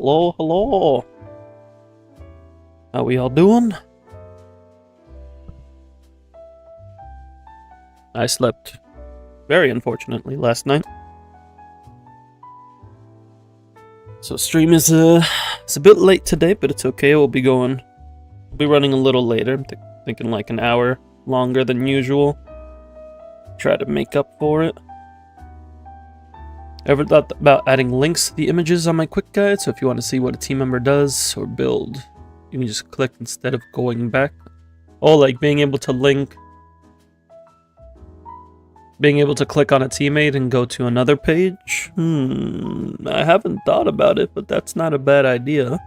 Hello, hello. How we all doing? I slept very unfortunately last night. So stream is it's a bit late today, but it's okay. We'll be running a little later. I'm thinking like an hour longer than usual. Try to make up for it. Ever thought about adding links to the images on my quick guide? So if you want to see what a team member does or build, you can just click instead of going back. Oh, like being able to click on a teammate and go to another page? I haven't thought about it, but that's not a bad idea.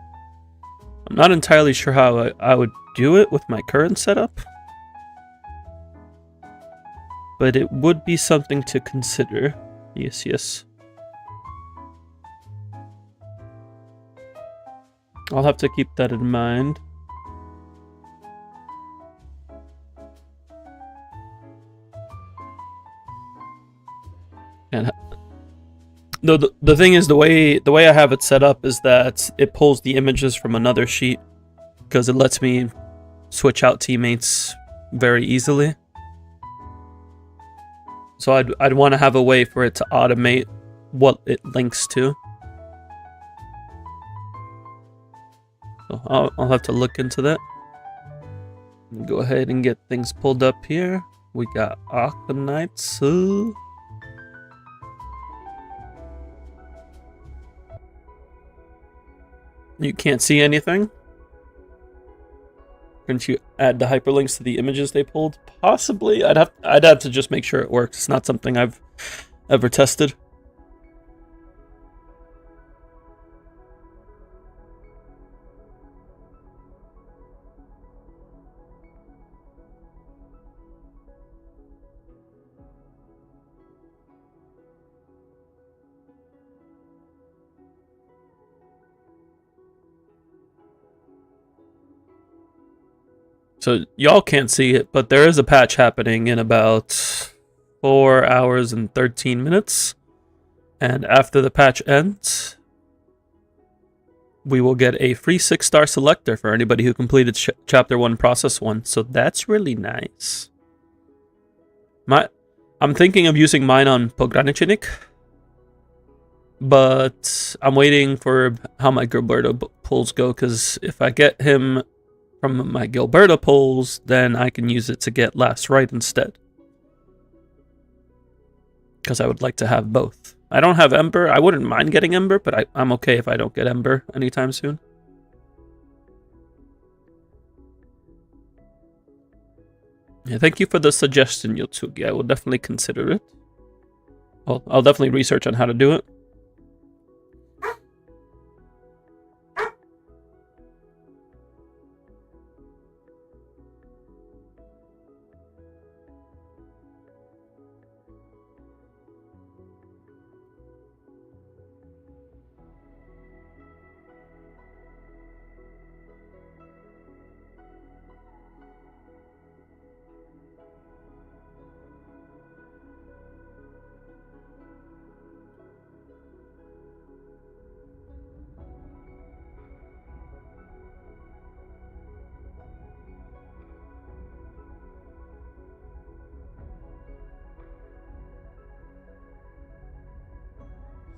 I'm not entirely sure how I would do it with my current setup, but it would be something to consider. Yes. I'll have to keep that in mind. And the thing is, the way I have it set up is that it pulls the images from another sheet because it lets me switch out teammates very easily. So I'd want to have a way for it to automate what it links to. So I'll have to look into that. Go ahead and get things pulled up here. We got Arknights. You can't see anything? Couldn't you add the hyperlinks to the images they pulled? Possibly. I'd have to just make sure it works. It's not something I've ever tested. So y'all can't see it, but there is a patch happening in about 4 hours and 13 minutes. And after the patch ends, we will get a free 6-star selector for anybody who completed Chapter 1, Process 1. So that's really nice. I'm thinking of using mine on Pograniczynik, but I'm waiting for how my Gilberto pulls go, because if I get him from my Gilberto pulls, then I can use it to get Last Right instead. Because I would like to have both. I don't have Ember. I wouldn't mind getting Ember, but I'm okay if I don't get Ember anytime soon. Yeah, thank you for the suggestion, Yotsugi. I will definitely consider it. I'll definitely research on how to do it.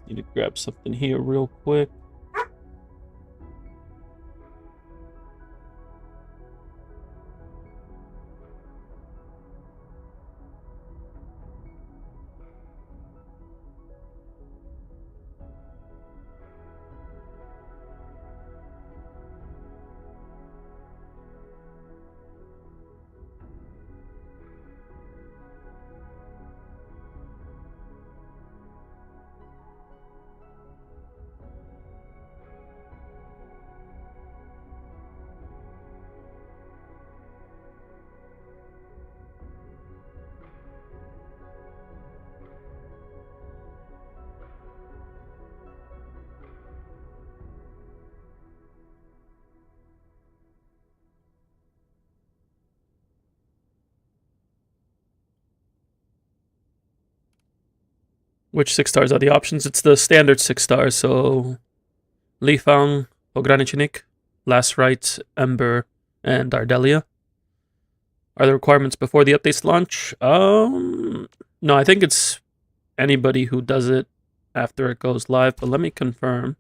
Need to grab something here real quick. Which 6 stars are the options? It's the standard 6 stars, so Lifang, Ogranichenik, Last Rites, Ember, and Ardelia. Are the requirements before the updates launch? No, I think it's anybody who does it after it goes live, but let me confirm.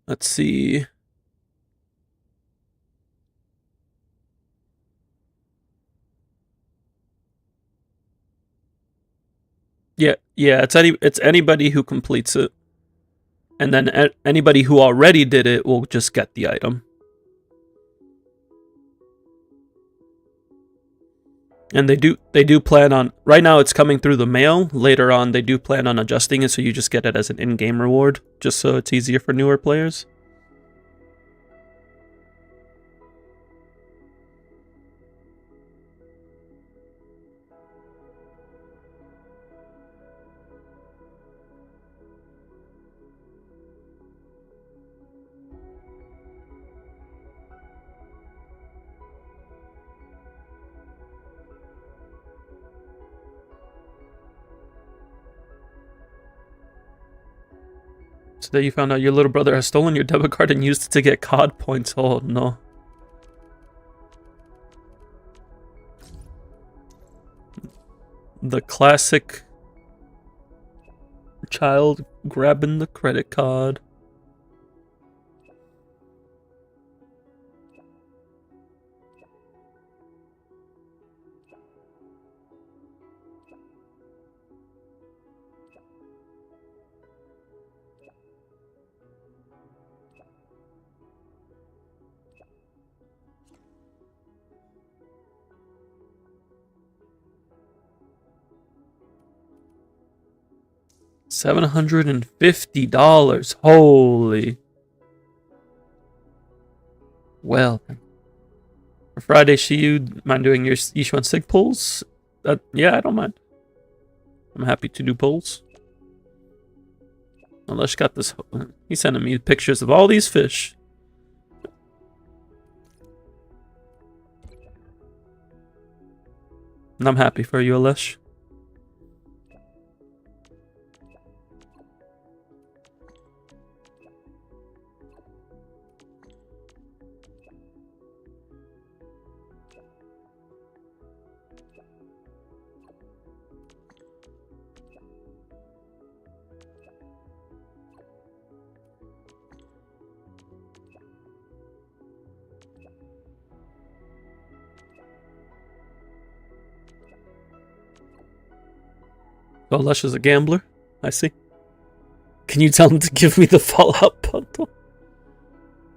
Let's see. Yeah, it's anybody who completes it. And then anybody who already did it will just get the item. And they do plan on, right now it's coming through the mail. Later on they do plan on adjusting it so you just get it as an in-game reward, just so it's easier for newer players. Today you found out your little brother has stolen your debit card and used it to get COD points. Oh no. The classic child grabbing the credit card. $750. Holy. Well, for Friday, Shiyu, mind doing your Yishuan Sig pulls? Yeah, I don't mind. I'm happy to do pulls. Unless got this. He's sending me pictures of all these fish. And I'm happy for you, Alesh. Oh, Lush is a gambler. I see. Can you tell him to give me the Fallout bundle?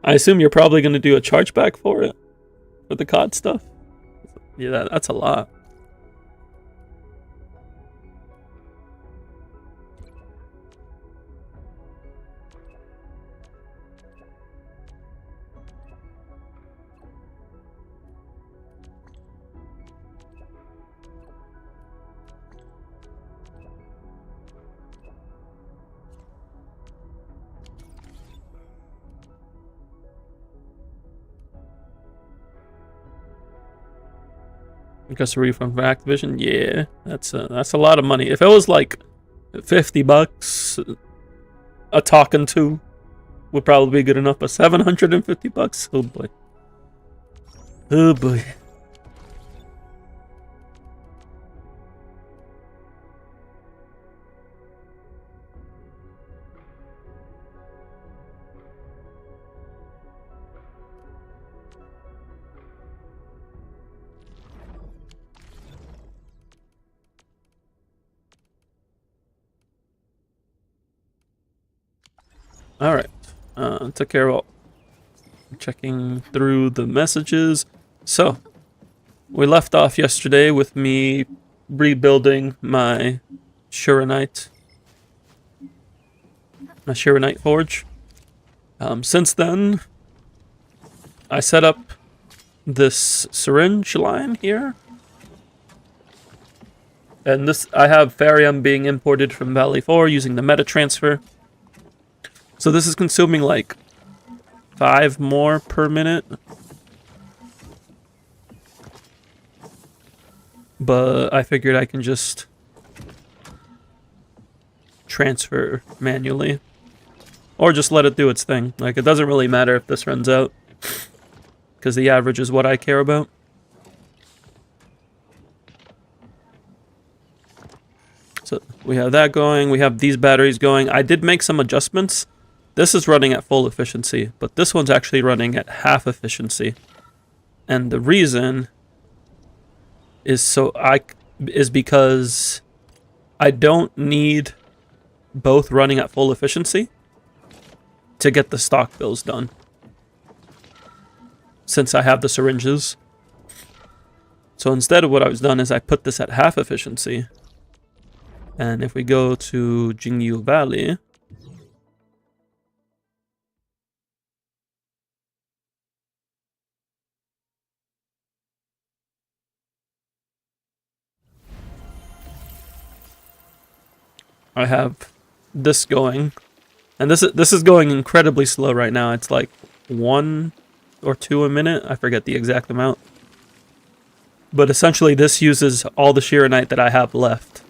I assume you're probably going to do a chargeback for it? For the COD stuff? Yeah, that's a lot. Because a refund from Activision, yeah, that's a lot of money. If it was like $50, a talking to would probably be good enough. But $750, oh boy, oh boy. Alright, took care of all. Checking through the messages. So, we left off yesterday with me rebuilding my Shuranite. My Shuranite forge. Since then, I set up this syringe line here. And this, I have Farium being imported from Valley 4 using the meta transfer. So this is consuming like 5 more per minute. But I figured I can just transfer manually. Or just let it do its thing. Like, it doesn't really matter if this runs out, because the average is what I care about. So we have that going, we have these batteries going. I did make some adjustments. This is running at full efficiency, but this one's actually running at half efficiency. And the reason is because I don't need both running at full efficiency to get the stock bills done, since I have the syringes. So instead of what I've done is I put this at half efficiency. And if we go to Jingyu Valley, I have this going, and this is going incredibly slow right now. It's like 1 or 2 a minute. I forget the exact amount. But essentially, this uses all the Shiranite that I have left,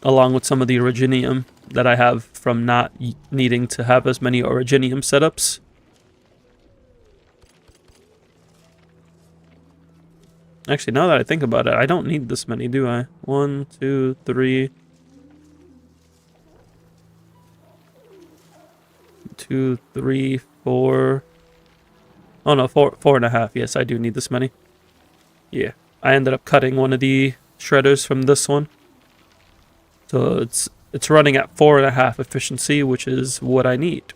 along with some of the Originium that I have from not needing to have as many Originium setups. Actually, now that I think about it, I don't need this many, do I? 1, 2, 3... 2, 3, 4... Oh no, 4.5. Yes, I do need this many. Yeah, I ended up cutting one of the shredders from this one. So it's running at 4.5 efficiency, which is what I need.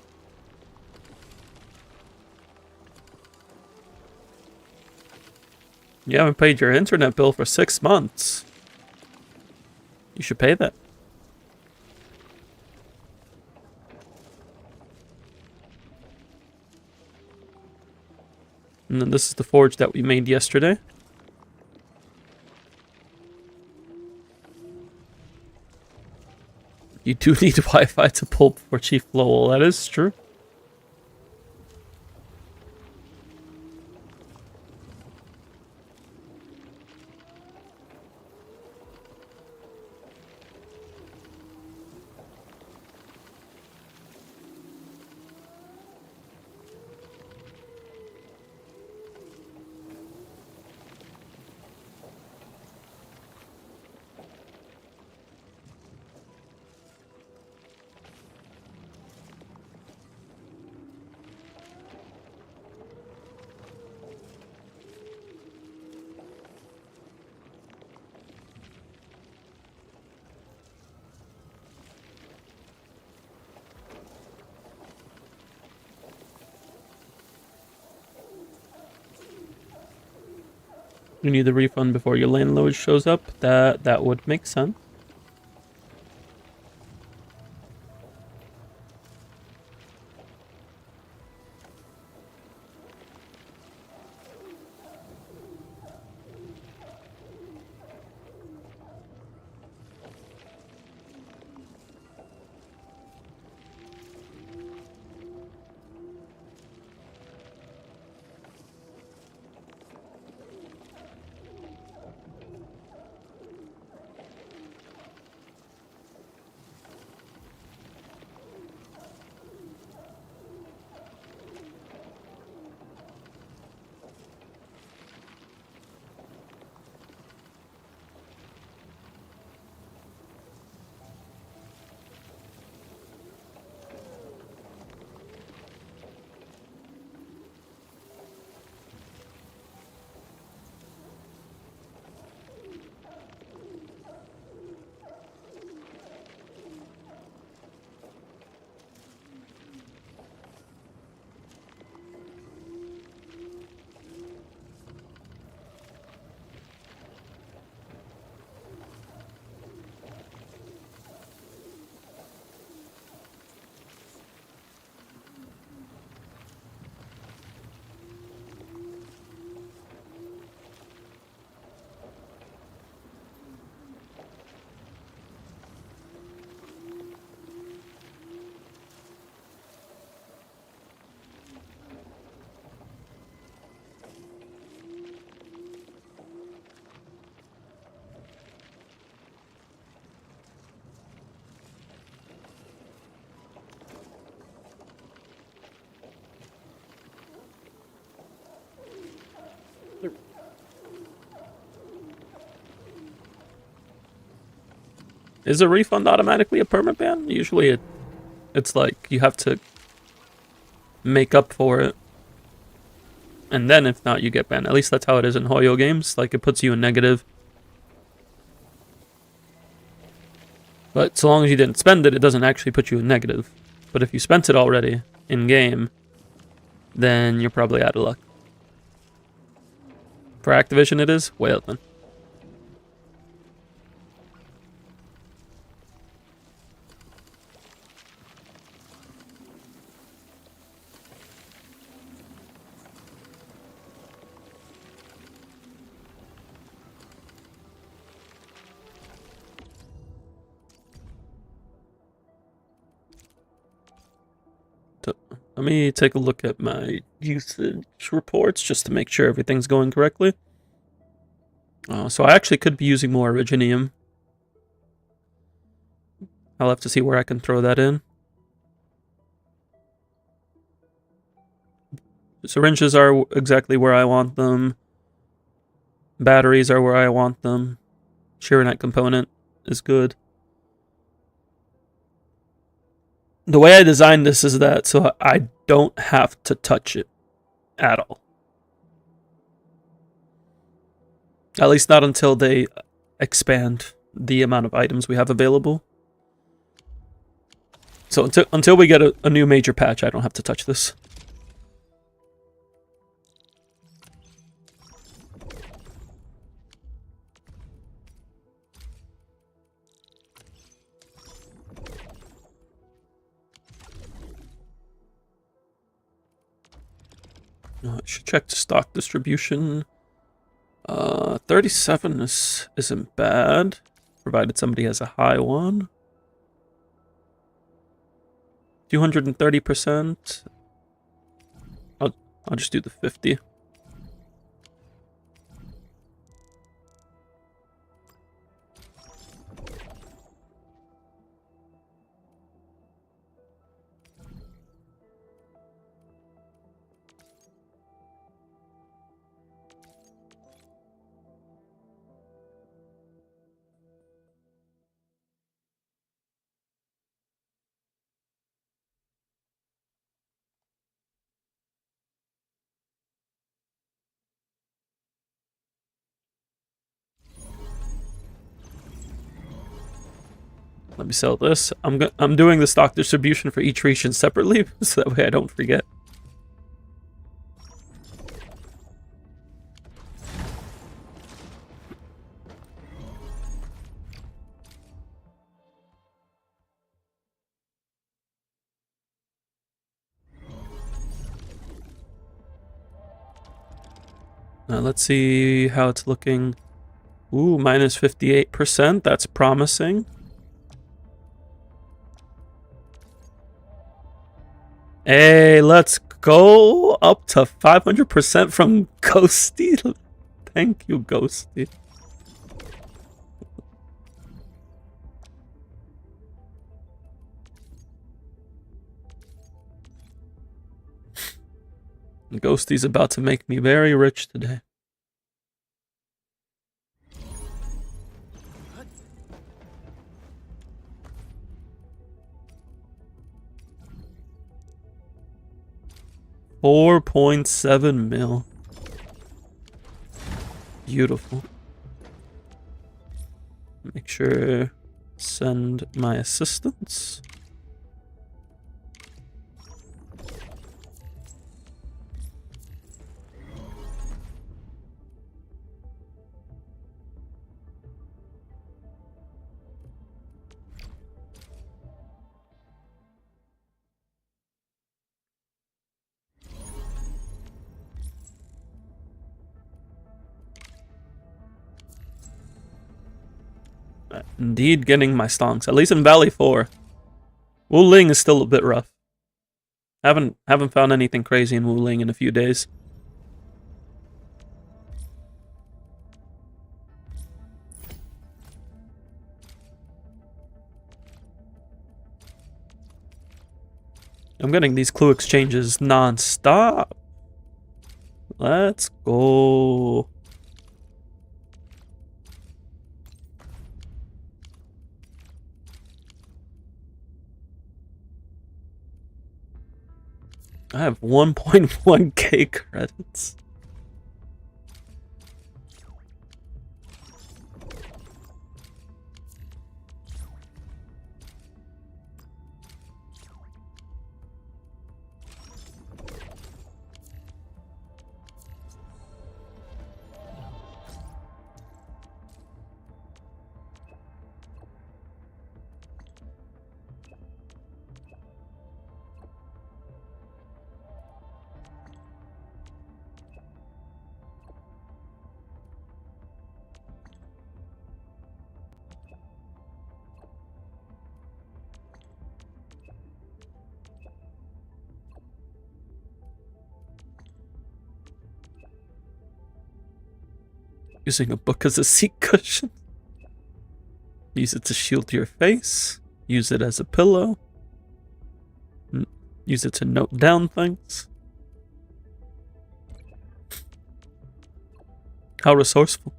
You haven't paid your internet bill for 6 months. You should pay that. And then this is the forge that we made yesterday. You do need Wi-Fi to pull for Chief Lowell, that is true. You need the refund before your landlord shows up. That would make sense. Is a refund automatically a perma ban? Usually it's like you have to make up for it. And then if not, you get banned. At least that's how it is in Hoyo games. Like, it puts you in negative. But so long as you didn't spend it, it doesn't actually put you in negative. But if you spent it already in-game, then you're probably out of luck. For Activision it is? Well then. Let me take a look at my usage reports just to make sure everything's going correctly. So I actually could be using more Originium. I'll have to see where I can throw that in. Syringes are exactly where I want them. Batteries are where I want them. Chironite component is good. The way I designed this is that so I don't have to touch it at all. At least not until they expand the amount of items we have available. So until we get a new major patch, I don't have to touch this. I should check the stock distribution. 37 isn't bad, provided somebody has a high one. 230%. I'll just do the 50. Let me sell this. I'm doing the stock distribution for each region separately, so that way I don't forget. Now let's see how it's looking. Ooh, minus 58%. That's promising. Hey, let's go up to 500% from Ghosty. Thank you, Ghosty. Ghosty's about to make me very rich today. $4.7 mil. Beautiful. Make sure send my assistants. Indeed, getting my stonks. At least in Valley 4. Wu Ling is still a bit rough. Haven't found anything crazy in Wu Ling in a few days. I'm getting these clue exchanges non-stop. Let's go. I have 1.1k credits. Using a book as a seat cushion. Use it to shield your face. Use it as a pillow. Use it to note down things. How resourceful.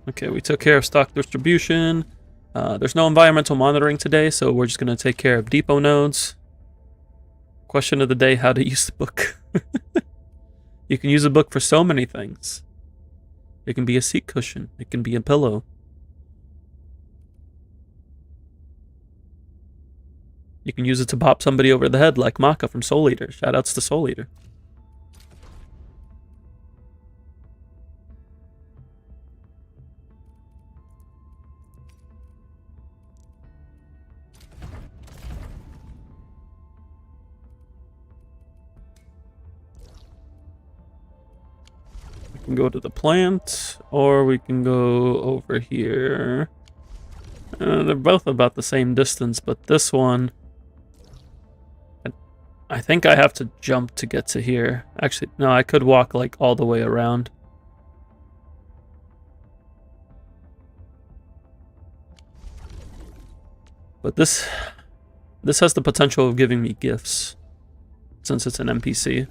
Okay, we took care of stock distribution. There's no environmental monitoring today, so we're just going to take care of depot nodes. Question of the day, how to use the book. You can use a book for so many things. It can be a seat cushion. It can be a pillow. You can use it to pop somebody over the head like Maka from Soul Eater. Shoutouts to Soul Eater. We can go to the plant, or we can go over here. They're both about the same distance, but this one... I think I have to jump to get to here. Actually, no, I could walk like all the way around. But this has the potential of giving me gifts, since it's an NPC.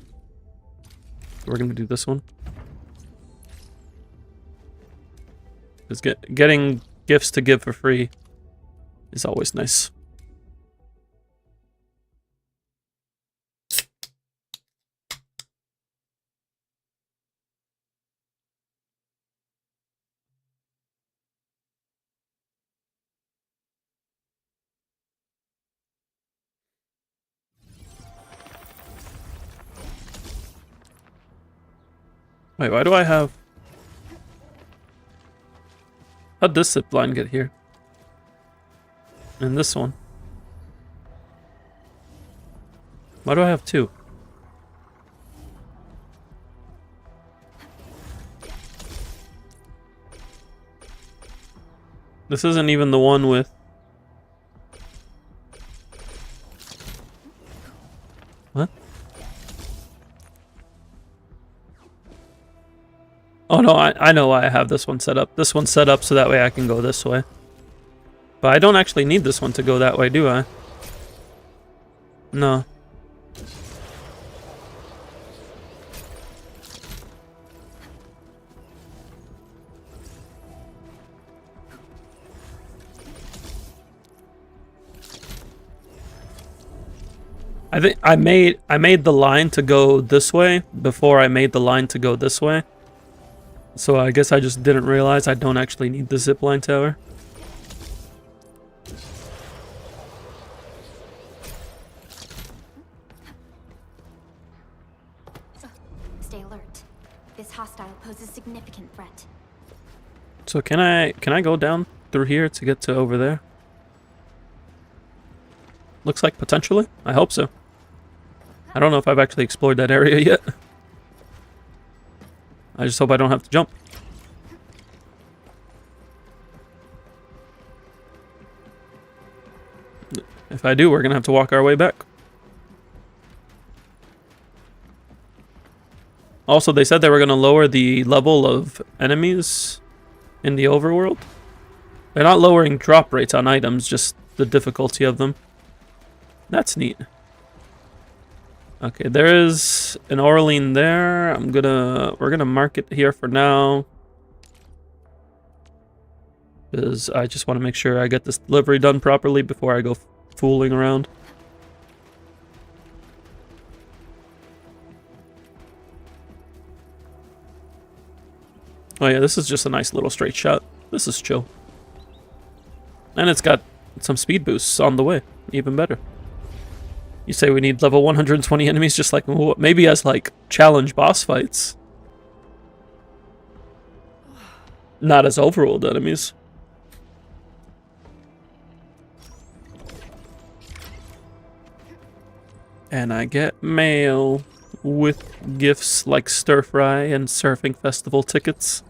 We're gonna do this one. Because getting gifts to give for free is always nice. Wait, why do I have... How'd this zipline get here? And this one? Why do I have two? This isn't even the one with... What? Oh no, I know why I have this one set up. This one's set up so that way I can go this way. But I don't actually need this one to go that way, do I? No. I think I made the line to go this way before I made the line to go this way. So I guess I just didn't realize I don't actually need the zipline tower. Stay alert. This hostile poses significant threat. So can I go down through here to get to over there? Looks like potentially. I hope so. I don't know if I've actually explored that area yet. I just hope I don't have to jump. If I do, we're gonna have to walk our way back. Also, they said they were gonna lower the level of enemies in the overworld. They're not lowering drop rates on items, just the difficulty of them. That's neat. Okay, there is an Orlean there. We're gonna mark it here for now. Because I just want to make sure I get this delivery done properly before I go fooling around. Oh yeah, this is just a nice little straight shot. This is chill. And it's got some speed boosts on the way. Even better. You say we need level 120 enemies just like... Maybe as like challenge boss fights. Not as overworld enemies. And I get mail with gifts like stir fry and surfing festival tickets.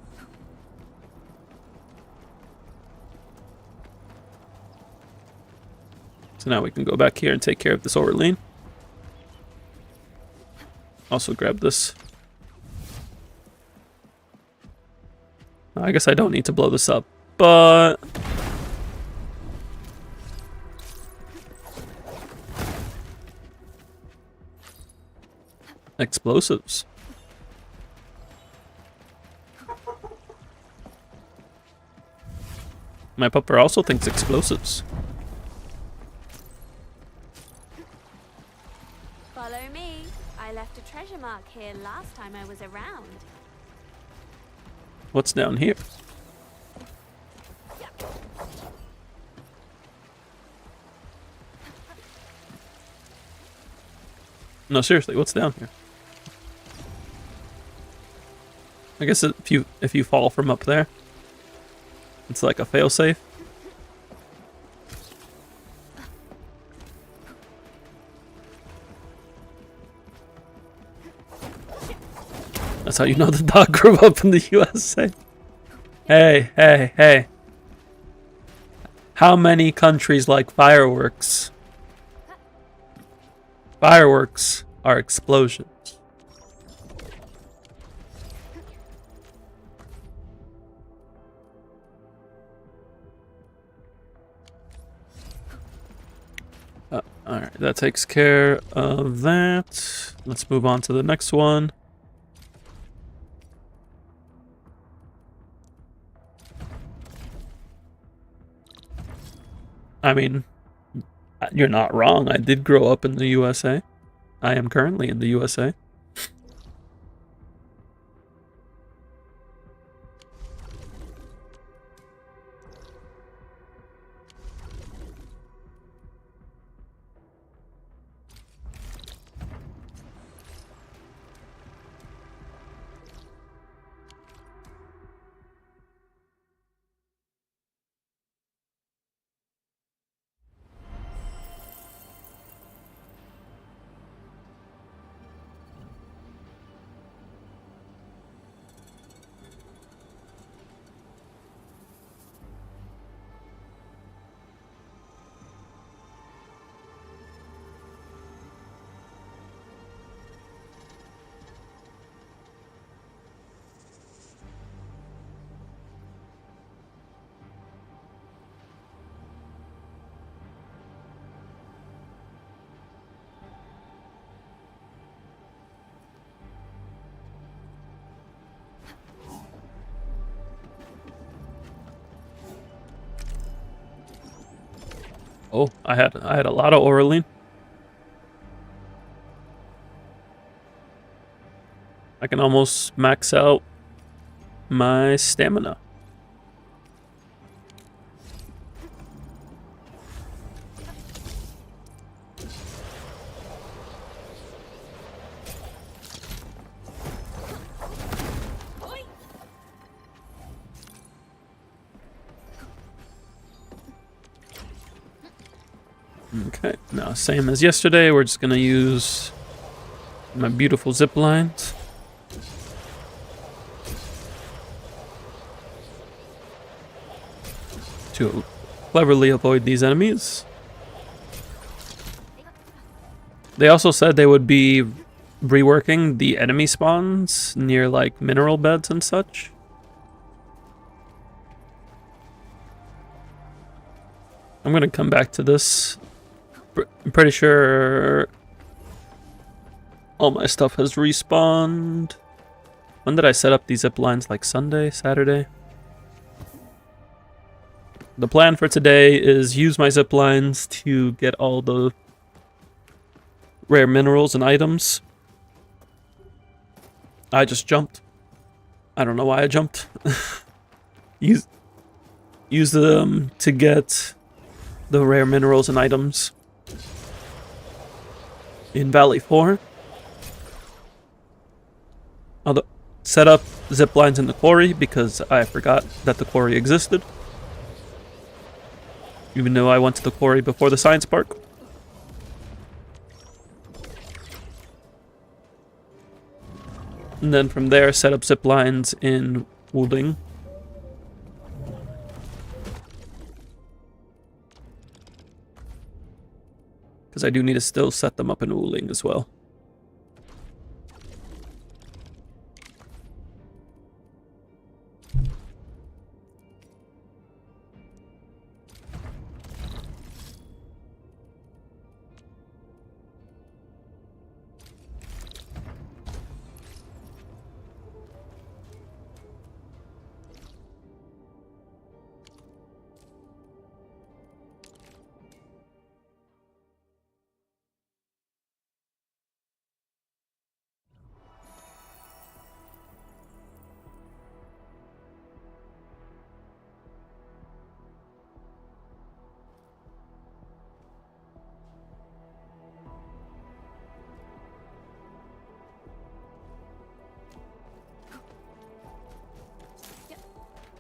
So now we can go back here and take care of this Orlean. Also grab this. I guess I don't need to blow this up, but... Explosives. My pupper also thinks explosives. Follow me. I left a treasure mark here last time I was around. What's down here? No, seriously, what's down here? I guess if you fall from up there, it's like a failsafe. That's how you know the dog grew up in the USA. Hey, hey, hey. How many countries like fireworks? Fireworks are explosions. Alright, that takes care of that. Let's move on to the next one. I mean, you're not wrong. I did grow up in the USA. I am currently in the USA. Oh, I had a lot of Orlean. I can almost max out my stamina. Okay, now same as yesterday, we're just gonna use my beautiful zip lines. To cleverly avoid these enemies. They also said they would be reworking the enemy spawns near like mineral beds and such. I'm gonna come back to this. I'm pretty sure all my stuff has respawned. When did I set up these zip lines? Like Sunday, Saturday? The plan for today is use my zip lines to get all the rare minerals and items. I just jumped. I don't know why I jumped. use them to get the rare minerals and items in Valley 4. I'll set up zip lines in the quarry because I forgot that the quarry existed. Even though I went to the quarry before the science park. And then from there, set up zip lines in Wuling. Because I do need to still set them up in Wuling as well.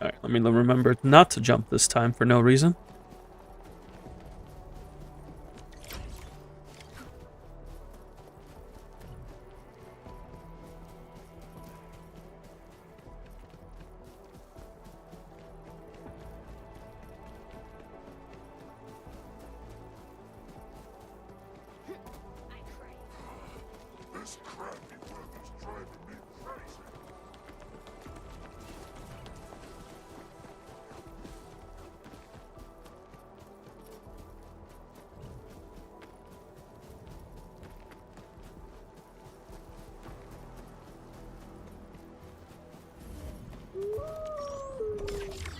Alright, let me remember not to jump this time for no reason.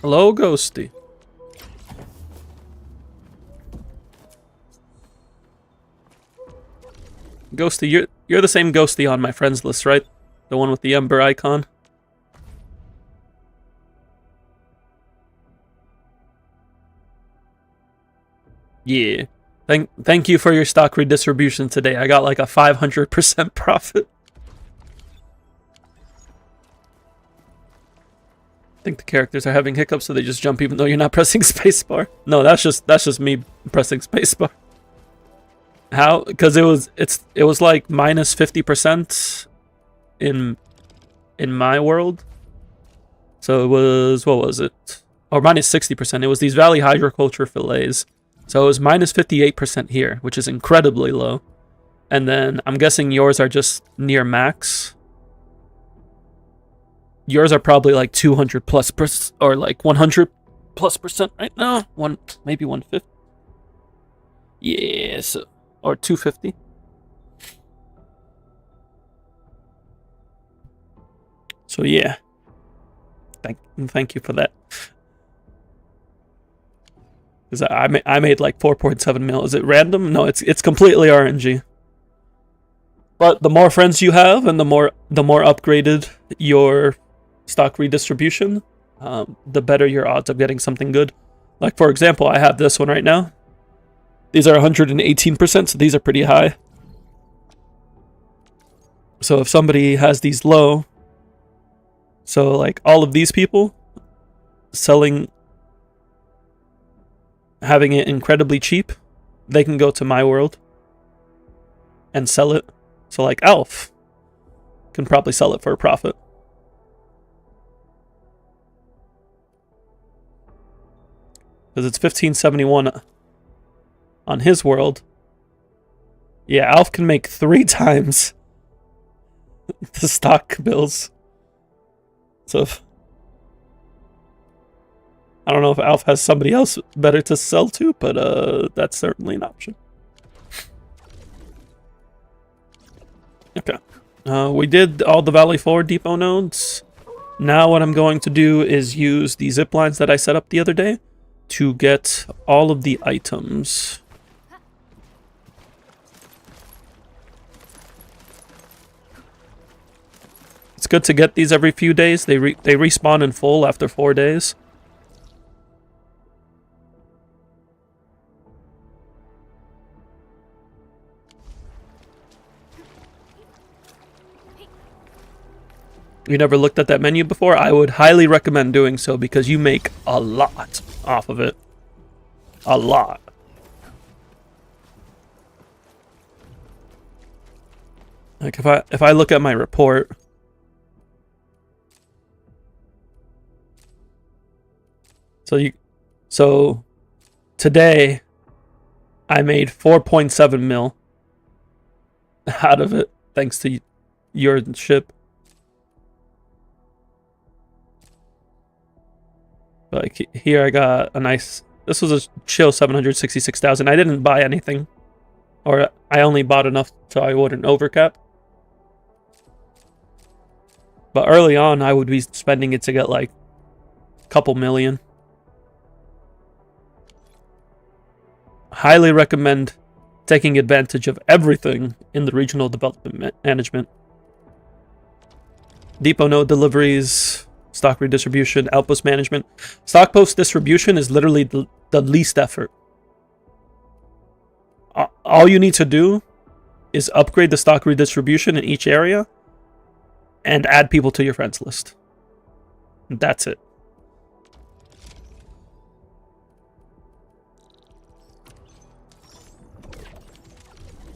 Hello, Ghosty. Ghosty, you're the same Ghosty on my friends list, right? The one with the ember icon. Yeah. Thank you for your stock redistribution today. I got like a 500% profit. I think the characters are having hiccups, so they just jump even though you're not pressing spacebar. No, that's just me pressing spacebar. How? Because it was like minus 50% in my world. So it was, what was it? Or minus 60%. It was these Valley Hydroculture fillets. So it was minus 58% here, which is incredibly low. And then I'm guessing yours are just near max. Yours are probably like 200 plus or like 100 plus percent right now. Maybe 150. Yeah, so, or 250. So yeah. Thank you for that. Because I made like 4.7 mil. Is it random? No, it's completely RNG. But the more friends you have, and the more upgraded your stock redistribution, the better your odds of getting something good. Like for example, I have this one right now. These are 118%, so these are pretty high. So if somebody has these low, so like all of these people having it incredibly cheap, they can go to my world and sell it. So like Alf can probably sell it for a profit. Because it's 1571 on his world. Yeah, Alf can make 3 times the stock bills. So I don't know if Alf has somebody else better to sell to, but that's certainly an option. Okay. We did all the Valley 4 depot nodes. Now what I'm going to do is use the zip lines that I set up the other day to get all of the items. It's good to get these every few days. They respawn in full after 4 days. You never looked at that menu before? I would highly recommend doing so because you make a lot off of it. A lot. Like if I look at my report, so today I made 4.7 mil out of it thanks to your ship. Like here I got a nice, this was a chill 766,000. I didn't buy anything, or I only bought enough so I wouldn't overcap. But early on I would be spending it to get like a couple million. Highly recommend taking advantage of everything in the regional development management. Depot node deliveries, stock redistribution, outpost management. Stock post distribution is literally the least effort. All you need to do is upgrade the stock redistribution in each area and add people to your friends list. That's it.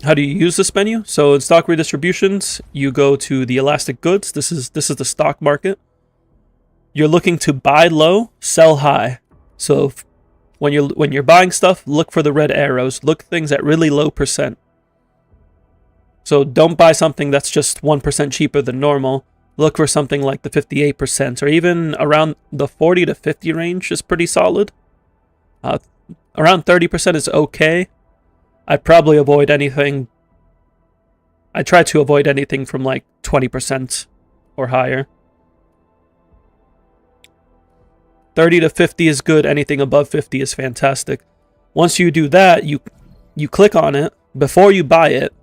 How do you use this menu? So in stock redistributions, you go to the elastic goods. This is the stock market. You're looking to buy low, sell high. So when you're buying stuff, look for the red arrows. Look things at really low percent. So don't buy something that's just 1% cheaper than normal. Look for something like the 58%, or even around the 40 to 50 range is pretty solid. Around 30% is okay. I'd probably avoid anything. I try to avoid anything from like 20% or higher. 30 to 50 is good. Anything above 50 is fantastic. Once you do that, you click on it. Before you buy it,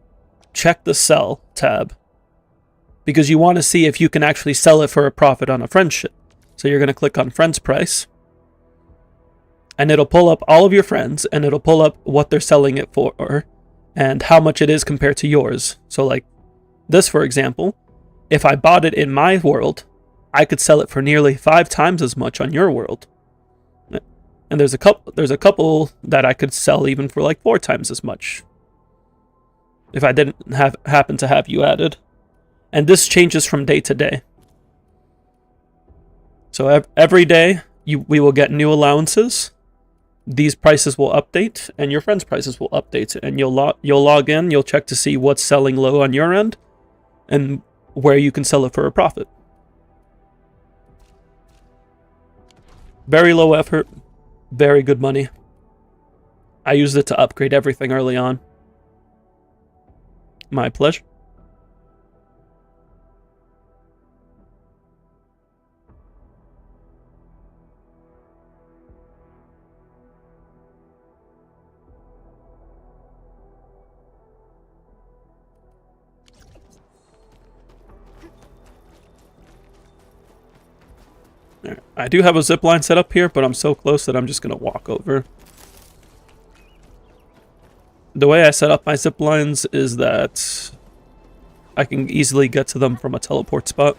check the sell tab, because you want to see if you can actually sell it for a profit on a friendship. So you're going to click on friends price, and it'll pull up all of your friends, and it'll pull up what they're selling it for and how much it is compared to yours. So like this, for example, if I bought it in my world, I could sell it for nearly 5 times as much on your world. And there's a couple that I could sell even for like 4 times as much if I didn't happen to have you added. And this changes from day to day. So every day we will get new allowances. These prices will update, and your friends' prices will update. And you'll log in, you'll check to see what's selling low on your end, and where you can sell it for a profit. Very low effort, very good money. I used it to upgrade everything early on. My pleasure. I do have a zipline set up here, but I'm so close that I'm just going to walk over. The way I set up my ziplines is that I can easily get to them from a teleport spot.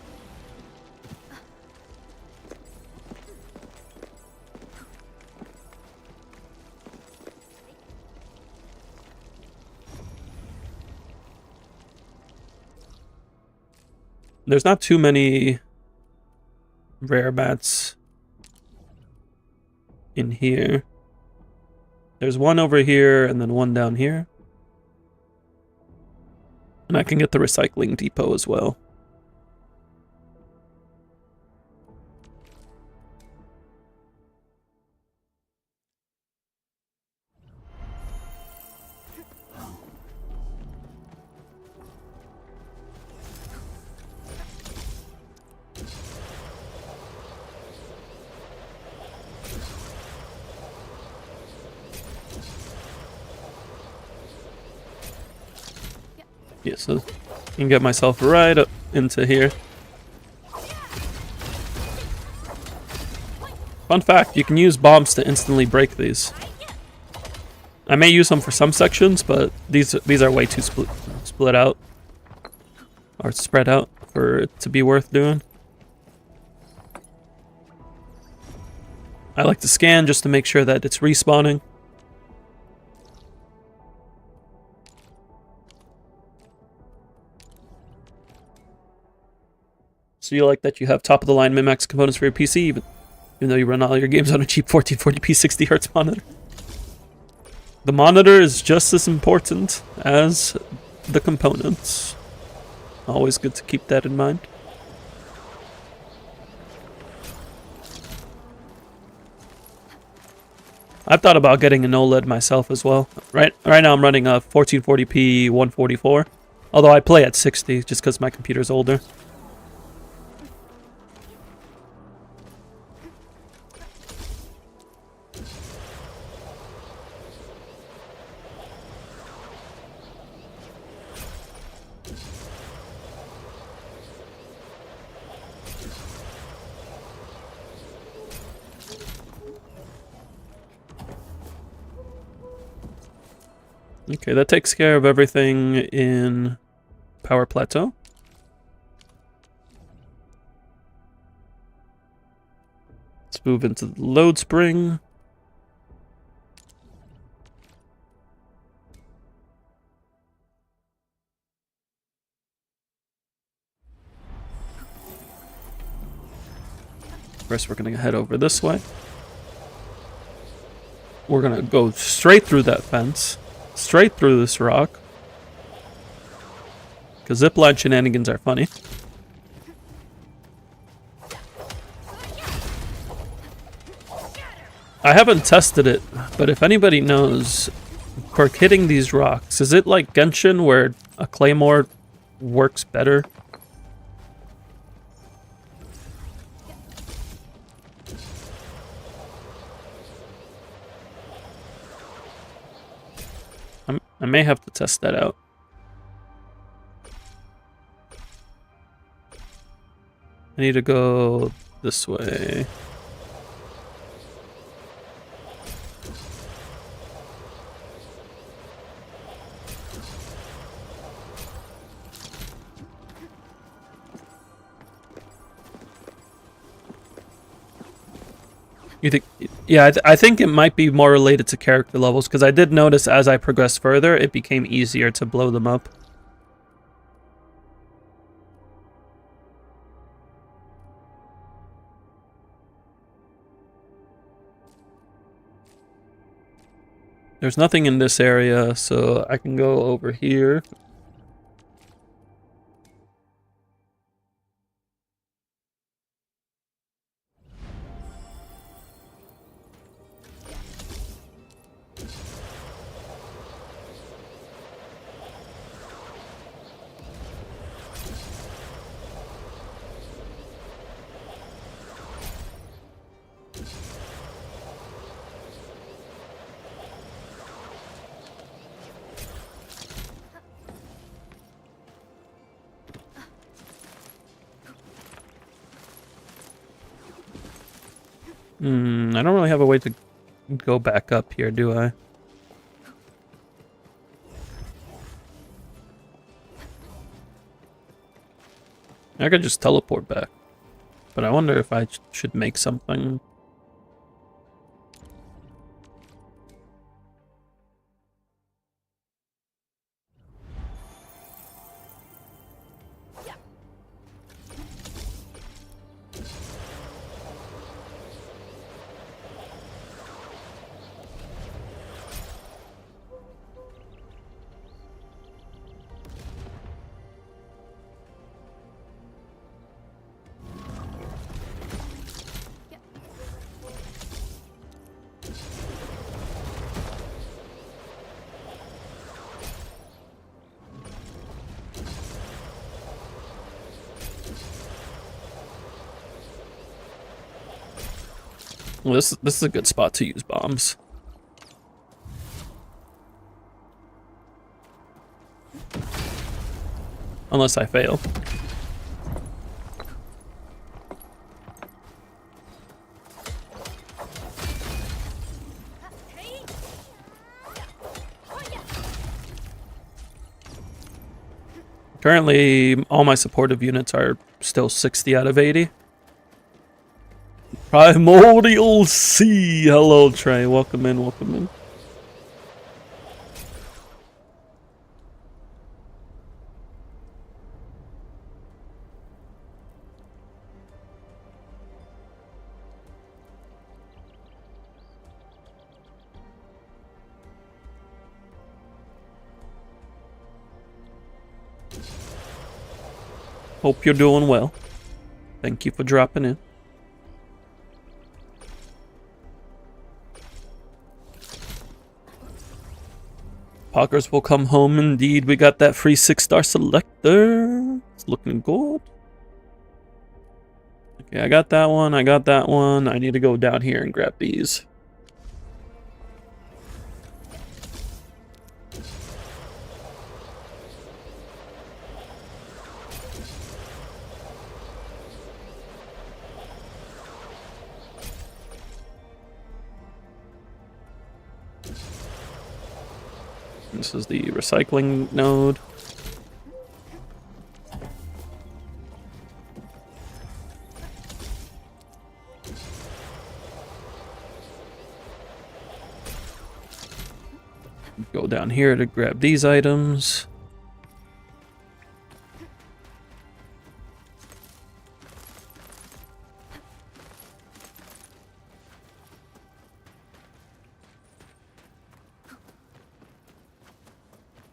There's not too many rare bats in here. There's one over here and then one down here. And I can get the recycling depot as well. Yeah, so I can get myself right up into here. Fun fact, you can use bombs to instantly break these. I may use them for some sections, but these are way too split out. Or spread out for it to be worth doing. I like to scan just to make sure that it's respawning. So you like that you have top-of-the-line min-max components for your PC, even though you run all your games on a cheap 1440p 60Hz monitor. The monitor is just as important as the components. Always good to keep that in mind. I've thought about getting an OLED myself as well. Right now I'm running a 1440p 144, although I play at 60 just because my computer's older. Okay, that takes care of everything in Power Plateau. Let's move into the load spring. First, we're going to head over this way. We're going to go straight through that fence. Straight through this rock. Because zipline shenanigans are funny. I haven't tested it, but if anybody knows, for hitting these rocks, is it like Genshin where a claymore works better? I may have to test that out. I need to go this way. You think? Yeah, I think it might be more related to character levels, because I did notice as I progressed further, it became easier to blow them up. There's nothing in this area, so I can go over here. I don't really have a way to go back up here, do I? I could just teleport back. But I wonder if I should make something. Well, this is a good spot to use bombs. Unless I fail. Currently, all my supportive units are still 60 out of 80. Primordial Sea! Hello, Trey. Welcome in, welcome in. Hope you're doing well. Thank you for dropping in. Poggers will come home indeed. We got that free 6-star selector. It's looking good. Okay, I got that one. I got that one. I need to go down here and grab these. This is the recycling node. Go down here to grab these items.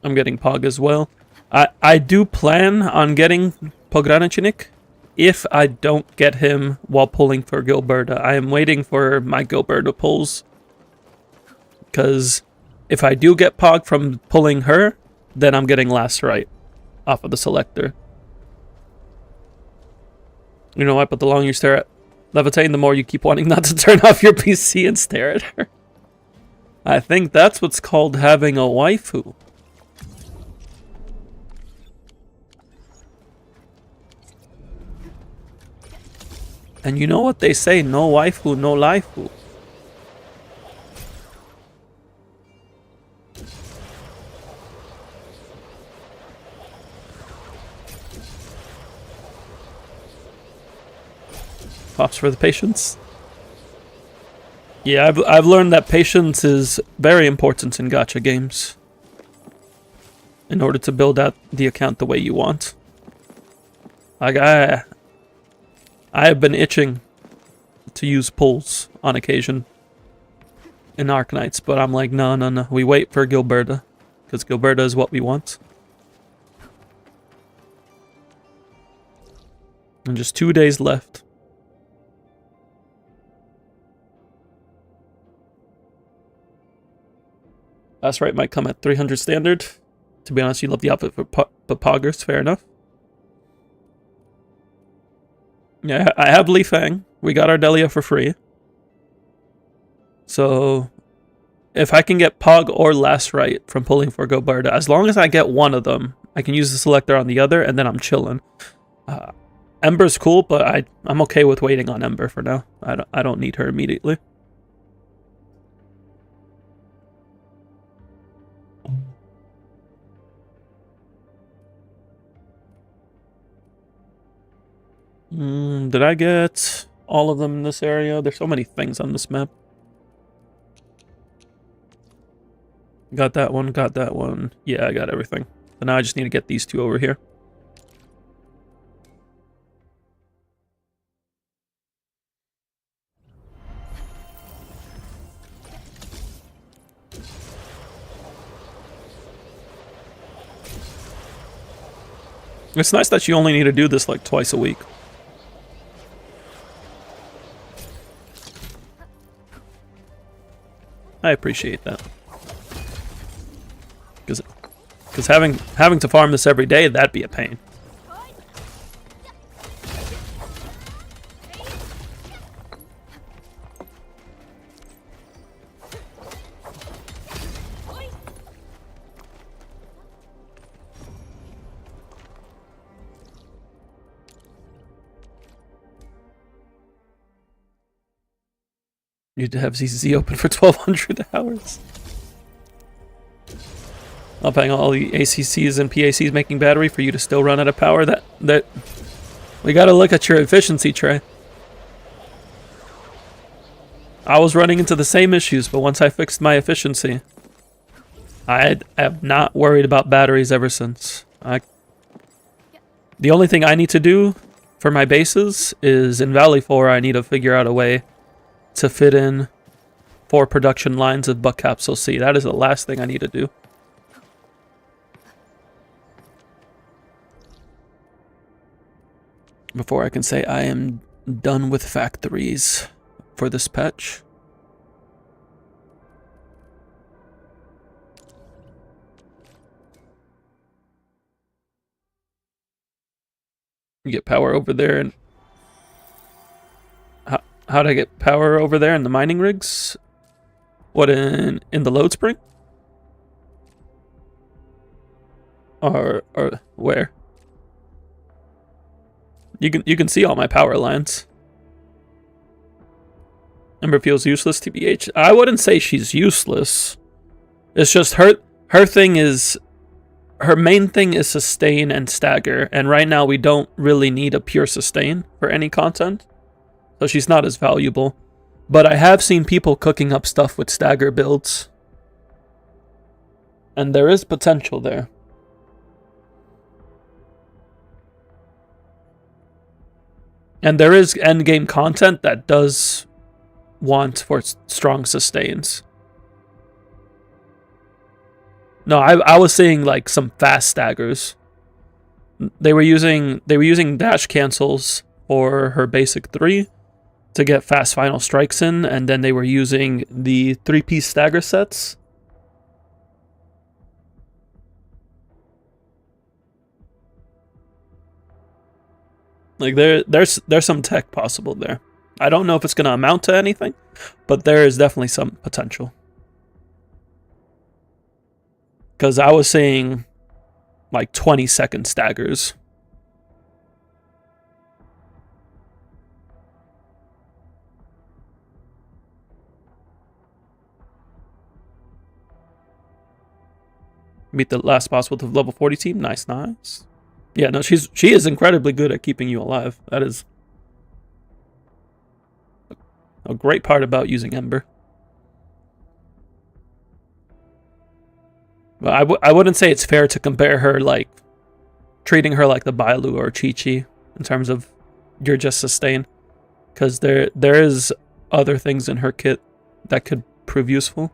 I'm getting Pog as well. I do plan on getting Pograniczynik if I don't get him while pulling for Gilberta. I am waiting for my Gilberta pulls. Because if I do get Pog from pulling her, then I'm getting last right off of the Selector. You know what? But the longer you stare at Levitating, the more you keep wanting not to turn off your PC and stare at her. I think that's what's called having a waifu. And you know what they say, no waifu, no laifu. Pops for the patience. Yeah, I've learned that patience is very important in gacha games. In order to build out the account the way you want. Like I have been itching to use pulls on occasion in Arknights, but I'm like, no. We wait for Gilberta, because Gilberta is what we want. And just 2 days left. That's right, might come at 300 standard. To be honest, you love the outfit for Poggers, fair enough. Yeah, I have Li Fang. We got our Delia for free. So, if I can get Pog or Last Right from pulling for Gilberta, as long as I get one of them, I can use the Selector on the other, and then I'm chilling. Ember's cool, but I'm okay with waiting on Ember for now. I don't need her immediately. Did I get all of them in this area? There's so many things on this map. Got that one, got that one. Yeah, I got everything. So now I just need to get these two over here. It's nice that you only need to do this like twice a week. I appreciate that. Because having to farm this every day, that'd be a pain. You'd have ZZ open for 1,200 hours. I'll paying all the ACCs and PACs making battery for you to still run out of power. That we gotta look at your efficiency, Trey. I was running into the same issues, but once I fixed my efficiency, I have not worried about batteries ever since. The only thing I need to do for my bases is in Valley 4, I need to figure out a way to fit in 4 production lines of Buck Capsule C. That is the last thing I need to do. Before I can say I am done with factories for this patch. You get power over there, and how'd I get power over there in the mining rigs? What, in the load spring? Or where? You can see all my power lines. Ember feels useless, TBH. I wouldn't say she's useless. It's just her thing is, her main thing is sustain and stagger, and right now we don't really need a pure sustain for any content, so she's not as valuable. But I have seen people cooking up stuff with stagger builds, and there is potential there. And there is endgame content that does want for strong sustains. No, I was seeing like some fast staggers. They were using dash cancels for her basic 3 to get fast final strikes in, and then they were using the 3-piece stagger sets. Like there's some tech possible there. I don't know if it's gonna amount to anything, but there is definitely some potential. Because I was seeing like 20-second staggers. Meet the last boss with the level 40 team. Nice. Yeah, no, she is incredibly good at keeping you alive. That is a great part about using Ember. But I wouldn't say it's fair to compare her, like, treating her like the Bailu or Chi-Chi in terms of you're just sustain. Because there is other things in her kit that could prove useful.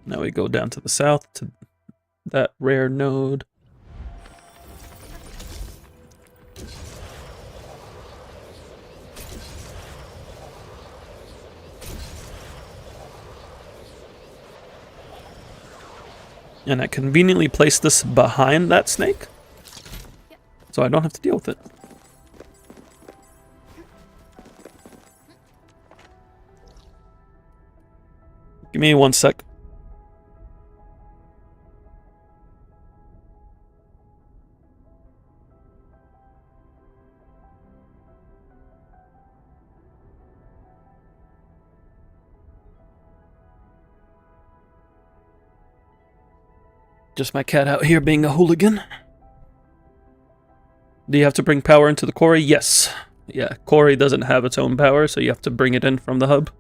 Now we go down to the south to that rare node. And I conveniently placed this behind that snake, so I don't have to deal with it. Give me 1 sec. Just my cat out here being a hooligan. Do you have to bring power into the quarry? Yes. Yeah, quarry doesn't have its own power, so you have to bring it in from the hub.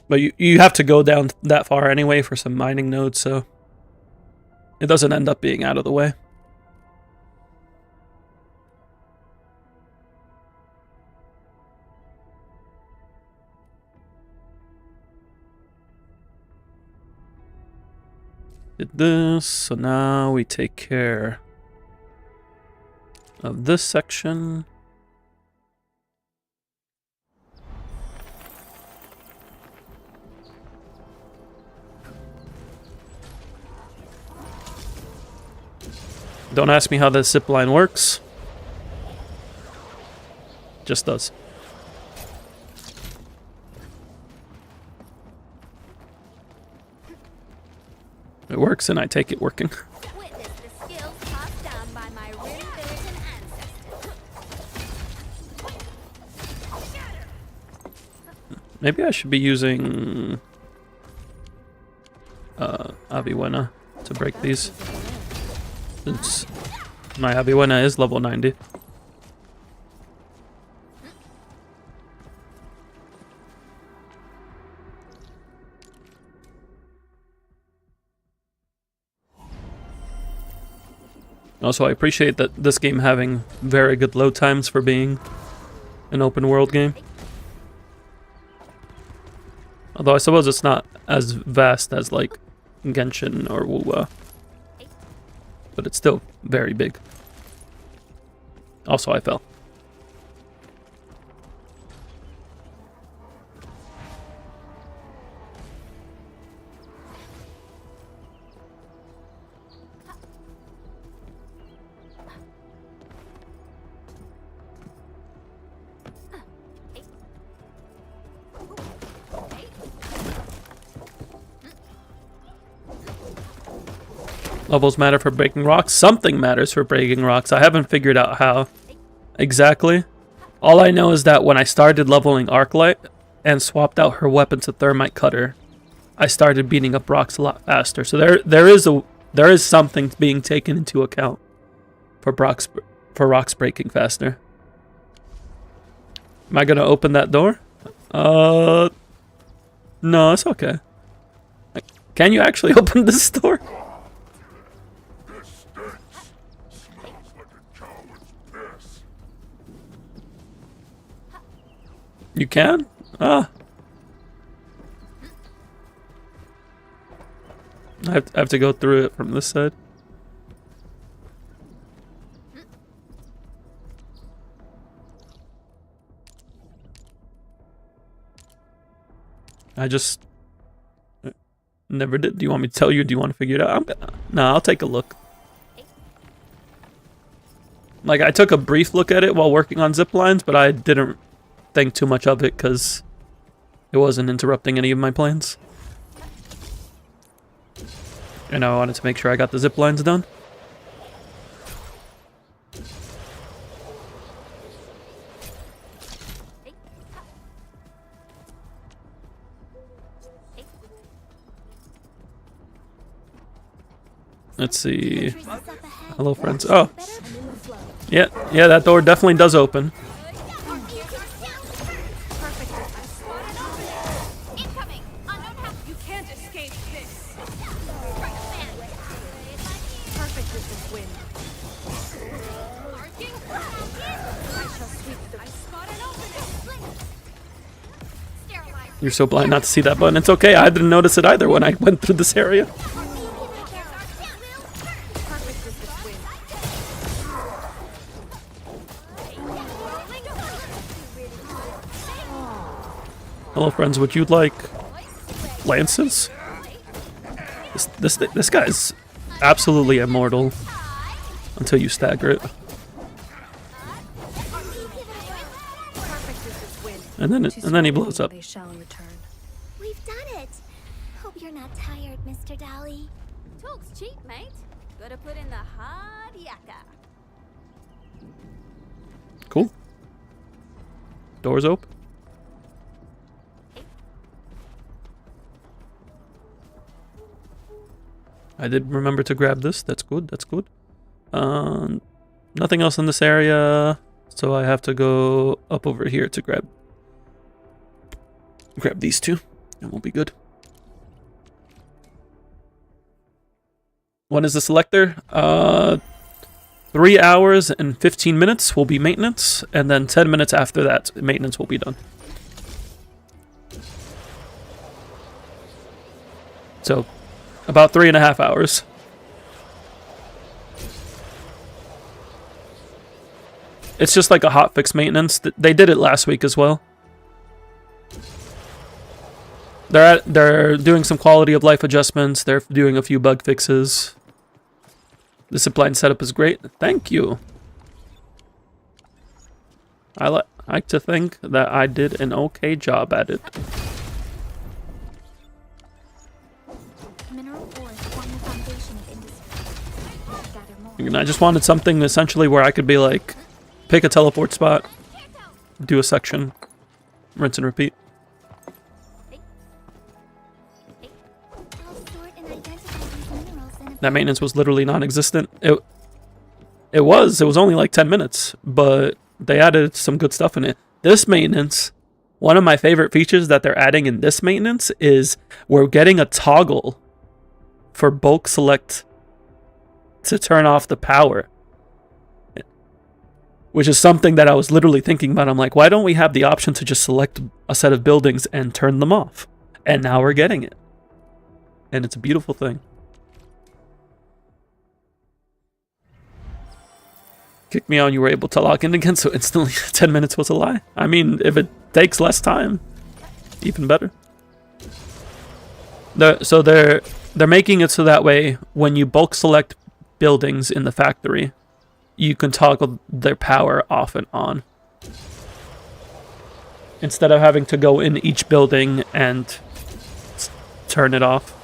But you have to go down that far anyway for some mining nodes, so it doesn't end up being out of the way. Did this, so now we take care of this section. Don't ask me how the zip line works. Just does. It works, and I take it working. Witness the skills passed down by my rune-built ancestors. Maybe I should be using Aviwena to break these. Since my Aviwena is level 90. Also, I appreciate that this game having very good load times for being an open world game. Although I suppose it's not as vast as like Genshin or Wuwa. But it's still very big. Also, I fell. Levels matter for breaking rocks. Something matters for breaking rocks. I haven't figured out how exactly. All I know is that when I started leveling Arklight and swapped out her weapon to Thermite Cutter, I started beating up rocks a lot faster. So there is something being taken into account for rocks breaking faster. Am I gonna open that door? No, it's okay. Can you actually open this door? You can? Ah. I have to go through it from this side. I just never did. Do you want me to tell you? Do you want to figure it out? Nah, I'll take a look. Like, I took a brief look at it while working on ziplines, but I didn't think too much of it because it wasn't interrupting any of my plans. And I wanted to make sure I got the ziplines done. Let's see. Hello, friends. Oh. Yeah, that door definitely does open. You're so blind not to see that button. It's okay, I didn't notice it either when I went through this area. Hello, friends. Would you like lances? This guy's absolutely immortal until you stagger it, and then he blows up. We've done it. Hope you're not tired, Mr. Dolly. Talk's cheap, mate. Gotta put in the hard yakka. Cool. Doors open. I did remember to grab this. That's good. That's good. Nothing else in this area, so I have to go up over here to grab these two, and we'll be good. When is the Selector? 3 hours and 15 minutes will be maintenance, and then 10 minutes after that, maintenance will be done. So About 3.5 hours. It's just like a hotfix maintenance. They did it last week as well. They're doing some quality of life adjustments. They're doing a few bug fixes. The zipline setup is great. Thank you. I like to think that I did an okay job at it. Mineral ores form the foundation of industry. Gather more. And I just wanted something essentially where I could be like, pick a teleport spot, do a section, rinse and repeat. I'll sort and identify these minerals in a That maintenance was literally non-existent. It was only like 10 minutes, but they added some good stuff in it. This maintenance, one of my favorite features that they're adding in this maintenance is we're getting a toggle for bulk select to turn off the power. Which is something that I was literally thinking about. I'm like, why don't we have the option to just select a set of buildings and turn them off? And now we're getting it. And it's a beautiful thing. Kicked me out and you were able to log in again, so instantly 10 minutes was a lie. I mean, if it takes less time, even better. So they're making it so that way when you bulk select buildings in the factory, you can toggle their power off and on. Instead of having to go in each building and turn it off.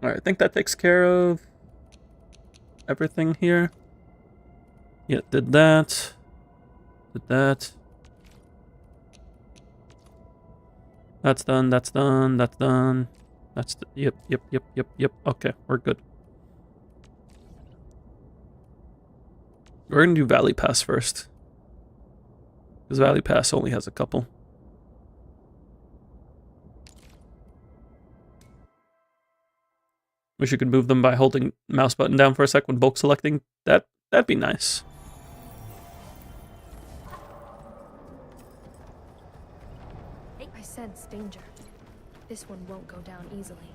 Alright, I think that takes care of everything here. Yeah, did that. Did that. That's done, that's done, that's done. Yep. Okay, we're good. We're gonna do Valley Pass first. Because Valley Pass only has a couple. Wish you could move them by holding mouse button down for a sec when bulk selecting. That'd be nice. I sense danger. This one won't go down easily.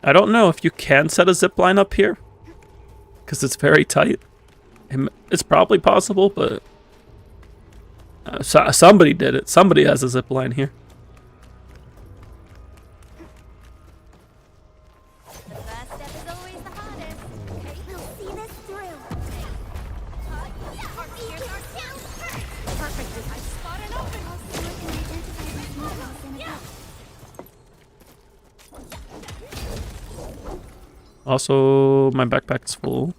I don't know if you can set a zip line up here. Because it's very tight. It's probably possible, but... somebody did it. Somebody has a zip line here. The first step is always the hardest. We'll see this through. Perfect. I spot an open. I'll sort and identify these minerals in a bit. Also, my backpack's full.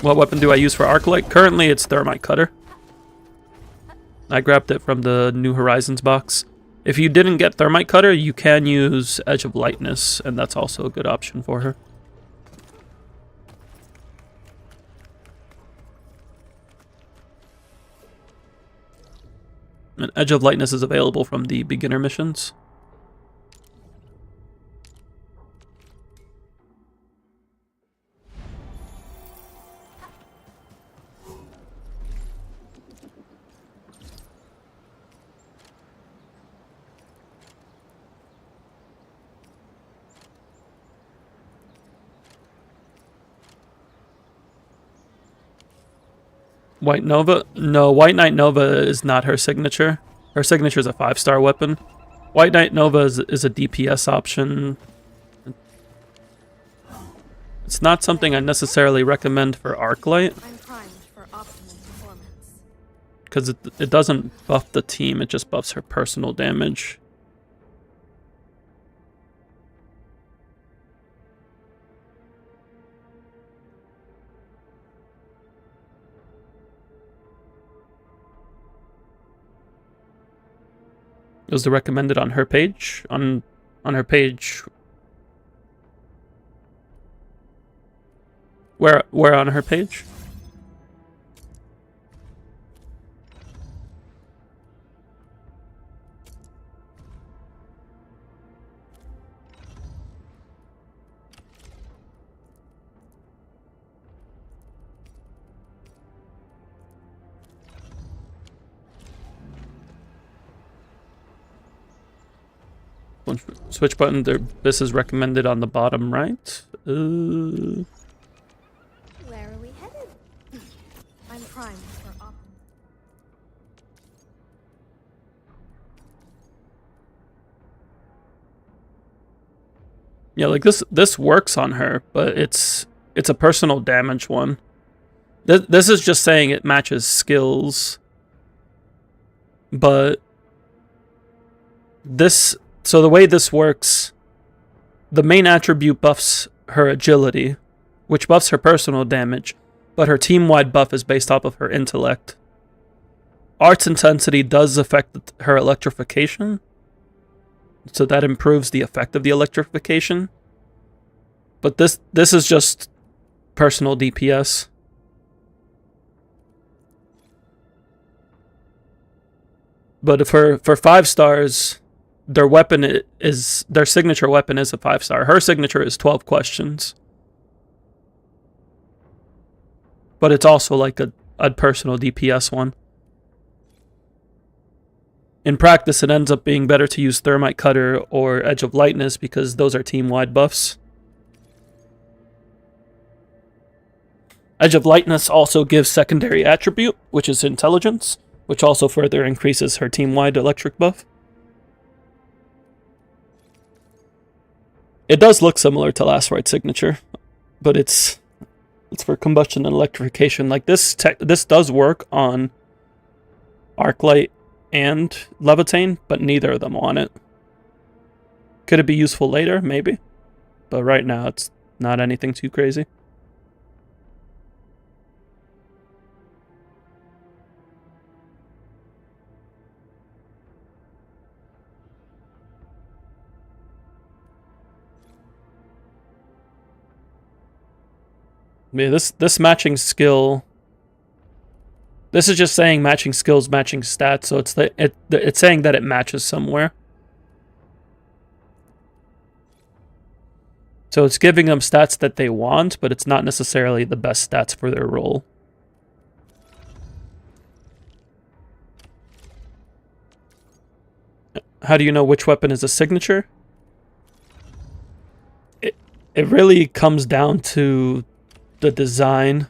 What weapon do I use for Arclight? Currently, it's Thermite Cutter. I grabbed it from the New Horizons box. If you didn't get Thermite Cutter, you can use Edge of Lightness, and that's also a good option for her. And Edge of Lightness is available from the beginner missions. White Nova? No, White Knight Nova is not her signature. Her signature is a 5-star weapon. White Knight Nova is a DPS option. It's not something I necessarily recommend for Arclight. I'm primed for optimum performance. Because it doesn't buff the team, it just buffs her personal damage. It was the recommended on her page. On her page. Where on her page? Switch button. This is recommended on the bottom right. Where are we headed? I'm primed for op. Yeah, like this works on her, but it's a personal damage one. This is just saying it matches skills. But so the way this works, the main attribute buffs her agility, which buffs her personal damage, but her team-wide buff is based off of her intellect. Art's intensity does affect her electrification, so that improves the effect of the electrification. But this is just personal DPS. But for 5 stars, their signature weapon is a 5-star. Her signature is 12 questions. But it's also like a personal DPS one. In practice, it ends up being better to use Thermite Cutter or Edge of Lightness because those are team-wide buffs. Edge of Lightness also gives secondary attribute, which is Intelligence, which also further increases her team-wide electric buff. It does look similar to Last Rite signature, but it's for combustion and electrification. Like this does work on Arclight and Levitain, but neither of them want it. Could it be useful later? Maybe. But right now it's not anything too crazy. Yeah, this matching skill. This is just saying matching skills, matching stats. So it's saying that it matches somewhere. So it's giving them stats that they want, but it's not necessarily the best stats for their role. How do you know which weapon is a signature? It really comes down to the design,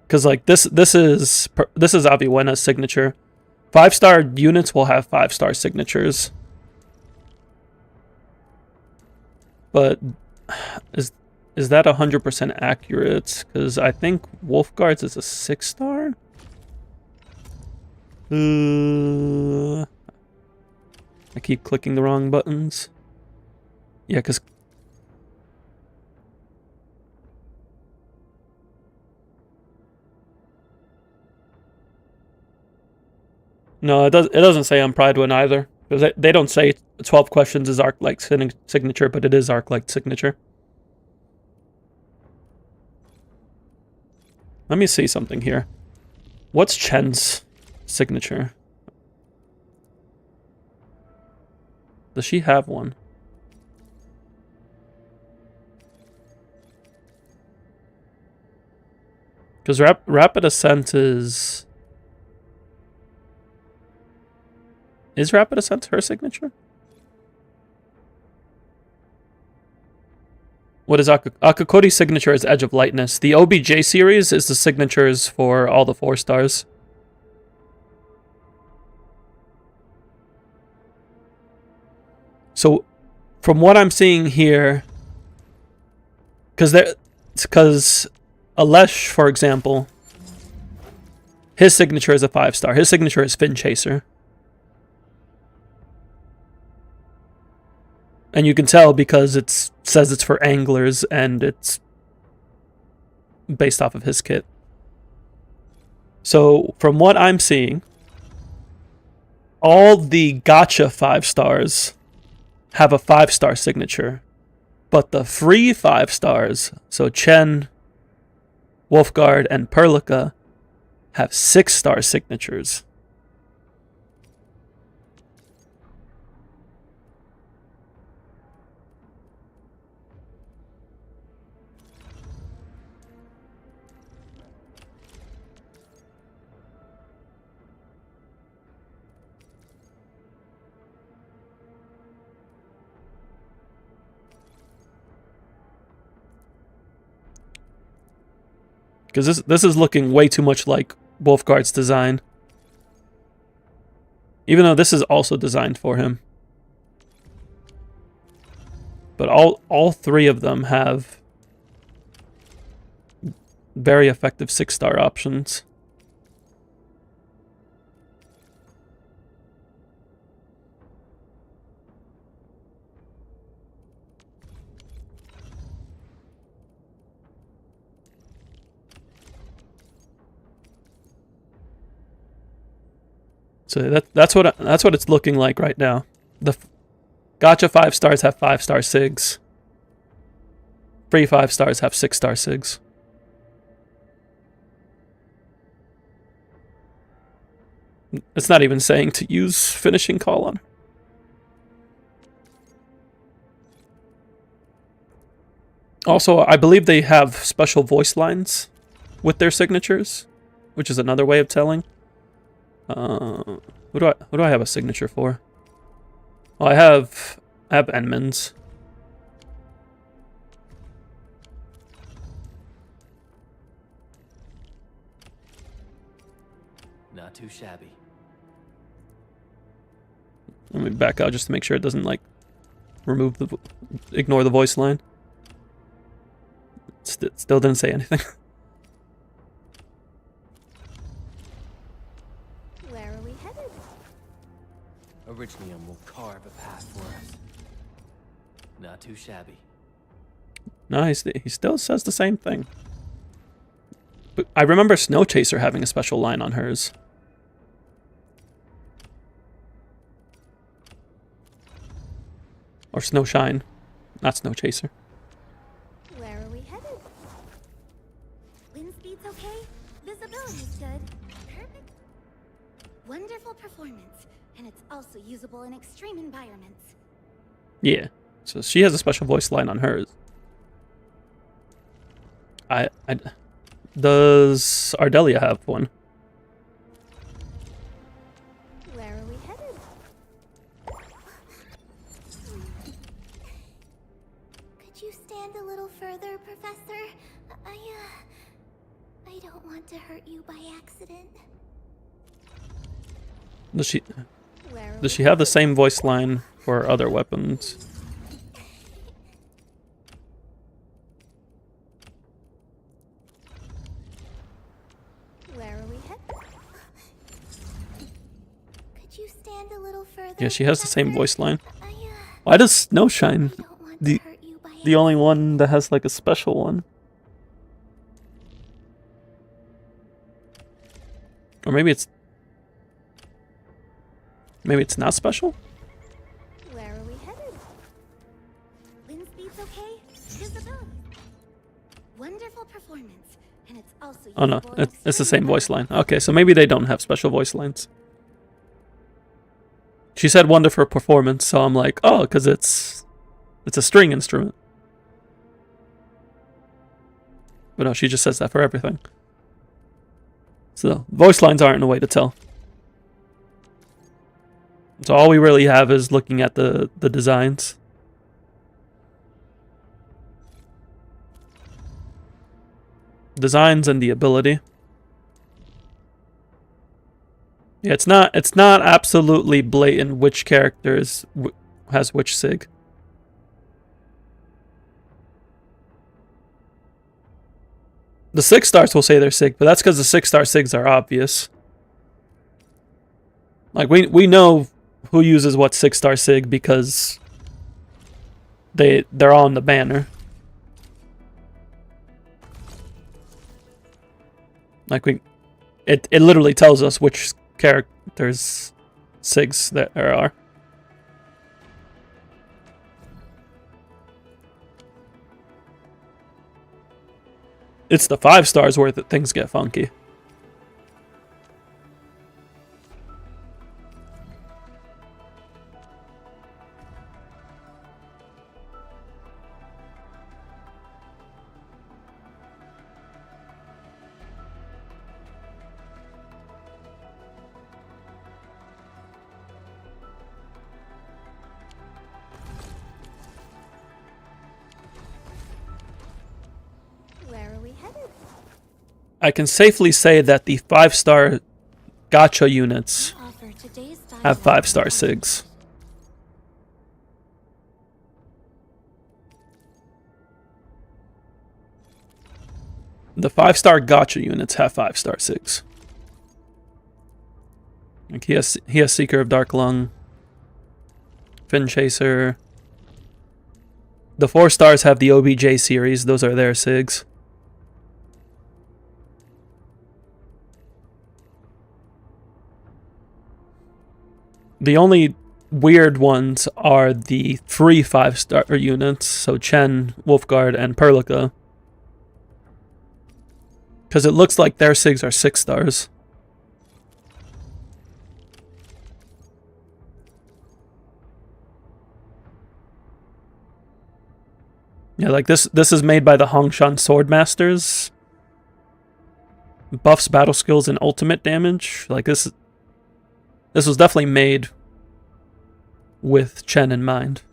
because like this is Aviwena's signature. 5-star units will have 5-star signatures, but is that 100% accurate? Because I think Wolfguard's is a 6-star. I keep clicking the wrong buttons. Yeah, because no, it doesn't say on Pride one either. Because they don't say 12 questions is Arc-like signature, but it is Arc-like signature. Let me see something here. What's Chen's signature? Does she have one? Because Rapid Ascent is... Is Rapid Ascent her signature? What is Akakori's signature is Edge of Lightness. The OBJ series is the signatures for all the 4 stars. So, from what I'm seeing here... Because Alesh, for example, his signature is a 5-star. His signature is Fin Chaser. And you can tell because it says it's for anglers and it's based off of his kit. So, from what I'm seeing, all the Gacha 5-stars have a 5-star signature. But the free 5 stars, so Chen, Wolfguard, and Perlica, have 6-star signatures. Because this is looking way too much like Wolfguard's design. Even though this is also designed for him. But all 3 of them have very effective 6-star options. So that's what it's looking like right now. The Gotcha 5 stars have 5-star SIGs. Free 5 stars have 6-star SIGs. It's not even saying to use finishing call on her. Also, I believe they have special voice lines with their signatures, which is another way of telling. Who do I have a signature for? Well, I have Edmonds. Not too shabby. Let me back out just to make sure it doesn't like ignore the voice line. Still didn't say anything. Where are we headed? Originally, will carve a path for us. Not too shabby. No, he still says the same thing. But I remember Snow Chaser having a special line on hers. Or Snow Shine, not Snow Chaser. Where are we headed? Wind speed's okay. Visibility's good. Perfect. Wonderful performance. And it's also usable in extreme environments. Yeah, so she has a special voice line on hers. Does Ardelia have one? Where are we headed? Could you stand a little further, Professor? I don't want to hurt you by accident. Does she have the same voice line for other weapons? Where are we headed? Could you stand a little further? Yeah, she has the same Professor? voice line. I Why does Snowshine don't want to the hurt you by the only one that has like a special one? Or maybe it's not special? Where are we headed? Wind speed's okay. Visibility. Wonderful performance. And it's also Oh no, usable in it's the extreme same voice line. environments. Okay, so maybe they don't have special voice lines. She said wonderful performance, so I'm like, oh, because it's a string instrument. But no, she just says that for everything. So voice lines aren't a way to tell. So all we really have is looking at the designs. Designs and the ability. Yeah, it's not absolutely blatant which character has which sig. The 6 stars will say they're sig, but that's because the 6-star sigs are obvious. Like we know who uses what 6-star sig because they're on the banner. Like it literally tells us which characters sigs there are. It's the 5 stars where things get funky. Where are we headed? I can safely say that the 5-star gacha units Offer today's style have 5-star SIGs. The 5-star gacha units have 5-star SIGs. Like he has Seeker of Dark Lung, Fin Chaser. The 4 stars have the OBJ series, those are their SIGs. The only weird ones are the 3 5-star units, so Chen, Wolfguard, and Perlica. Because it looks like their SIGs are 6 stars. Yeah, like this is made by the Hongshan Swordmasters. Buffs battle skills and ultimate damage. Like this was definitely made with Chen in mind.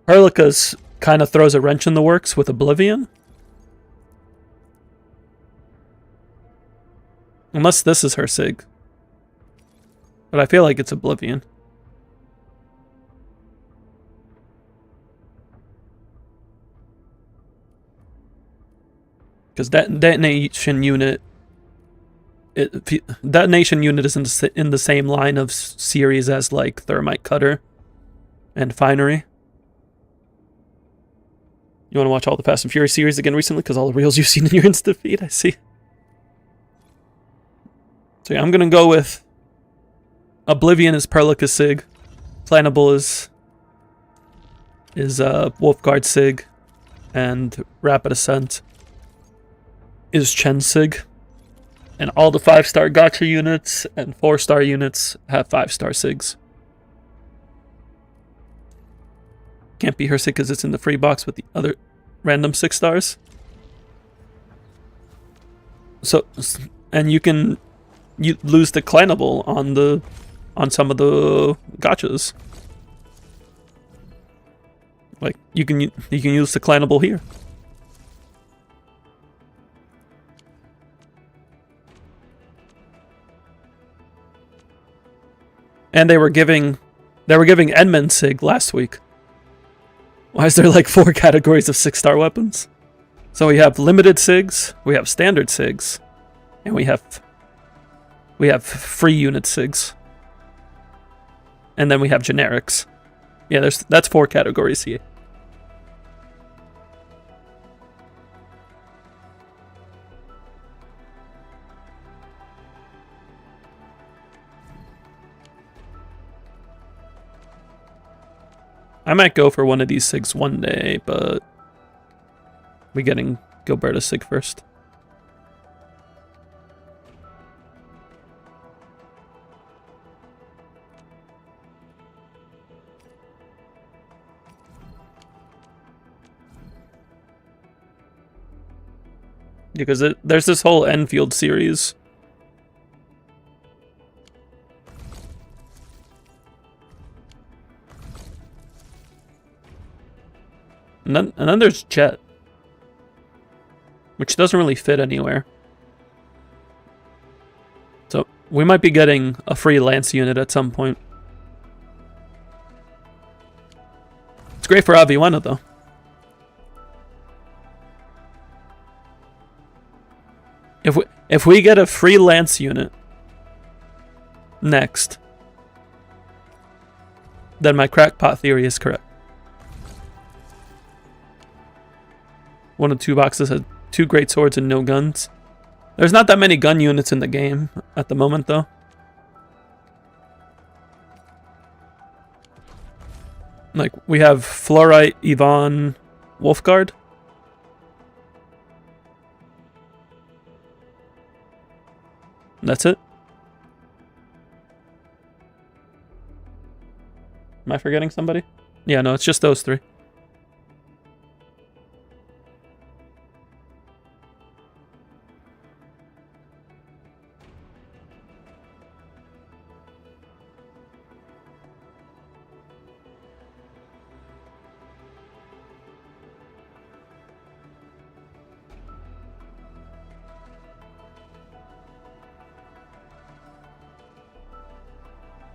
Perlica's kind of throws a wrench in the works with Oblivion. Unless this is her SIG. But I feel like it's Oblivion. Because that detonation unit, detonation unit is in the same line of series as like Thermite Cutter and Finery. You want to watch all the Fast and Furious series again recently? Because all the reels you've seen in your Insta feed, I see. So yeah, I'm going to go with Oblivion is Perlica SIG. Plannable is Wolfguard SIG. And Rapid Ascent is Chen SIG. And all the 5-star gacha units and 4-star units have 5-star SIGs. Can't be her SIG because it's in the free box with the other random 6 stars. So, and you lose the clannable on some of the gachas. Like you can use the clannable here. And they were giving Edmund SIG last week. Why is there like 4 categories of 6-star weapons? So we have limited SIGs, we have standard SIGs, and we have free unit SIGs. And then we have generics. Yeah, that's 4 categories here. I might go for one of these SIGs one day, but we're getting Gilberta SIG first. Because there's this whole Enfield series. And then there's Jet, which doesn't really fit anywhere. So we might be getting a free Lance unit at some point. It's great for Aviwana though. If we get a free Lance unit next, then my crackpot theory is correct. One of 2 boxes had 2 great swords and no guns. There's not that many gun units in the game at the moment, though. Like, we have Fluorite, Yvonne, Wolfguard. That's it. Am I forgetting somebody? Yeah, no, it's just those three.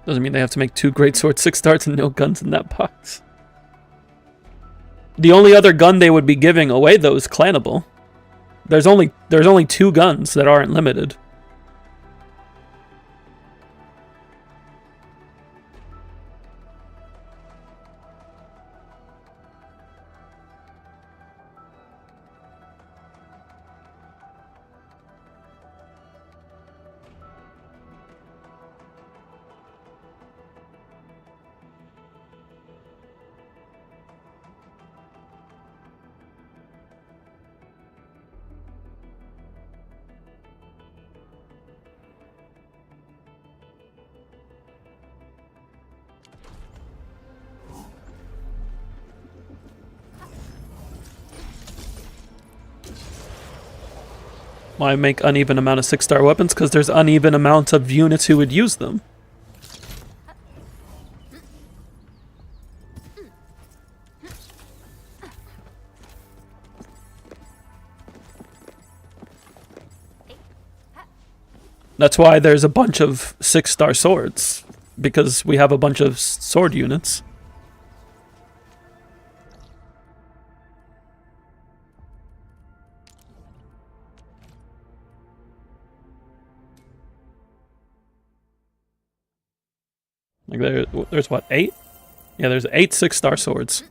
Doesn't mean they have to make 2 greatsword 6-stars and no guns in that box. The only other gun they would be giving away though is Clanable. There's only 2 guns that aren't limited. Why make uneven amount of 6-star weapons? Because there's uneven amounts of units who would use them. That's why there's a bunch of 6-star swords. Because we have a bunch of sword units. Like there's what, 8? Yeah, there's 8 6-star swords.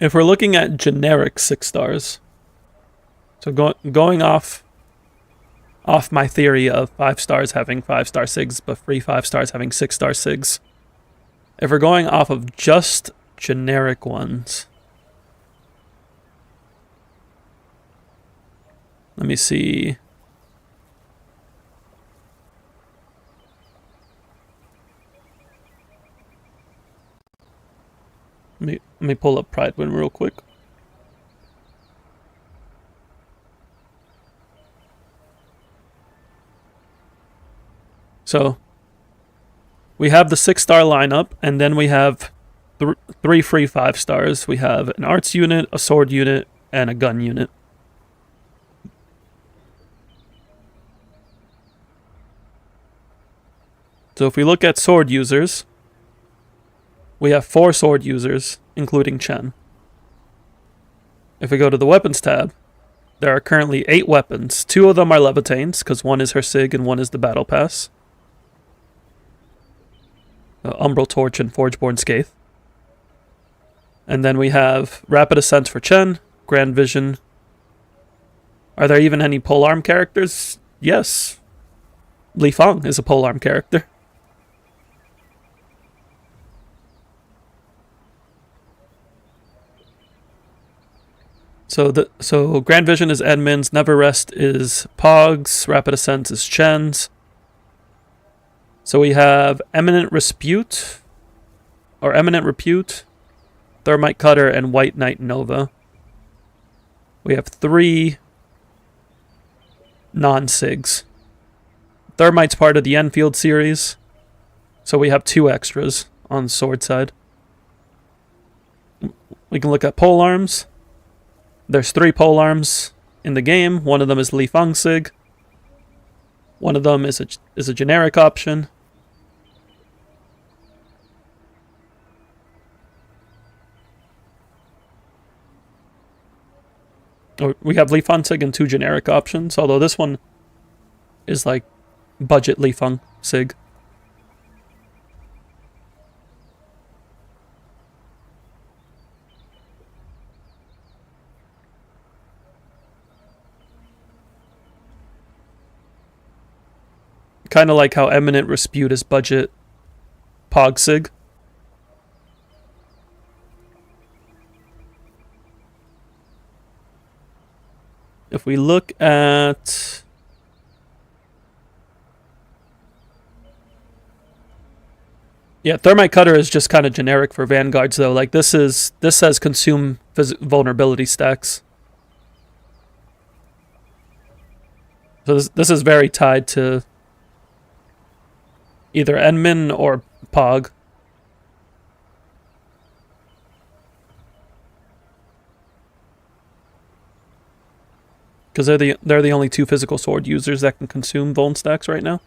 If we're looking at generic 6-stars, so going off my theory of 5-stars having 5-star SIGs, but free 5-stars having 6-star SIGs. If we're going off of just generic ones, let me see. Let me pull up Pridewind real quick. So, we have the 6-star lineup, and then we have 3 free 5-stars. We have an arts unit, a sword unit, and a gun unit. So if we look at sword users, we have 4 sword users, including Chen. If we go to the weapons tab, there are currently 8 weapons. 2 of them are Levitanes, because one is her SIG and one is the Battle Pass. Umbral Torch and Forgeborn Scathe. And then we have Rapid Ascent for Chen, Grand Vision. Are there even any polearm characters? Yes. Li Fang is a polearm character. So Grand Vision is Edmund's, Never Rest is Pog's, Rapid Ascent is Chen's. So we have Eminent Repute, Thermite Cutter, and White Knight Nova. We have 3 non-SIGs. Thermite's part of the Enfield series, so we have 2 extras on the sword side. We can look at polearms. There's 3 polearms in the game. One of them is Li Fang SIG. One of them is a generic option. We have Li Fang SIG and 2 generic options, although this one is like budget Li Fang SIG. kind of like how Eminent Dispute is budget Pogsig. If we look at... Yeah, Thermite Cutter is just kind of generic for Vanguards, though. Like, this says consume vulnerability stacks. So this is very tied to either Enmin or Pog. Because they're the only two physical sword users that can consume vuln stacks right now.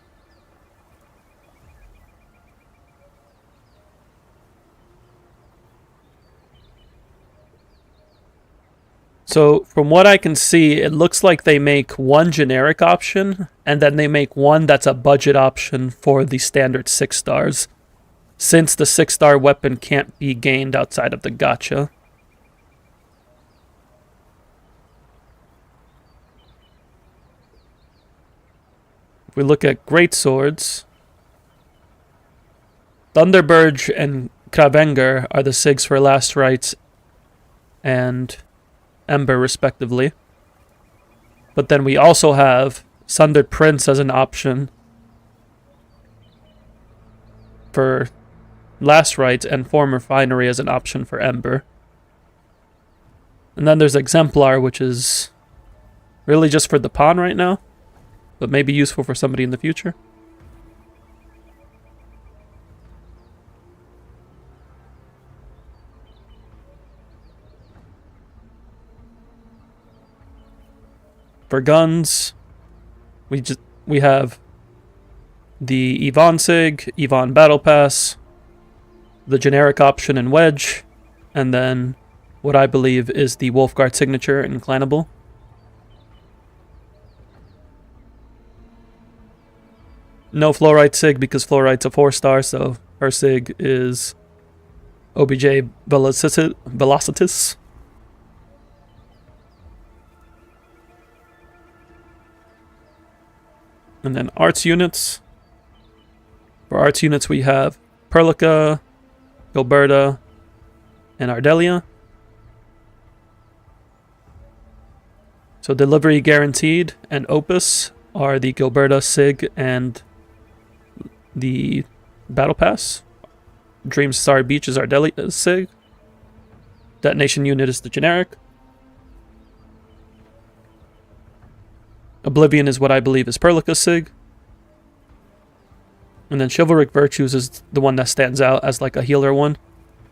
So from what I can see, it looks like they make one generic option, and then they make one that's a budget option for the standard 6 stars, since the 6-star weapon can't be gained outside of the gacha. If we look at great swords, Thunderbird and Kravenger are the SIGs for Last Rites and Ember, respectively. But then we also have Sundered Prince as an option for Last Rites and Form Refinery as an option for Ember. And then there's Exemplar, which is really just for the pawn right now, but maybe useful for somebody in the future. For guns, we have the Yvonne Sig, Yvonne Battle Pass, the generic option in Wedge, and then what I believe is the Wolfguard signature in Clannable. No Fluorite Sig because Fluorite's a 4-star, so her Sig is OBJ Velocitus. And then arts units. For arts units, we have Perlica, Gilberta, and Ardelia. So delivery guaranteed and Opus are the Gilberta, Sig, and the Battle Pass. Dream Star Beach is Ardelia, Sig. Detonation unit is the generic. Oblivion is what I believe is Perlica Sig. And then Chivalric Virtues is the one that stands out as like a healer one.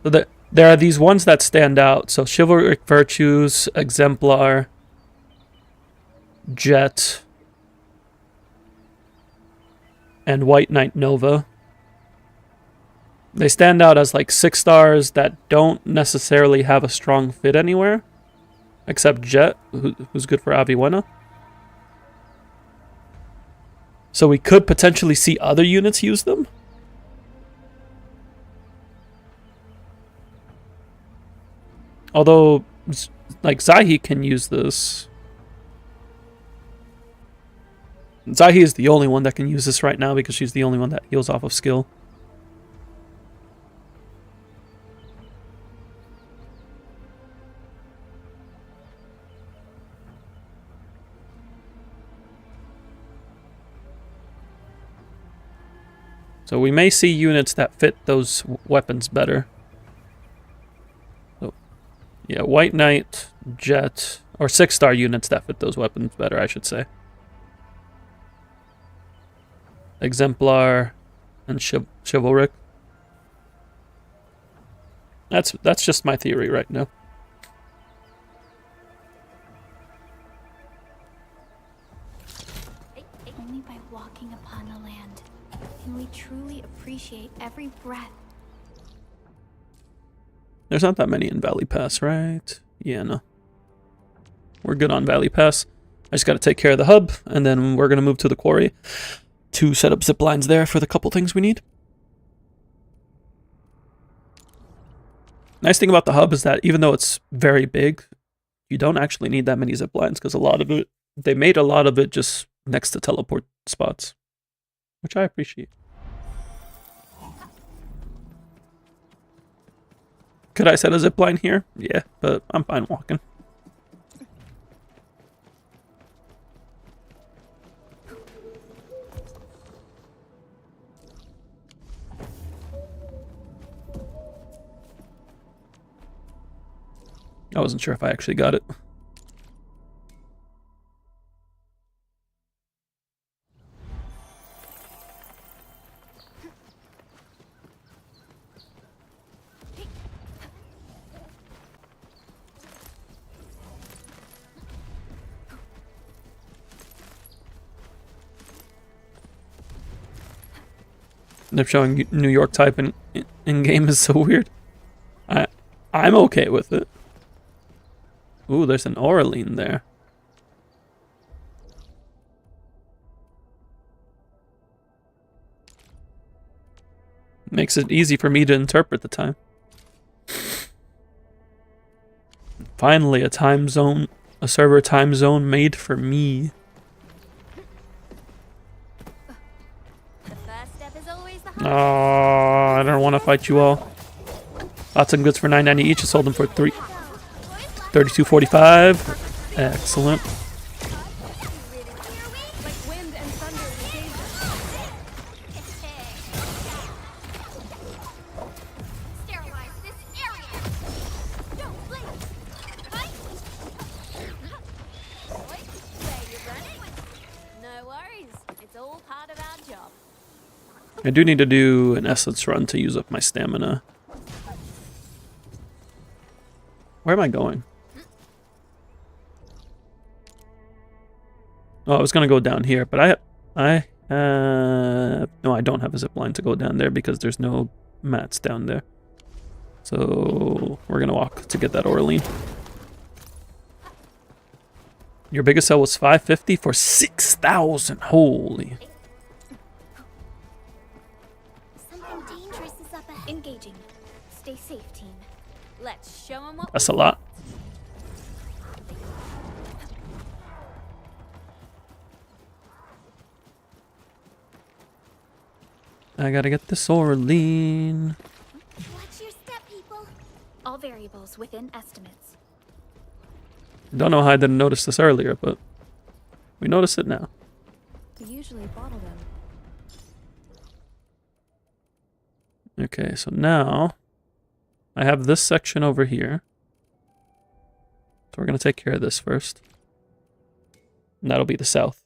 So there are these ones that stand out. So Chivalric Virtues, Exemplar, Jet, and White Knight Nova. They stand out as like 6 stars that don't necessarily have a strong fit anywhere. Except Jet, who's good for Aviwena. So we could potentially see other units use them. Although, like, Zahi can use this. Zahi is the only one that can use this right now because she's the only one that heals off of skill. So we may see units that fit those weapons better. So, yeah, White Knight, Jet, or 6-star units that fit those weapons better, I should say. Exemplar and Chivalric. That's just my theory right now. Only by walking upon the land can we truly appreciate every breath. There's not that many in Valley Pass, right? Yeah, no. We're good on Valley Pass. I just got to take care of the hub, and then we're going to move to the quarry to set up ziplines there for the couple things we need. Nice thing about the hub is that even though it's very big, you don't actually need that many ziplines because a lot of it, they made a lot of it just next to teleport spots. which I appreciate. Could I set a zip line here? Yeah, but I'm fine walking. I wasn't sure if I actually got it. They're showing New York type in game is so weird. I'm okay with it. Ooh, there's an Oraline there. Makes it easy for me to interpret the time. Finally, a server time zone made for me. The first step is always the Oh, I don't want to fight you all. Lots of goods for $9.90 each. I sold them for $32.45. Excellent. Like wind and thunder in danger. Sterilize this area. Don't blink. Right? Where you running? No worries. It's all part of our job. I do need to do an essence run to use up my stamina. Where am I going? Oh, I was gonna go down here, but no, I don't have a zip line to go down there because there's no mats down there. So we're gonna walk to get that Oraline. Your biggest sell was $550 for 6,000. Holy! Something dangerous is up ahead. Engaging. Stay safe, team. Let's show them what That's a lot. I gotta get this Oraline. Watch your step, people. All variables within estimates. Don't know how I didn't notice this earlier, but we notice it now. We usually bottle them. Okay, so now I have this section over here. So we're gonna take care of this first. And that'll be the south.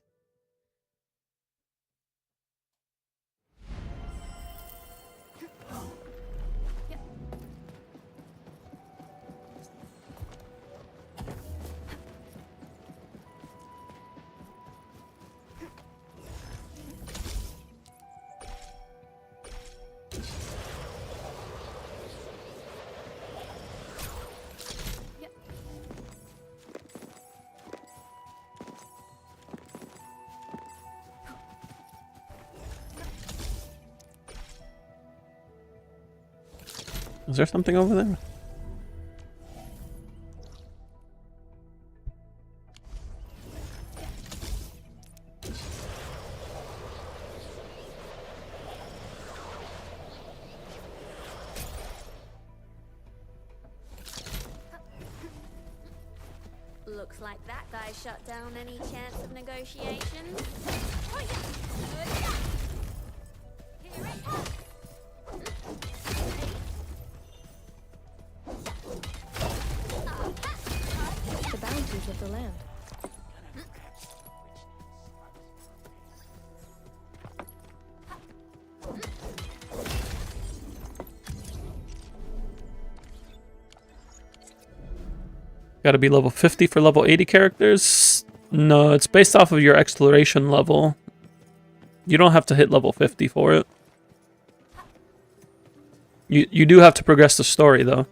Is there something over there? looks like that guy shut down any chance of negotiations. Here it comes. The bounties of the land. Gotta be level 50 for level 80 characters? No, it's based off of your exploration level. You don't have to hit level 50 for it. You do have to progress the story, though.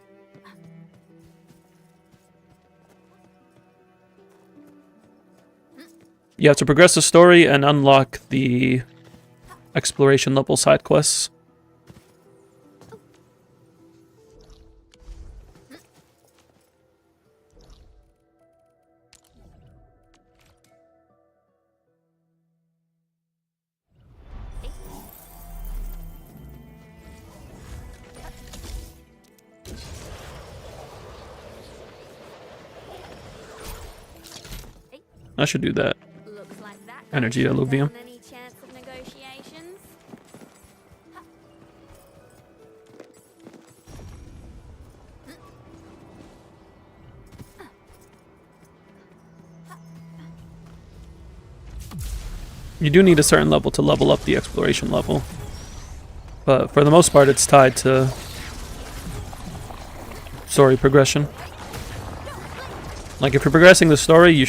You have to progress the story and unlock the exploration level side quests. I should do that. Looks like that Energy guy's alluvium. down any chance of negotiations. You do need a certain level to level up the exploration level. But for the most part, it's tied to story progression. Like if you're progressing the story, you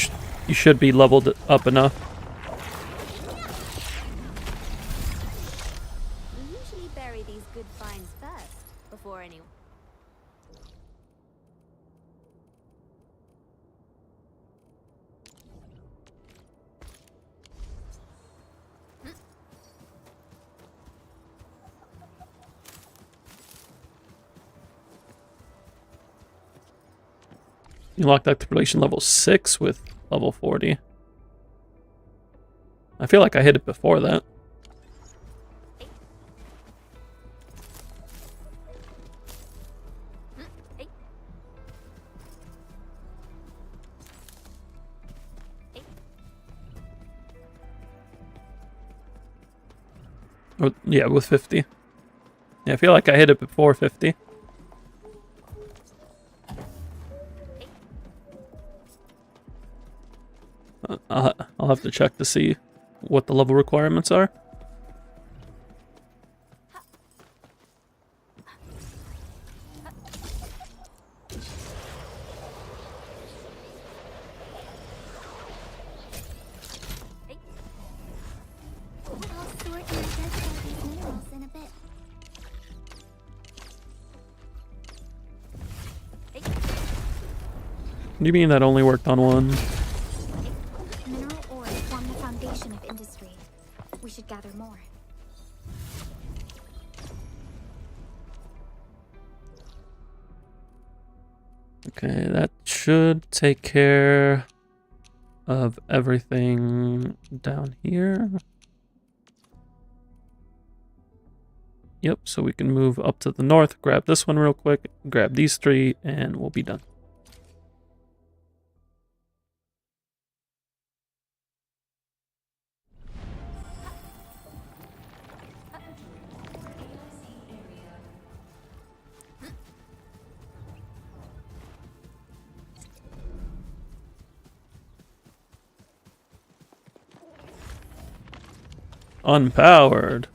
should be leveled up enough. We usually bury these good finds first, before anyone. You unlocked exploration level 6 with level 40. I feel like I hit it before that. Or, yeah, with 50. Yeah, I feel like I hit it before 50. I'll have to check to see what the level requirements are. I'll sort and identify these minerals in a bit. What do you mean that only worked on one? Mineral ores form the foundation of industry. We should gather more. Okay, that should take care of everything down here. Yep, so we can move up to the north, grab this one real quick, grab these three, and we'll be done. Unpowered.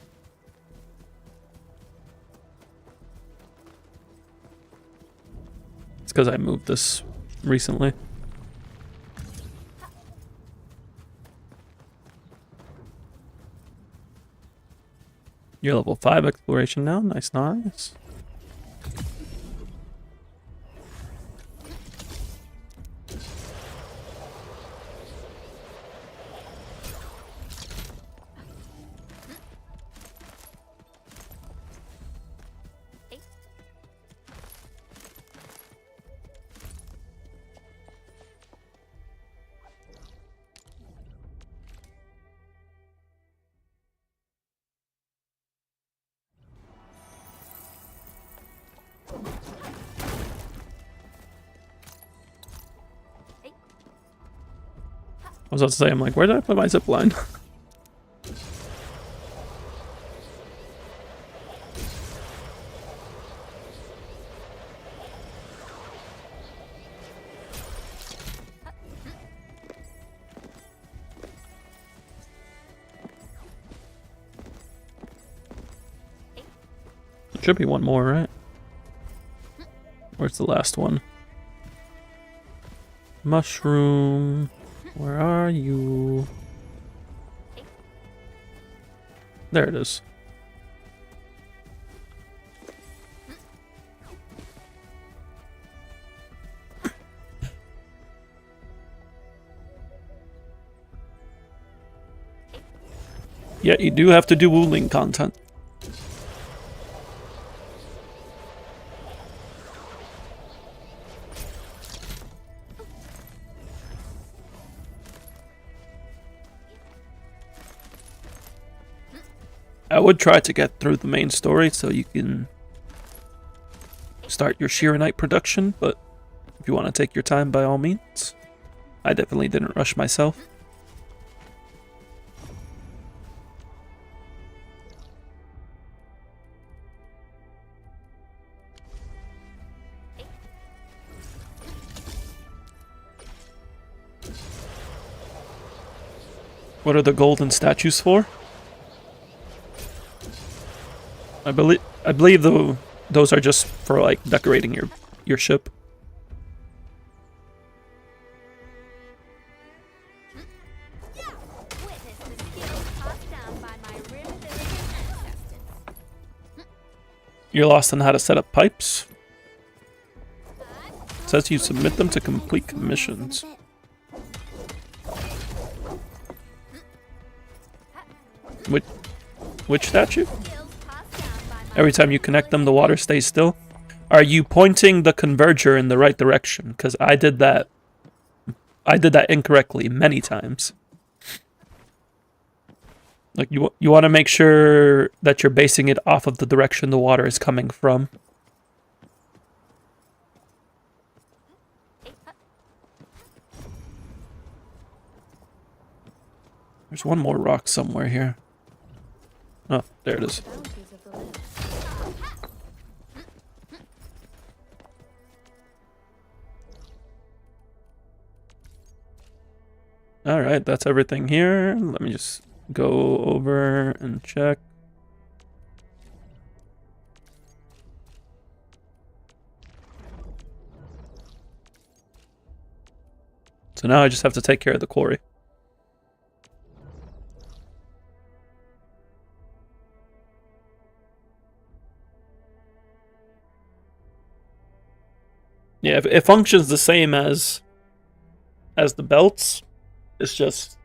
It's because I moved this recently. You're level 5 exploration now. Nice, nice. I was about to say, I'm like, where did I put my zip line? There should be one more, right? Where's the last one? Mushroom. Where are you? There it is. Yeah, you do have to do wooling content. I would try to get through the main story so you can start your Sheeranite production, but if you want to take your time, by all means. I definitely didn't rush myself. What are the golden statues for? I believe those are just for like decorating your ship. Witness the skills passed down by my river-villaging ancestors. You're lost on how to set up pipes. It says you submit them to complete commissions. Which statue? Every time you connect them, the water stays still. Are you pointing the converger in the right direction? Because I did that. I did that incorrectly many times. Like you want to make sure that you're basing it off of the direction the water is coming from. There's one more rock somewhere here. Oh, there it is. Alright, that's everything here. Let me just go over and check. So now I just have to take care of the quarry. Yeah, it functions the same as the belts. It's just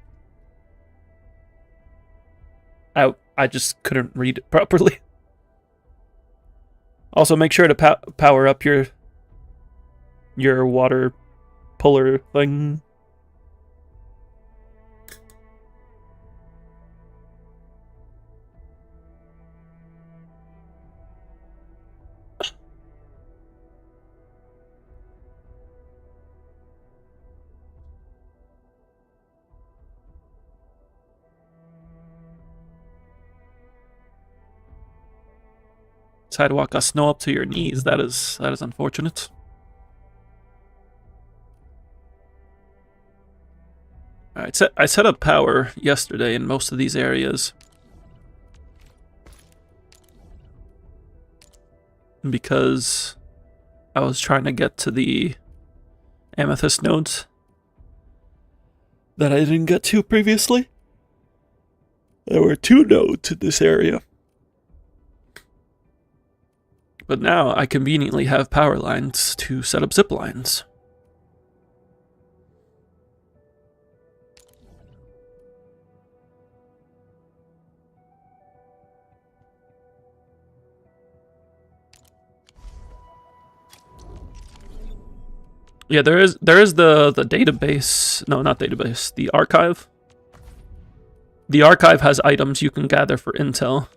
I just couldn't read it properly. Also, make sure to power up your water puller thing. Sidewalk got snow up to your knees. That is unfortunate. Alright, I set up power yesterday in most of these areas. Because I was trying to get to the amethyst nodes that I didn't get to previously. There were 2 nodes in this area. But now I conveniently have power lines to set up zip lines. Yeah, there is the database. No, not database. The archive. The archive has items you can gather for intel.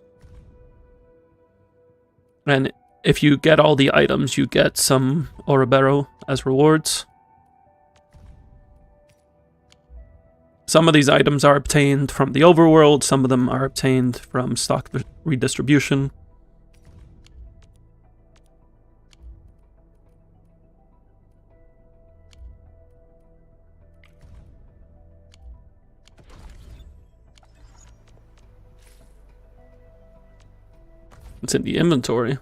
And if you get all the items, you get some Ouroboros as rewards. Some of these items are obtained from the overworld, some of them are obtained from stock redistribution. It's in the inventory.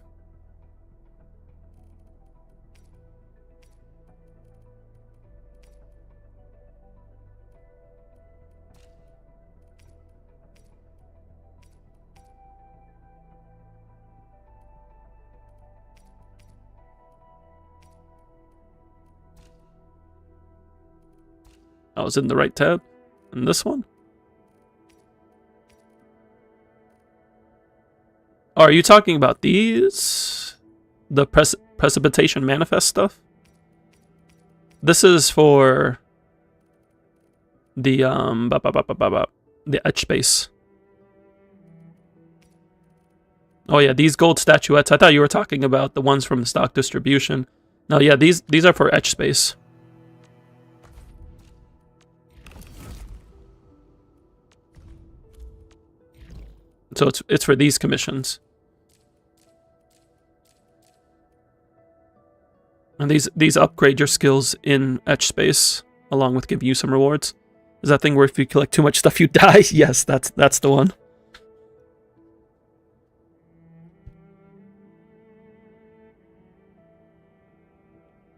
I was in the right tab. In this one? Oh, are you talking about these? The precipitation manifest stuff? This is for the the etch space. Oh yeah, these gold statuettes. I thought you were talking about the ones from the stock distribution. No, yeah, these are for etch space. So it's for these commissions. And these upgrade your skills in etch space, along with giving you some rewards. Is that thing where if you collect too much stuff you die? Yes, that's the one.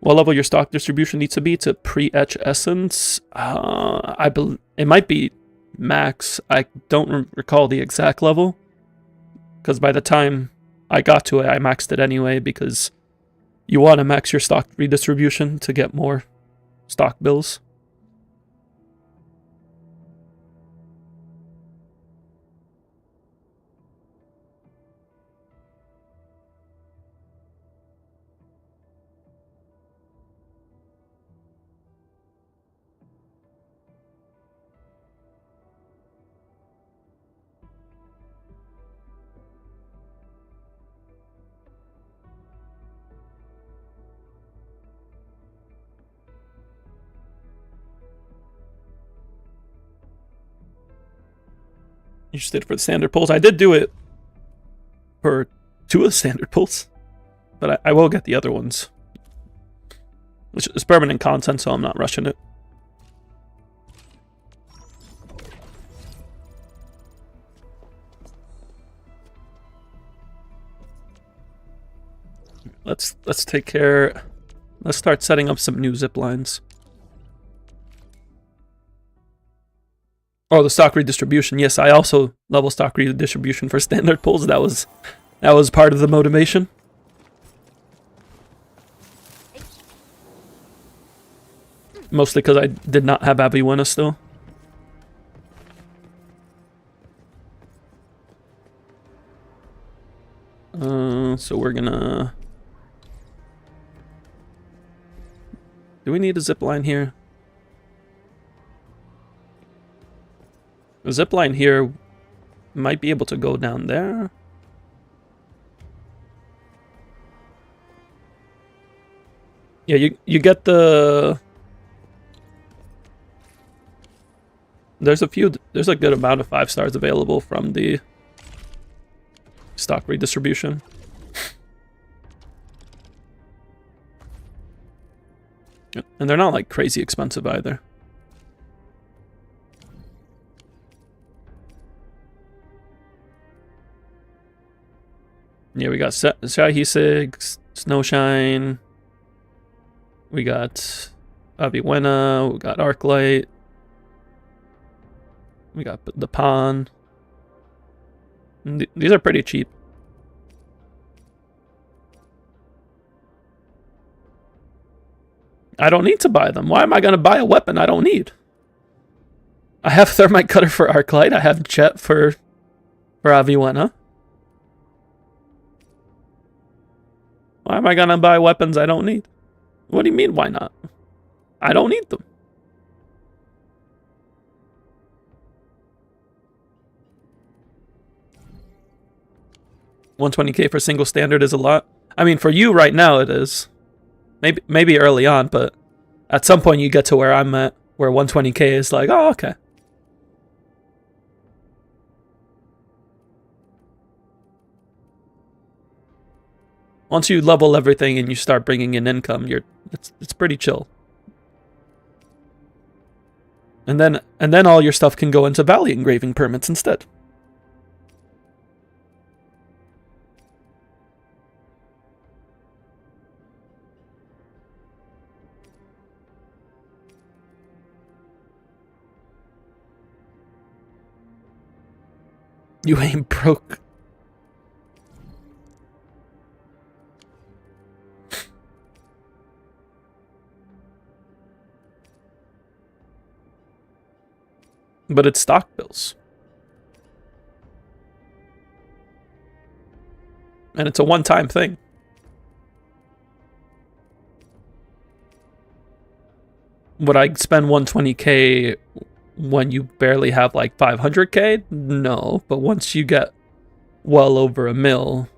What level your stock distribution needs to be to pre-etch essence? It might be max. I don't recall the exact level, because by the time I got to it, I maxed it anyway, because you want to max your stock redistribution to get more stock bills. You just did it for the standard pulls. I did do it for 2 of the standard pulls, but I will get the other ones, which is permanent content, so I'm not rushing it. Let's take care. Let's start setting up some new zip lines. Oh, the stock redistribution. Yes, I also level stock redistribution for standard pulls. That was part of the motivation. Mostly because I did not have Aviwena still. So we're gonna... Do we need a zip line here? The zip line here might be able to go down there. Yeah, you get the... There's a good amount of 5 stars available from the stock redistribution. And they're not like crazy expensive either. Yeah, we got Shahi Sig, Snowshine. We got Aviwena. We got Arclight. We got the Pawn. These are pretty cheap. I don't need to buy them. Why am I going to buy a weapon I don't need? I have Thermite Cutter for Arclight. I have Jet for Aviwena. Why am I going to buy weapons I don't need? What do you mean, why not? I don't need them. $120K for single standard is a lot. I mean, for you right now it is. Maybe early on, but at some point you get to where I'm at, where 120K is like, oh, okay. Once you level everything and you start bringing in income, it's pretty chill. And then all your stuff can go into Valley engraving permits instead. You ain't broke. But it's stock bills. And it's a one-time thing. Would I spend 120K when you barely have like 500K? No, but once you get well over $1 mil,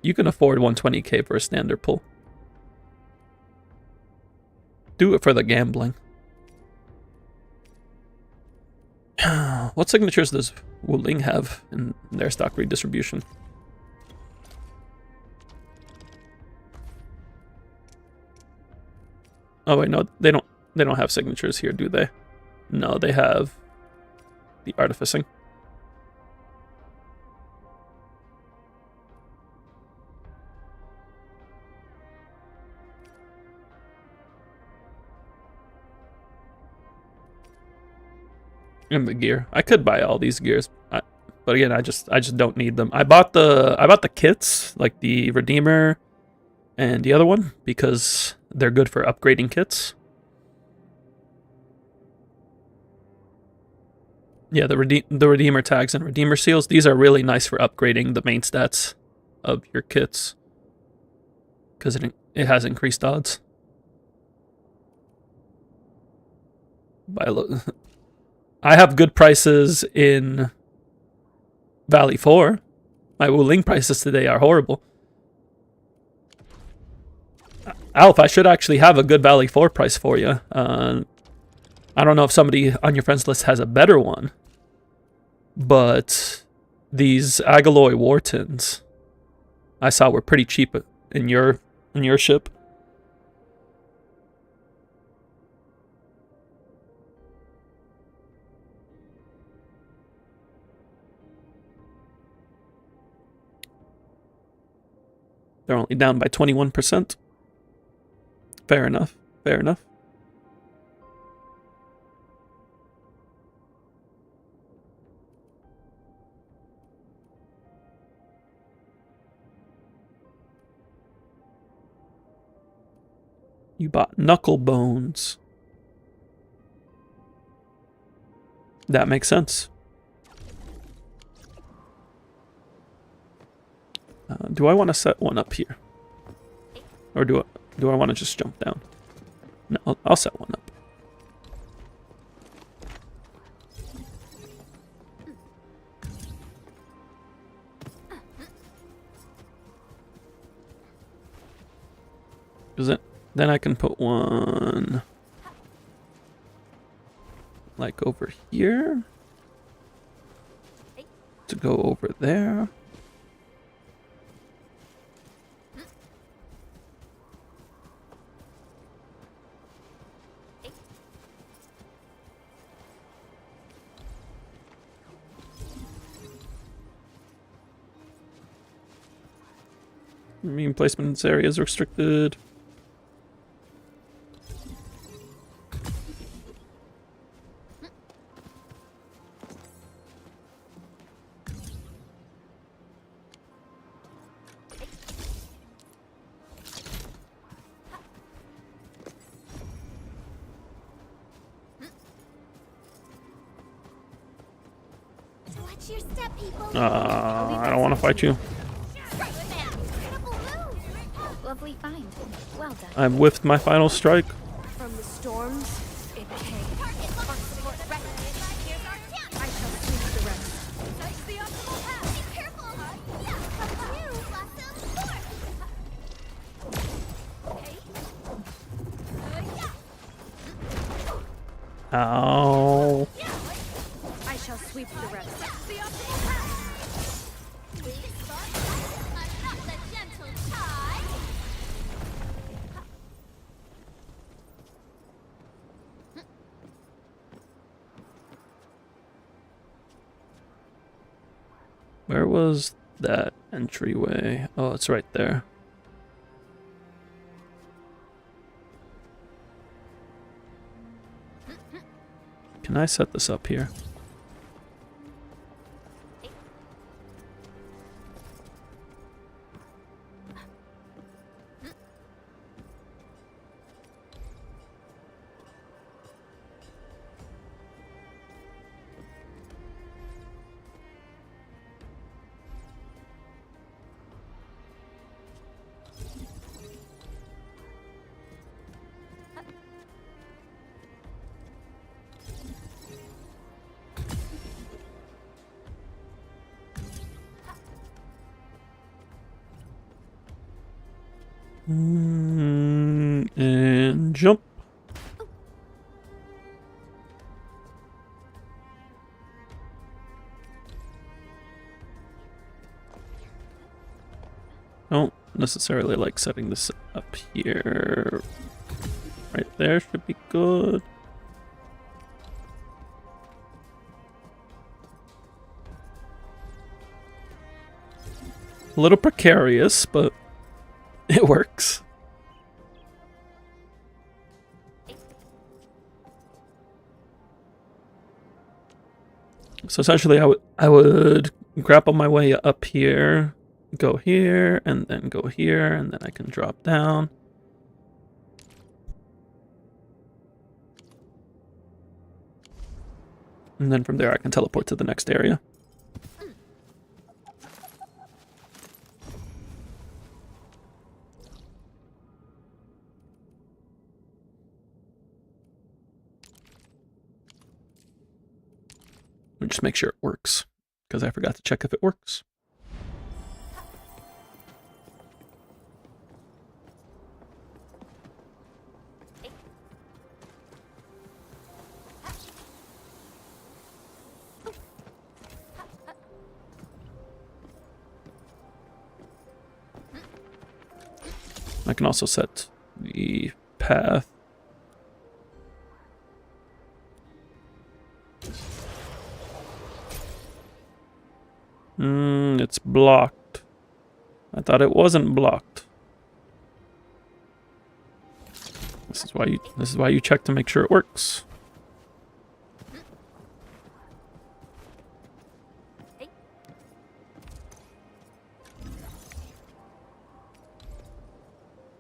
you can afford 120K for a standard pull. Do it for the gambling. What signatures does Wuling have in their stock redistribution? Oh wait, no, they don't. They don't have signatures here, do they? No, they have the artificing. And the gear. I could buy all these gears, but again, I just don't need them. I bought the kits, like the Redeemer and the other one, because they're good for upgrading kits. Yeah, the Redeemer tags and Redeemer seals, these are really nice for upgrading the main stats of your kits, because it has increased odds. I have good prices in Valley 4. My Wuling prices today are horrible. Alf, I should actually have a good Valley 4 price for you. I don't know if somebody on your friends list has a better one, but these Agaloy Whartons I saw were pretty cheap in your ship. They're only down by 21%. Fair enough. Fair enough. You bought knuckle bones. That makes sense. Do I want to set one up here? Or do I want to just jump down? No, I'll set one up. Then I can put one like over here to go over there. Mean placement in this area is restricted. Watch your step, people. I don't want to fight you. Lovely find. Well done. I've whiffed my final strike. From the storms, it came. I shall sweep the rest. Ow. I shall sweep the rest. Where was that entryway? Oh, it's right there. Can I set this up here? And jump. necessarily like setting this up here. Right there should be good. A little precarious, but it works. So essentially I would grapple my way up here, go here, and then go here, and then I can drop down. And then from there I can teleport to the next area. We'll just make sure it works, because I forgot to check if it works. I can also set the path. It's blocked. I thought it wasn't blocked. This is why you check to make sure it works.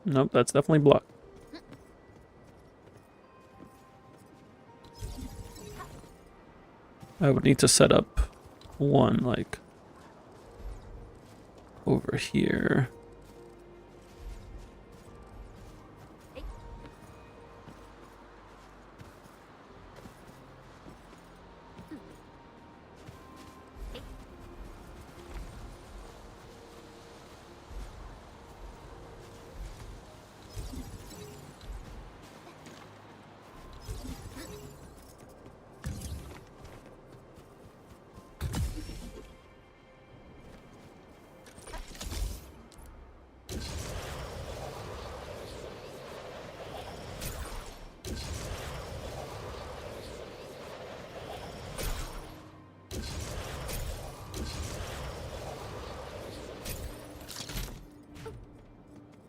Nope, that's definitely blocked. I would need to set up one, like, over here.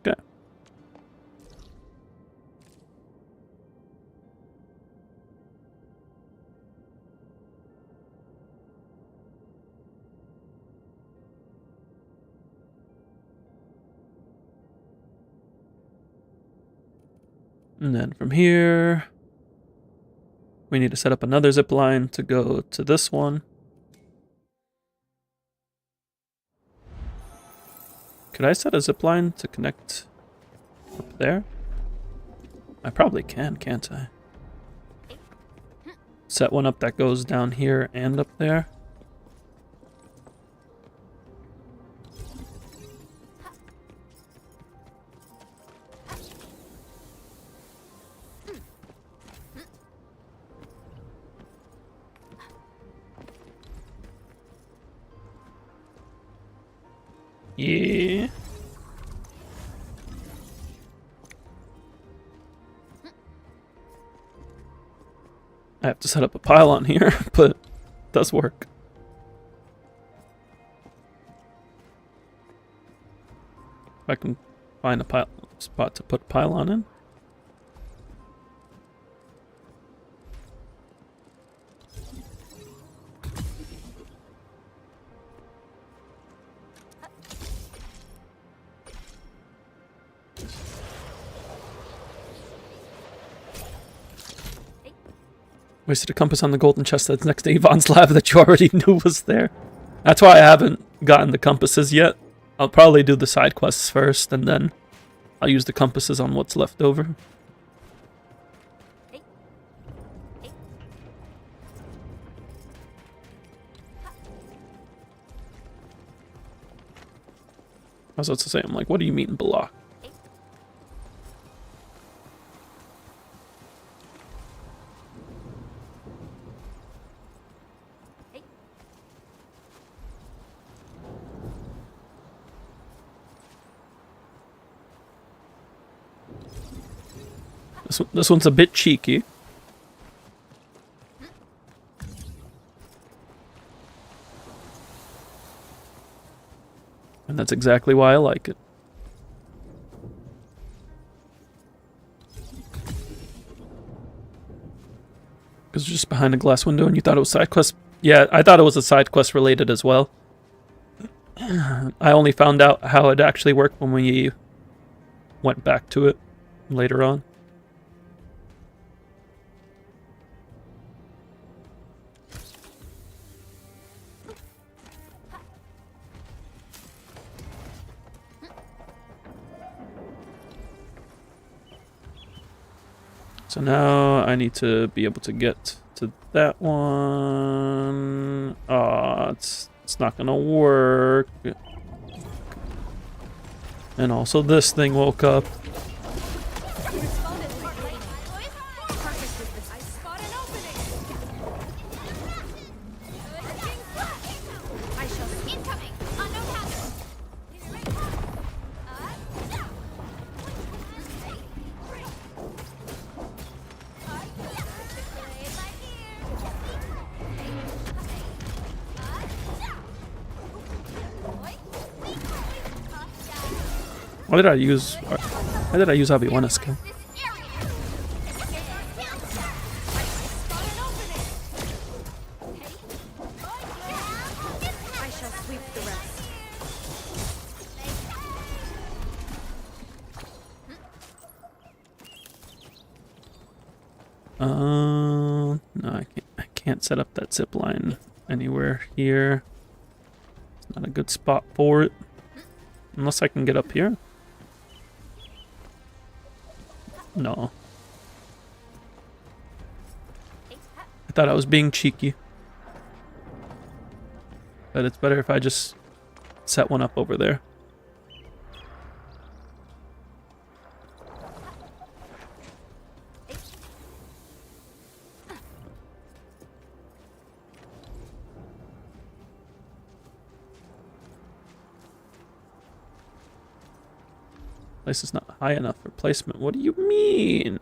Okay. And then from here, we need to set up another zip line to go to this one. Could I set a zip line to connect up there? I probably can, can't I? Set one up that goes down here and up there. Yeah. I have to set up a pylon here, but it does work. If I can find a spot to put a pylon in. Wasted a compass on the golden chest that's next to Yvonne's lab that you already knew was there. That's why I haven't gotten the compasses yet. I'll probably do the side quests first, and then I'll use the compasses on what's left over. I was about to say, I'm like, what do you mean block? This one's a bit cheeky. And that's exactly why I like it. Because just behind a glass window and you thought it was side quest. Yeah, I thought it was a side quest related as well. I only found out how it actually worked when we went back to it later on. So now I need to be able to get to that one. It's not gonna work. And also this thing woke up. Why did I use Aviwana's skill? I shall sweep the rest. No, I can't set up that zip line anywhere here. It's not a good spot for it. Unless I can get up here. No. I thought I was being cheeky. But it's better if I just set one up over there. Place is not high enough for placement. What do you mean?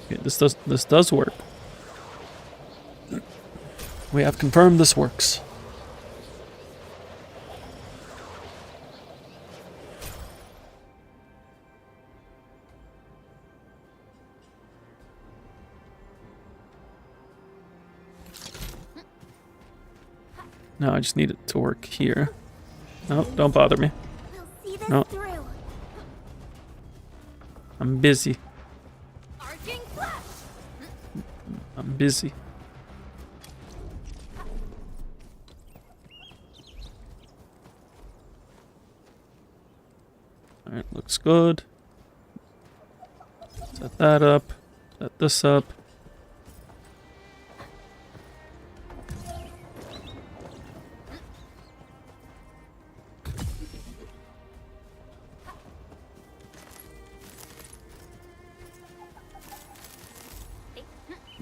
Okay, this does work. We have confirmed this works. No, I just need it to work here. No, don't bother me. We'll see this No. through. I'm busy. Arcing flash. I'm busy. Alright, looks good. Set that up. Set this up.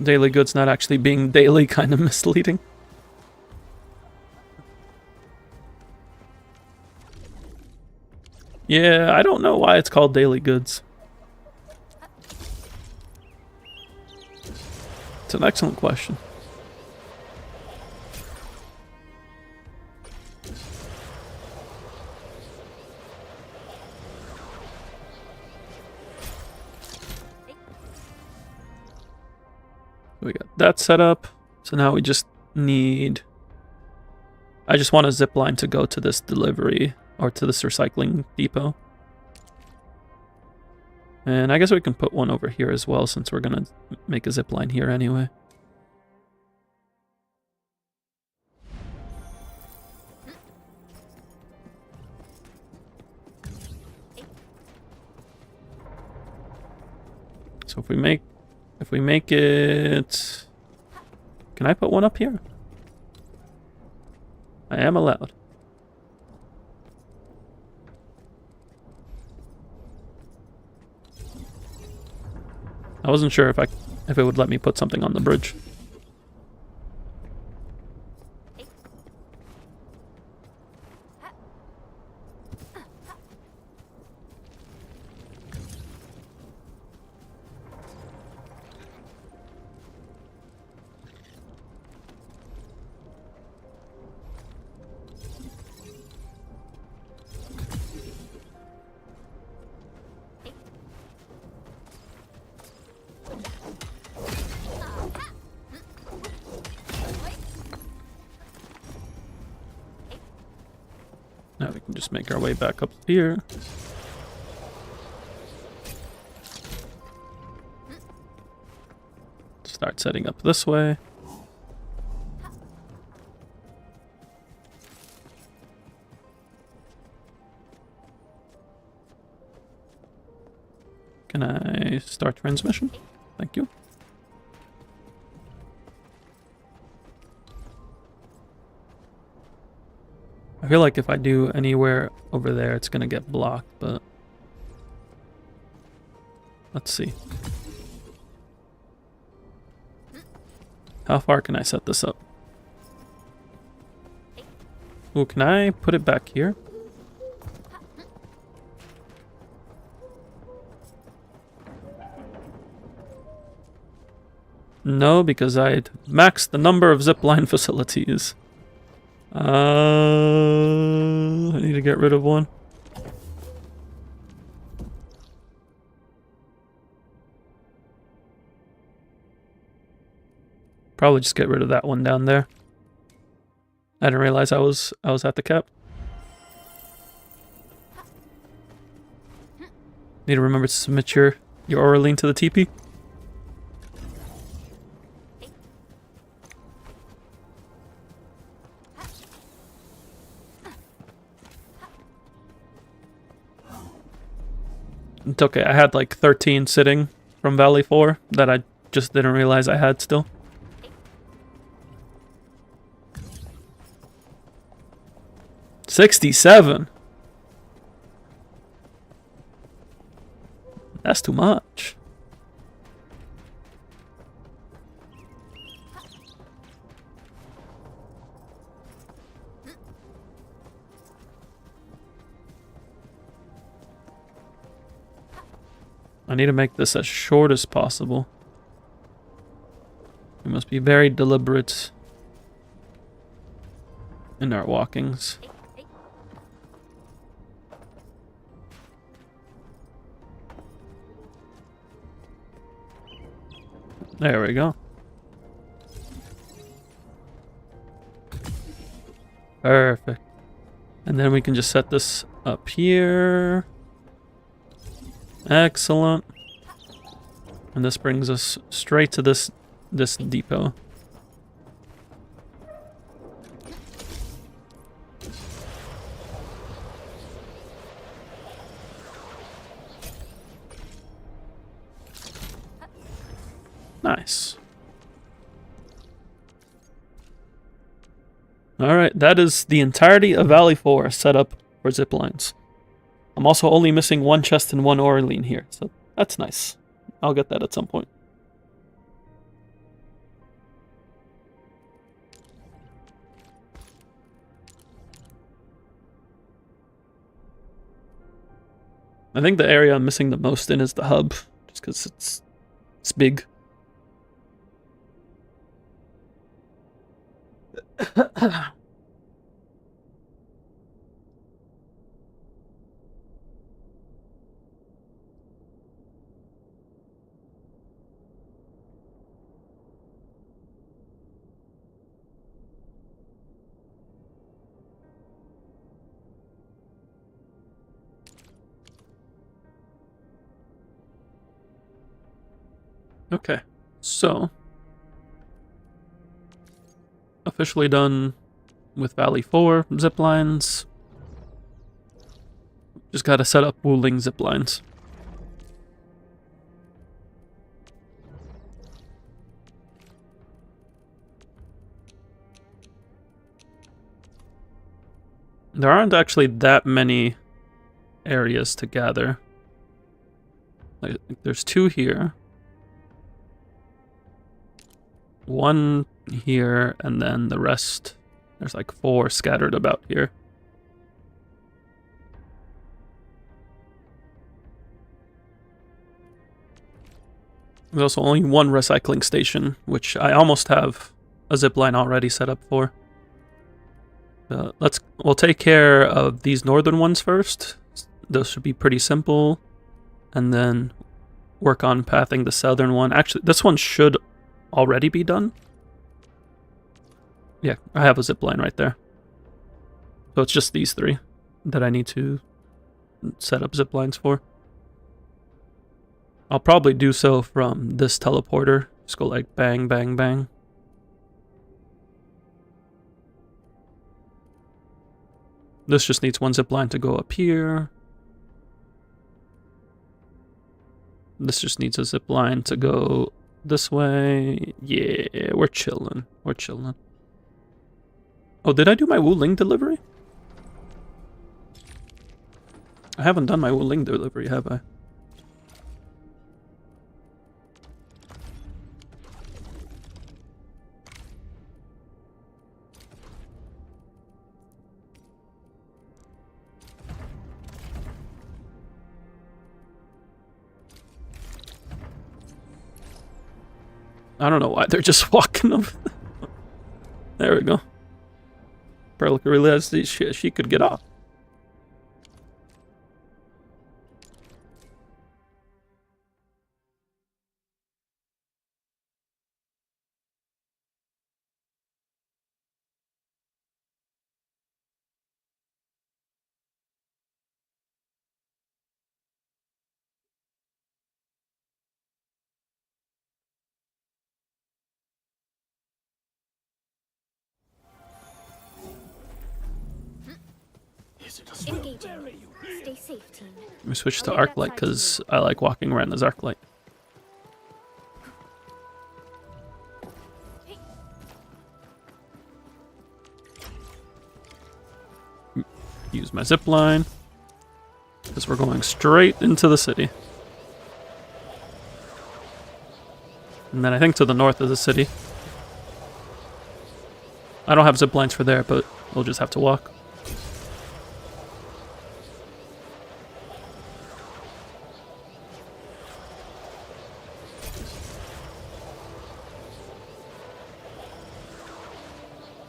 Daily goods not actually being daily, kind of misleading. Yeah, I don't know why it's called daily goods. It's an excellent question. We got that set up. So now we just need... I just want a zip line to go to this delivery or to this recycling depot. And I guess we can put one over here as well since we're going to make a zip line here anyway. So if we make it, can I put one up here? I am allowed. I wasn't sure if it would let me put something on the bridge. Now we can just make our way back up here. Start setting up this way. Can I start transmission? Thank you. I feel like if I do anywhere over there, it's gonna get blocked, but let's see. How far can I set this up? Ooh, can I put it back here? No, because I'd maxed the number of zipline facilities. I need to get rid of one. Probably just get rid of that one down there. I didn't realize I was at the cap. Need to remember to submit your Oraline to the TP. It's okay, I had like 13 sitting from Valley 4 that I just didn't realize I had still. $67. That's too much. I need to make this as short as possible. We must be very deliberate in our walkings. There we go. Perfect. And then we can just set this up here. Excellent. And this brings us straight to this depot. Nice. Alright, that is the entirety of Valley 4 set up for ziplines. I'm also only missing one chest and one Oraline here, so that's nice. I'll get that at some point. I think the area I'm missing the most in is the hub, just because it's big. Okay, so officially done with Valley 4 ziplines. Just gotta set up Wuling ziplines. There aren't actually that many areas to gather. Like, there's 2 here. 1 here, and then the rest. There's like 4 scattered about here. There's also only 1 recycling station, which I almost have a zipline already set up for. We'll take care of these northern ones first. Those should be pretty simple. And then work on pathing the southern one. Actually, this one should already be done. Yeah, I have a zipline right there. So it's just these 3 that I need to set up ziplines for. I'll probably do so from this teleporter. Just go like bang, bang, bang. This just needs 1 zipline to go up here. This just needs a zipline to go this way. Yeah, we're chilling. We're chilling. Oh, did I do my Wu Ling delivery? I haven't done my Wu Ling delivery, have I? I don't know why they're just walking over. There we go. Perlica realized she could get off. Engaging. Stay safe, team. Let me switch to Arklight because I like walking around as Arklight. Use my zip line because we're going straight into the city. And then I think to the north of the city. I don't have zip lines for there, but we'll just have to walk.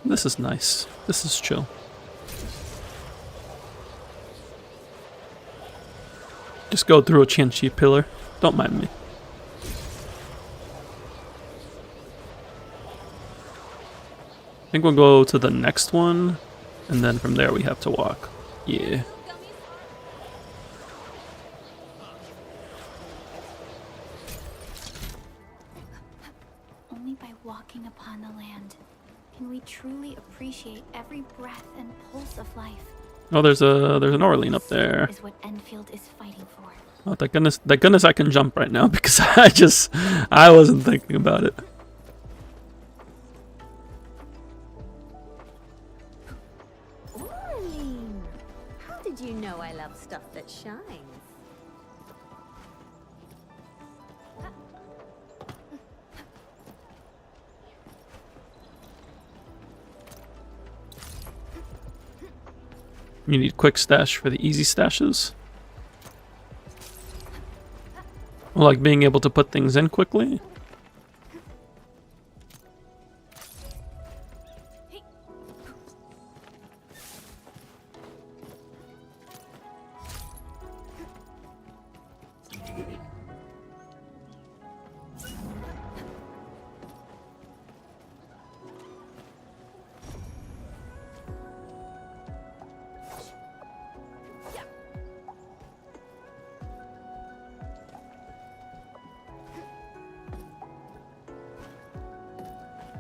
This is nice. This is chill. Just go through a Qianqi pillar. Don't mind me. I think we'll go to the next one, and then from there we have to walk. Yeah. Only by walking upon the land can we truly appreciate every breath and pulse of life. Oh, there's an Orlean up there. Is what Enfield is fighting for. Oh, thank goodness I can jump right now because I wasn't thinking about it. Orlean, how did you know I love stuff that shines? You need quick stash for the easy stashes. Like being able to put things in quickly.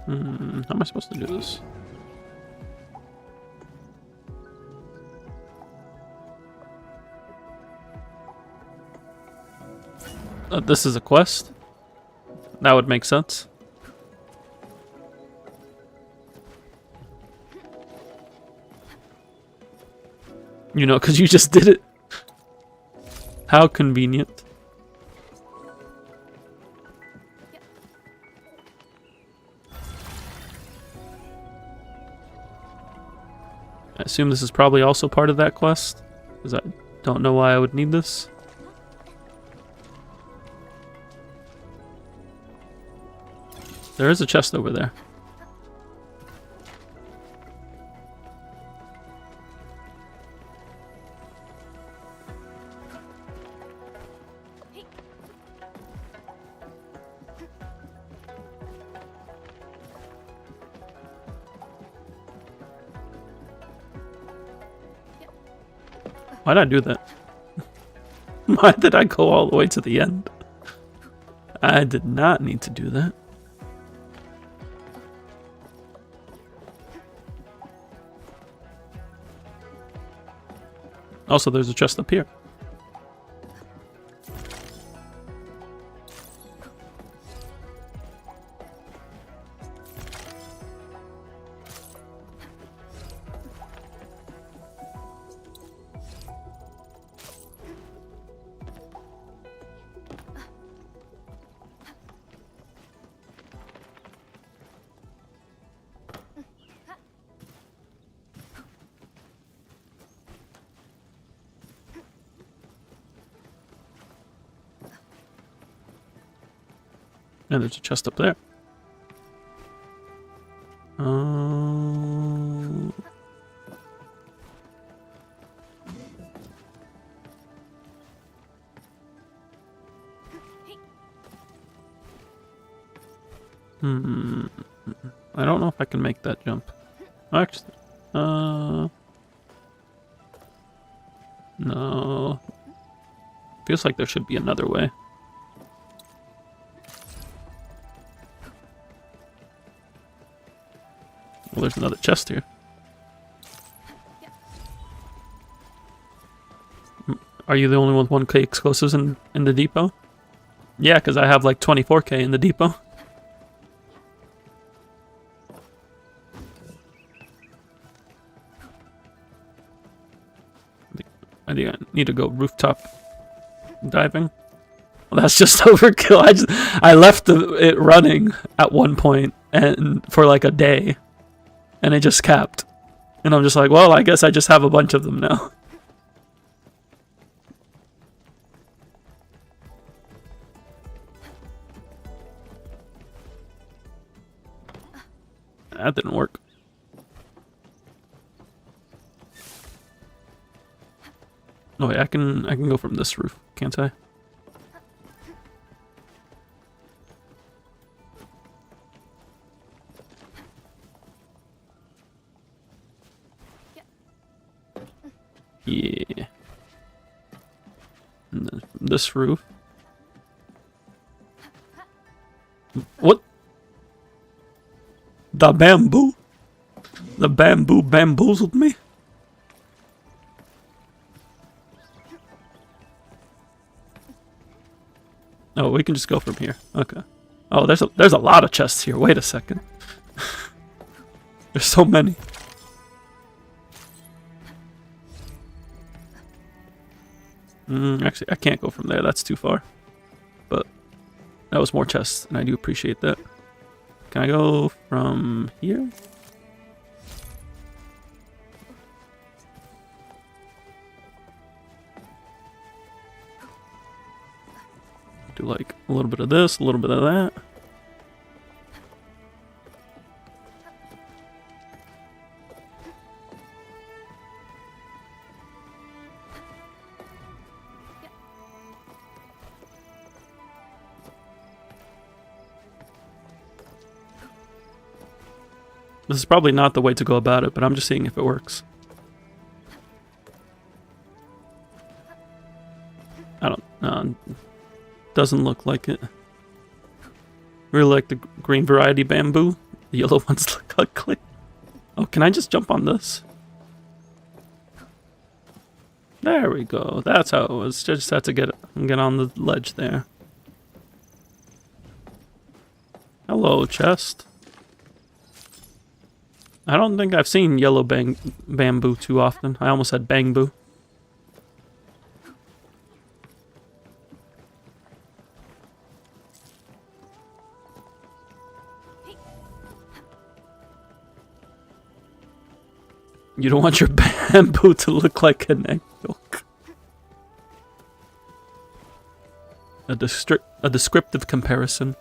How am I supposed to do this? This is a quest? That would make sense. You know, because you just did it. How convenient. I assume this is probably also part of that quest, because I don't know why I would need this. There is a chest over there. Why did I do that? Why did I go all the way to the end? I did not need to do that. Also, there's a chest up here. And there's a chest up there. I don't know if I can make that jump. Actually, no. Feels like there should be another way. Well, there's another chest here. Are you the only one with 1K exclusives in the depot? Yeah, because I have like 24K in the depot. I think I need to go rooftop diving. Well, that's just overkill. I left it running at one point and for like a day. And it just capped. And I'm just like, well, I guess I just have a bunch of them now. That didn't work. Oh wait, I can go from this roof, can't I? Yeah. And then from this roof. What? The bamboo? The bamboo bamboozled me? Oh, we can just go from here. Okay. Oh, there's a lot of chests here. Wait a second. There's so many. Actually, I can't go from there. That's too far. But that was more chests, and I do appreciate that. Can I go from here? Do like a little bit of this, a little bit of that. This is probably not the way to go about it, but I'm just seeing if it works. I don't know. Doesn't look like it. Really like the green variety bamboo. The yellow ones look ugly. Oh, can I just jump on this? There we go. That's how it was. Just had to get on the ledge there. Hello, chest. I don't think I've seen yellow bamboo too often. I almost said bamboo. You don't want your bamboo to look like an egg yolk. A descriptive comparison.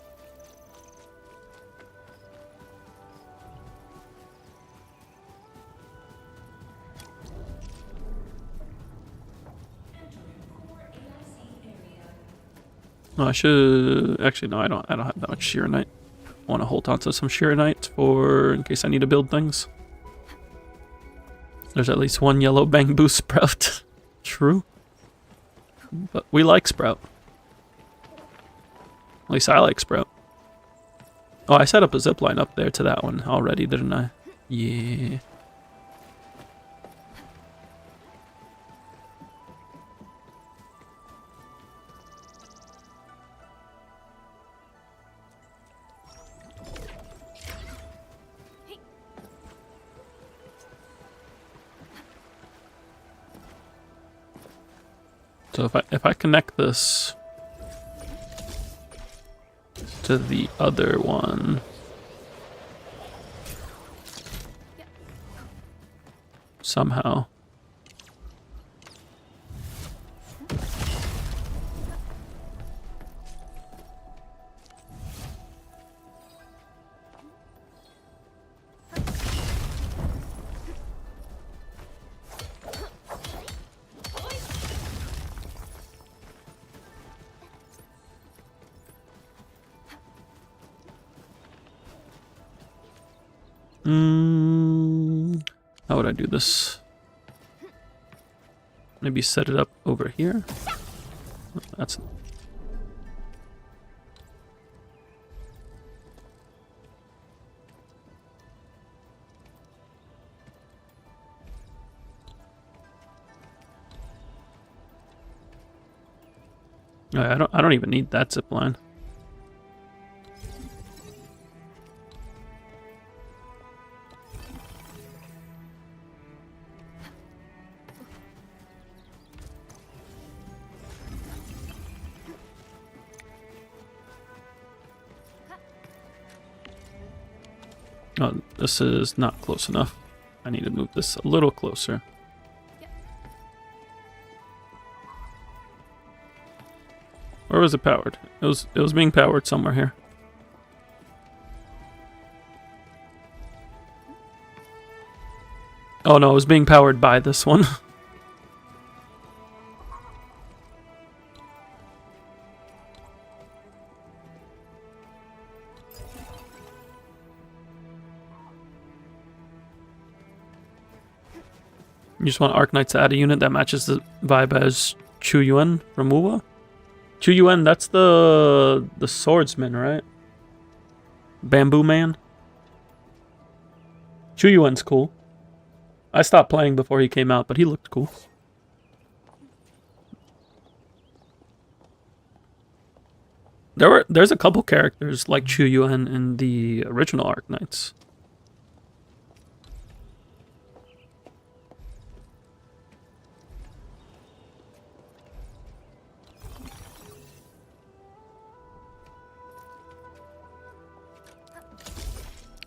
Oh, I should actually no. I don't have that much shearonite. I want to hold on to some shearonite for in case I need to build things. There's at least one yellow bamboo sprout. True. But we like sprout. At least I like sprout. Oh, I set up a zipline up there to that one already, didn't I? Yeah. So if I connect this to the other one, somehow. How would I do this? Maybe set it up over here? That's... I don't even need that zip line. Oh, this is not close enough. I need to move this a little closer. Where was it powered? It was being powered somewhere here. Oh no, it was being powered by this one. You just want Arknights to add a unit that matches the vibe as Chu Yuan from Wuwa? Chu Yuan, that's the swordsman, right? Bamboo Man? Chu Yuan's cool. I stopped playing before he came out, but he looked cool. There's a couple characters like Chu Yuan in the original Arknights.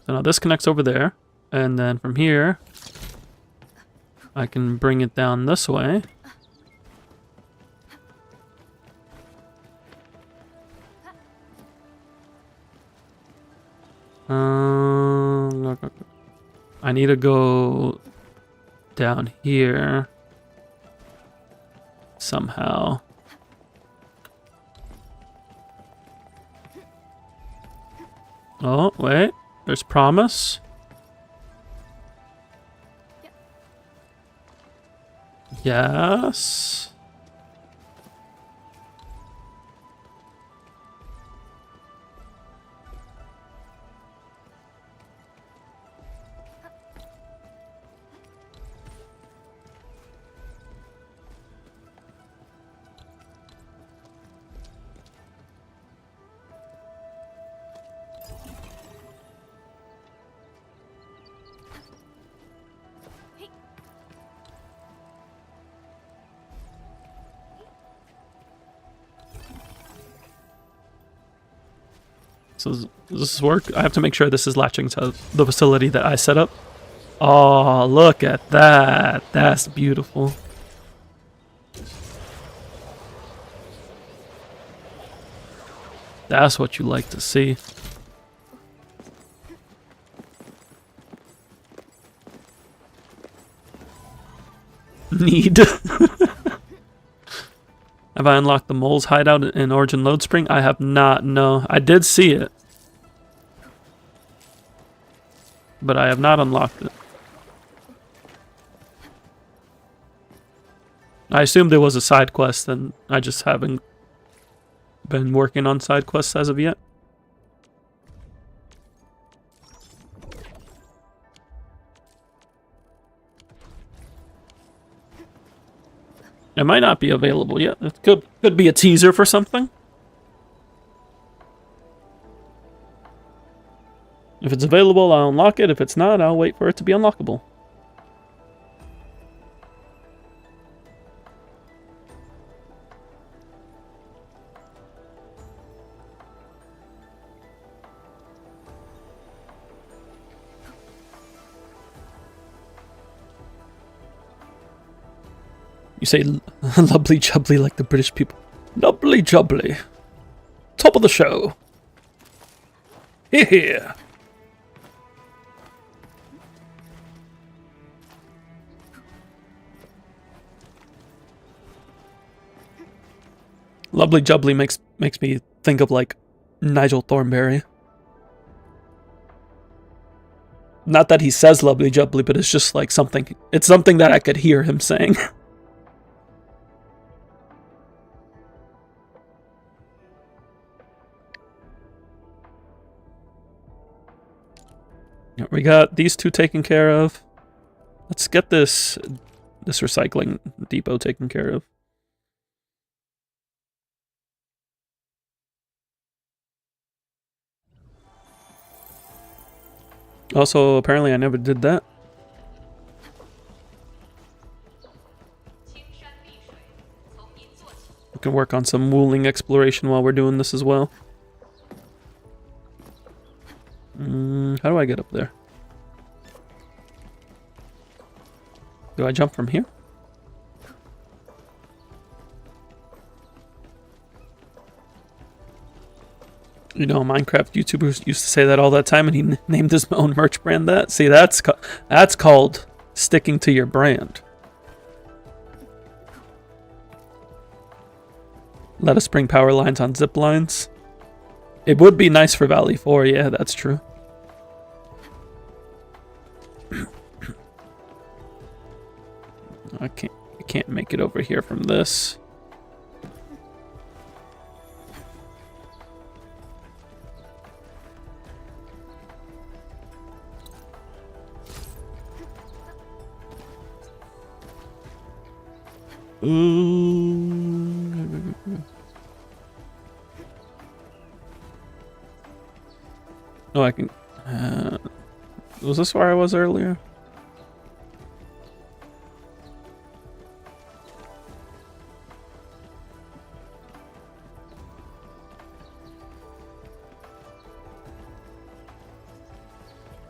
So now this connects over there, and then from here, I can bring it down this way. I need to go down here somehow. Oh, wait. There's promise. Yes. So does this work? I have to make sure this is latching to the facility that I set up. Oh, look at that. That's beautiful. That's what you like to see. Need. Have I unlocked the mole's hideout in Origin Load Spring? I have not, no. I did see it. But I have not unlocked it. I assumed there was a side quest, and I just haven't been working on side quests as of yet. It might not be available yet. It could be a teaser for something. If it's available, I'll unlock it. If it's not, I'll wait for it to be unlockable. You say lovely jubbly like the British people. Lovely jubbly. Top of the show. Here. Lovely jubbly makes me think of like Nigel Thornberry. Not that he says lovely jubbly, but it's just like something. It's something that I could hear him saying. We got these two taken care of. Let's get this recycling depot taken care of. Also, apparently I never did that. We can work on some wooling exploration while we're doing this as well. How do I get up there? Do I jump from here? You know, Minecraft YouTubers used to say that all that time, and he named his own merch brand that. See, that's called sticking to your brand. Let us bring power lines on zip lines. It would be nice for Valley 4, yeah, that's true. I can't make it over here from this. Oh, I can... was this where I was earlier?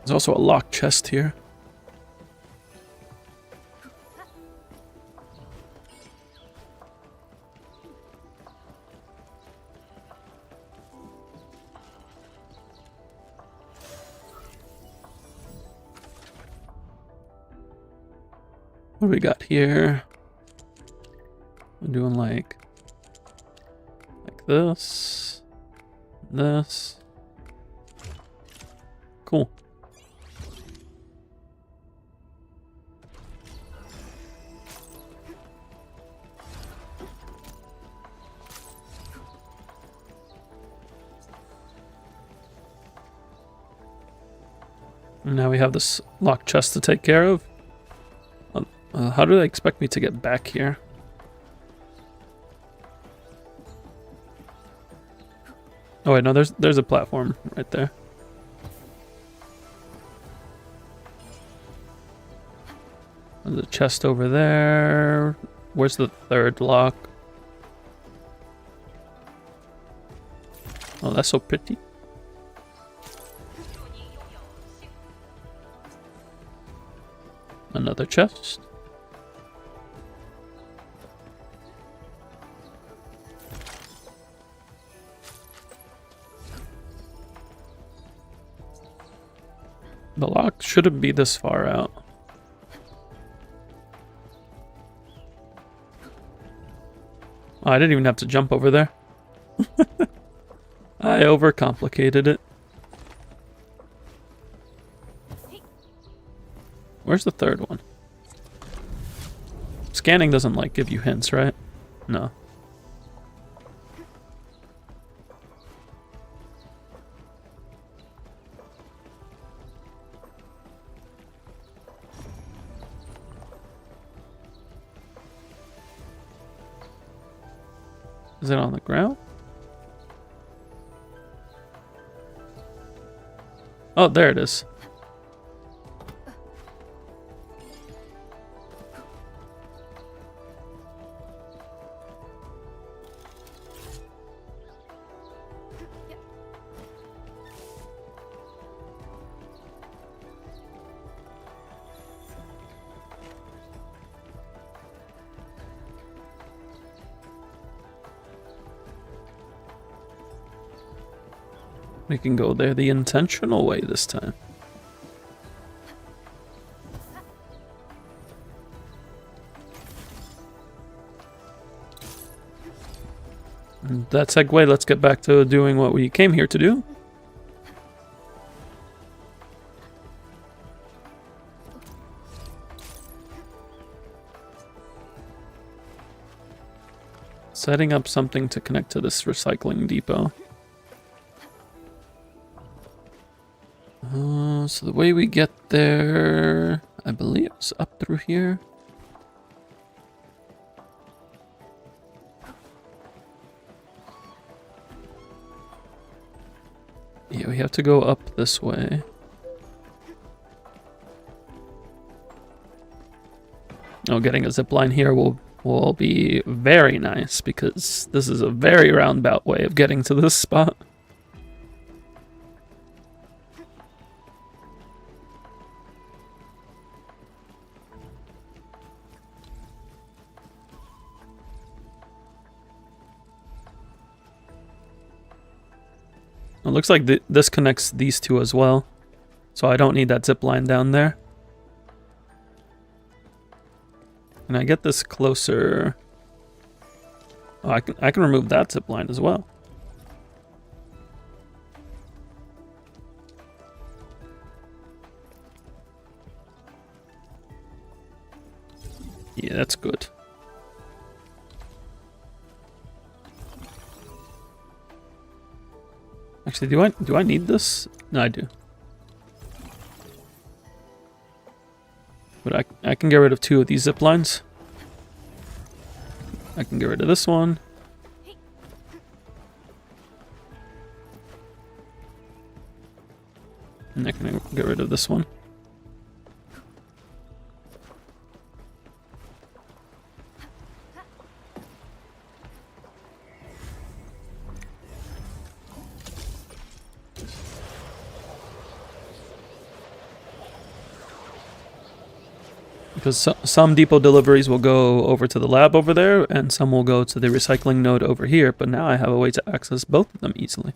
There's also a locked chest here. What do we got here? We're doing like this, this. Cool. And now we have this locked chest to take care of. How do they expect me to get back here? Oh wait, no, there's a platform right there. There's a chest over there. Where's the third lock? Oh, that's so pretty. Another chest. The lock shouldn't be this far out. Oh, I didn't even have to jump over there. I overcomplicated it. Where's the third one? Scanning doesn't, like, give you hints, right? No. Is it on the ground? Oh, there it is. We can go there the intentional way this time. And that segue, let's get back to doing what we came here to do. Setting up something to connect to this recycling depot. So the way we get there, I believe it's up through here. Yeah, we have to go up this way. Oh, getting a zipline here will be very nice because this is a very roundabout way of getting to this spot. It looks like this connects these two as well, so I don't need that zip line down there. Can I get this closer? Oh, I can remove that zip line as well. Yeah, that's good. Actually, do I need this? No, I do. But I can get rid of 2 of these zip lines. I can get rid of this one. And I can get rid of this one. Because some depot deliveries will go over to the lab over there, and some will go to the recycling node over here, but now I have a way to access both of them easily.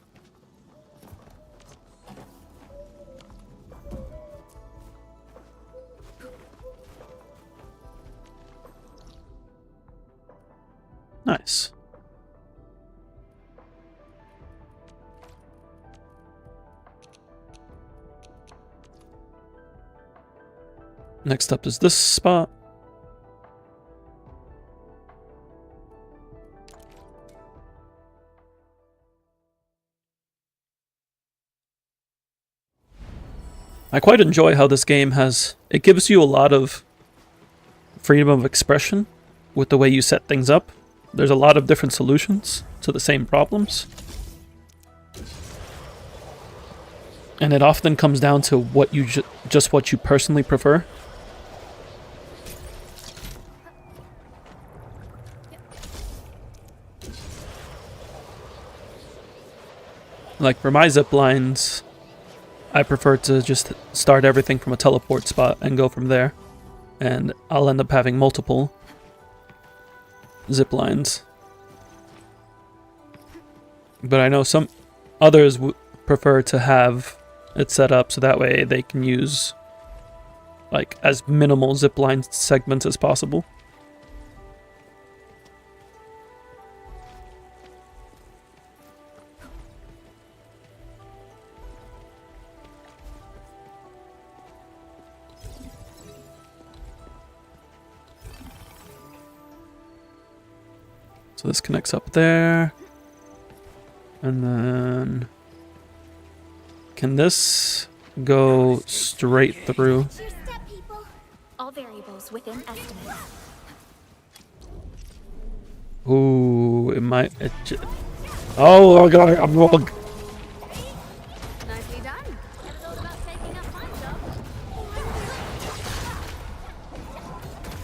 Nice. Next up is this spot. I quite enjoy how this game it gives you a lot of freedom of expression with the way you set things up. There's a lot of different solutions to the same problems. And it often comes down to what you just what you personally prefer. Like for my zip lines, I prefer to just start everything from a teleport spot and go from there. and I'll end up having multiple zip lines. But I know some others prefer to have it set up so that way they can use like as minimal zip line segments as possible. So this connects up there. And then can this go straight through? Your step, people. All variables within estimates. Ooh, it might. Oh, my God, I'm wrong. Nicely done. It's all about taking up my job.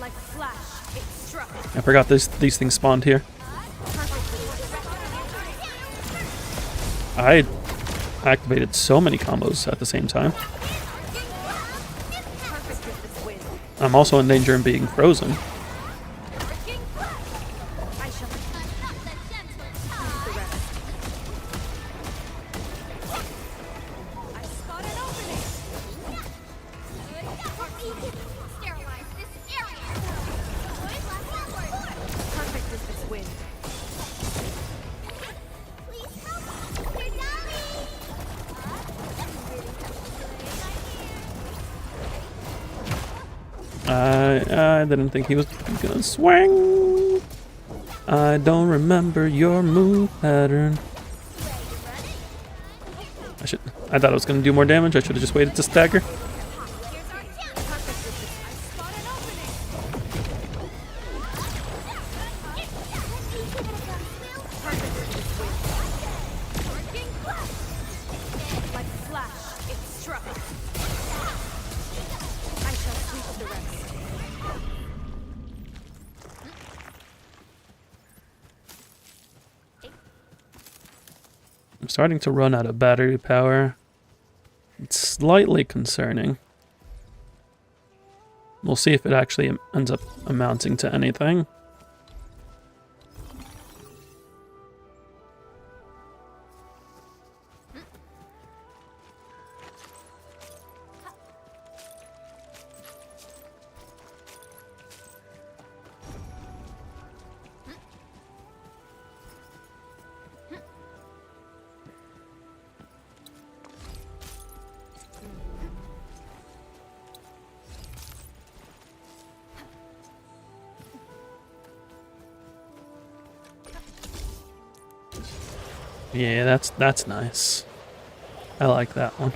Like a flash, it struck. I forgot these things spawned here. I activated so many combos at the same time. I'm also in danger of being frozen. I didn't think he was gonna swing. I don't remember your move pattern. I thought I was gonna do more damage. I should have just waited to stagger. I'm starting to run out of battery power. It's slightly concerning. We'll see if it actually ends up amounting to anything. Yeah, that's nice. I like that one.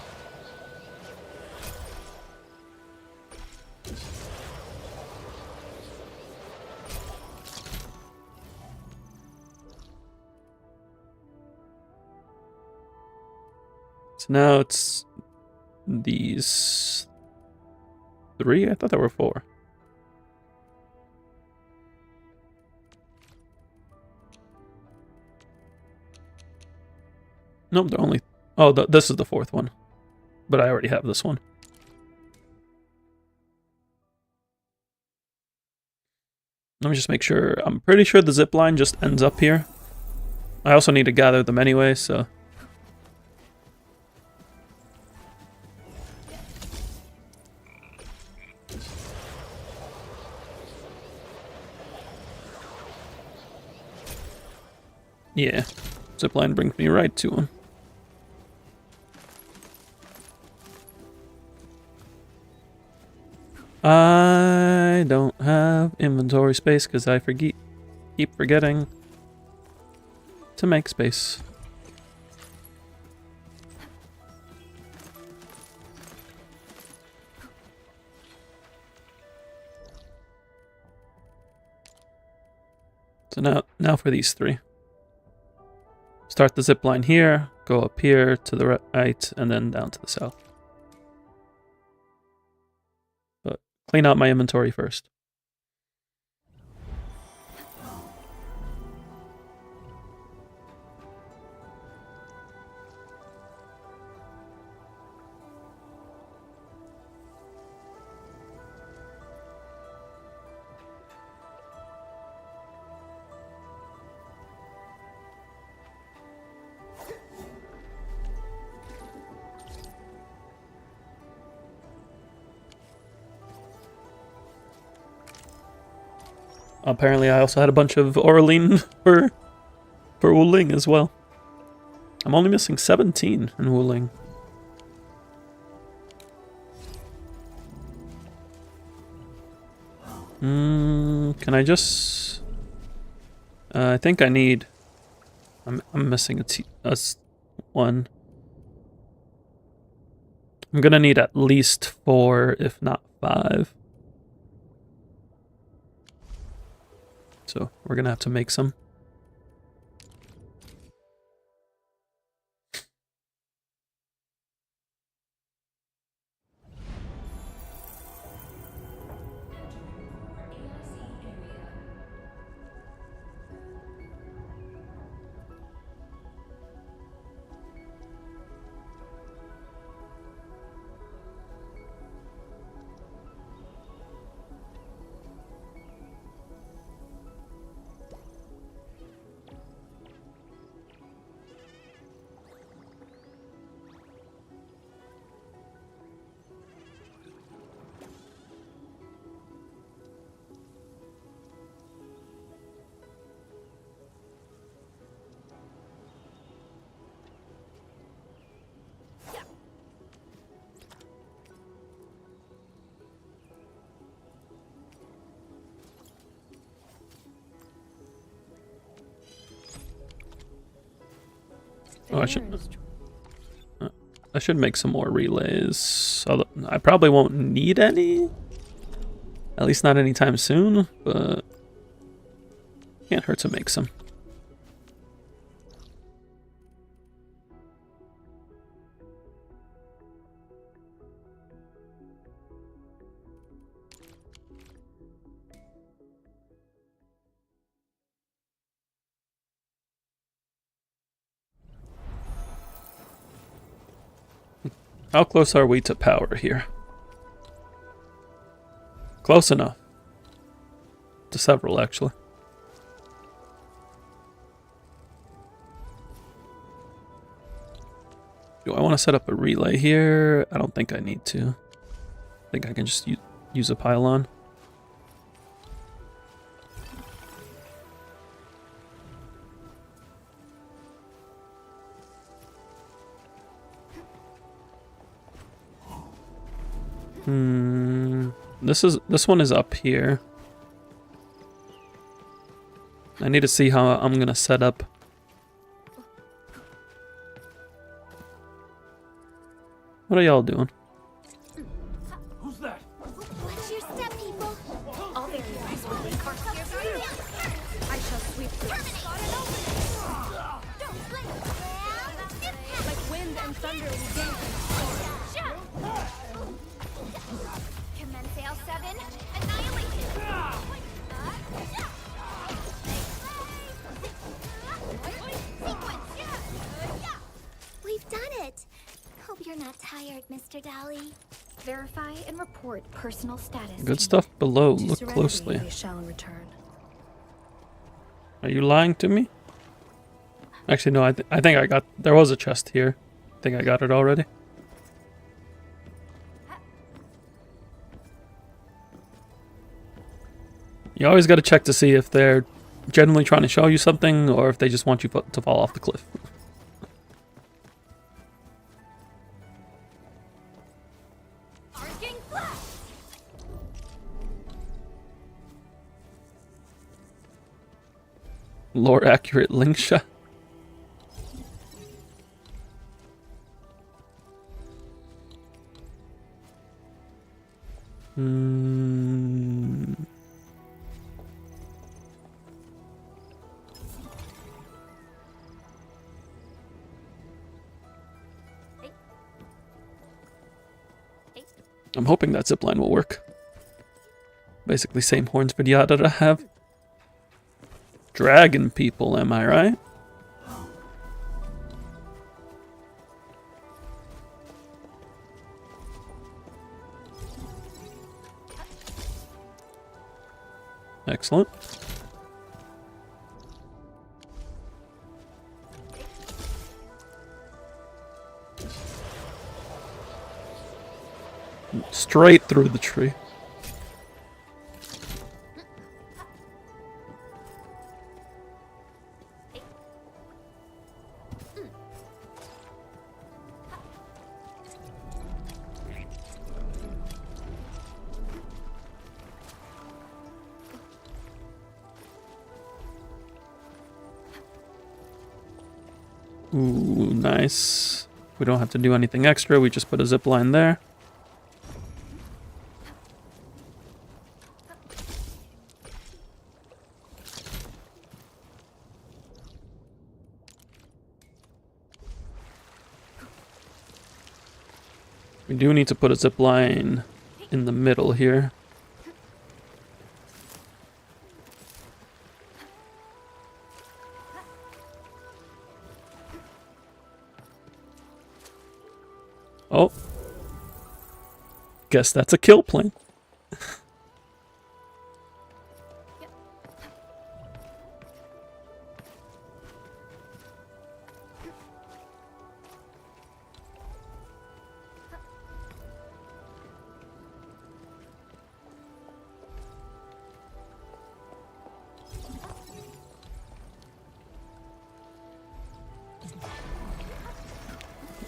So now it's these 3? I thought there were 4. Nope, they're only... Oh, this is the 4th one. But I already have this one. Let me just make sure. I'm pretty sure the zip line just ends up here. I also need to gather them anyway, so... Yeah, zipline brings me right to him. I don't have inventory space because I keep forgetting to make space. So now for these 3. Start the zip line here, go up here to the right, and then down to the south. But clean out my inventory first. apparently I also had a bunch of Orlean for Wuling as well. I'm only missing 17 in Wuling. Can I just... I think I need... I'm missing a one. I'm gonna need at least 4, if not 5. So we're gonna have to make some. Oh, I should make some more relays. Although I probably won't need any. At least not anytime soon, but can't hurt to make some. How close are we to power here? Close enough. To several, actually. Do I want to set up a relay here? I don't think I need to. I think I can just use a pylon. This one is up here. I need to see how I'm gonna set up. What are y'all doing? Who's that? Watch your step, people. All very nice with me. I shall sweep through. Don't blink. Like wind and thunder we dance. Commence L7. Annihilation. We've done it. Hope you're not tired, Mr. Dolly. Verify and report personal status. Good stuff below. To Look Serenity closely. They shall return. Are you lying to me? Actually, no. I think I got. There was a chest here. I think I got it already. You always got to check to see if they're genuinely trying to show you something or if they just want you to fall off the cliff. Arcing flash. Lore accurate link shot. I'm hoping that zipline will work. Basically same horns video that I have. Dragon people, am I right? Excellent. Straight through the tree. Ooh, nice. We don't have to do anything extra. We just put a zip line there. We do need to put a zip line in the middle here. Oh. Guess that's a kill plane.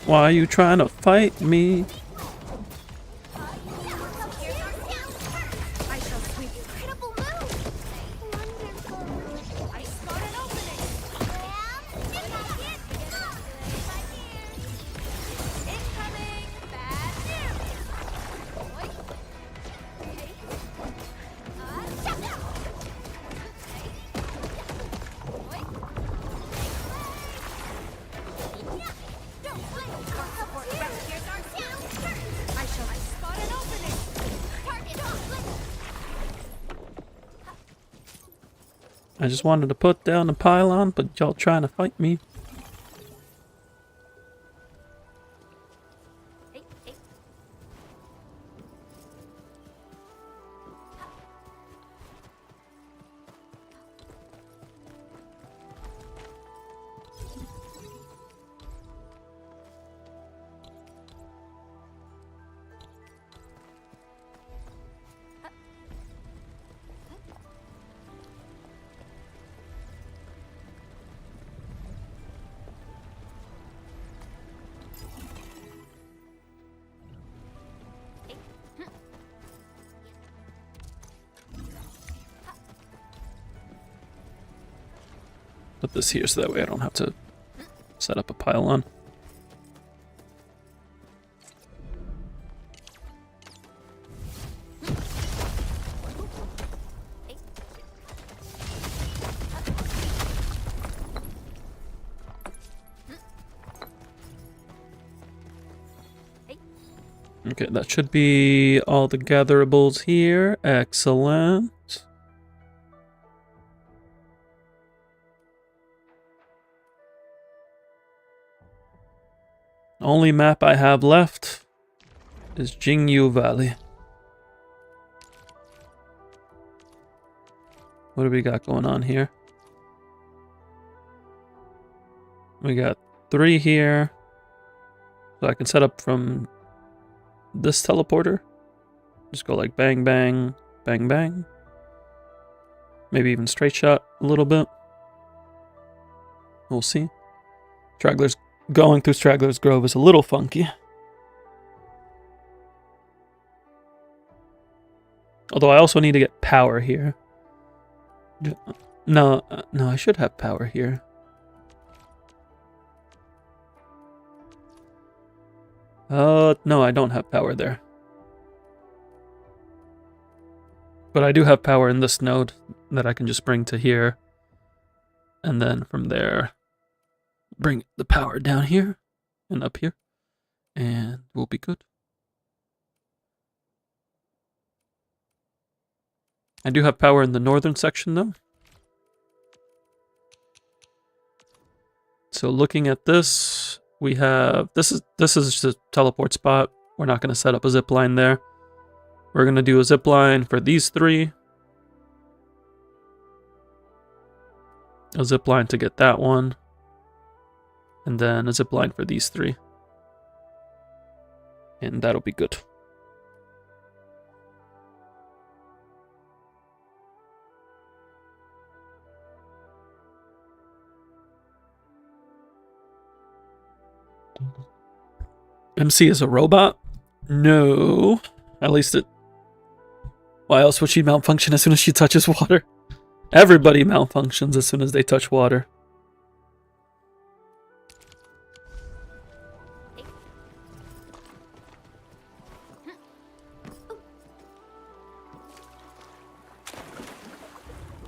Why are you trying to fight me? I shall sweep. Incredible move! Wonderful. I spot an opening. Incoming! Bad news! I shall spot an opening. Target I just wanted to put down the pylon, but y'all trying to fight me. Put this here so that way I don't have to set up a pylon. Okay, that should be all the gatherables here. Excellent. Only map I have left is Jingyu Valley. What do we got going on here? We got 3 here. So I can set up from this teleporter. Just go like bang, bang, bang, bang. Maybe even straight shot a little bit. We'll see. Going through Straggler's Grove is a little funky. Although I also need to get power here. No, I should have power here. No, I don't have power there. But I do have power in this node that I can just bring to here. And then from there, bring the power down here and up here. And we'll be good. I do have power in the northern section though. So looking at this, we have this is just a teleport spot. We're not going to set up a zip line there. We're going to do a zip line for these 3. A zip line to get that one. And then a zip line for these 3. And that'll be good. MC is a robot? No. At least it... Why else would she malfunction as soon as she touches water? Everybody malfunctions as soon as they touch water.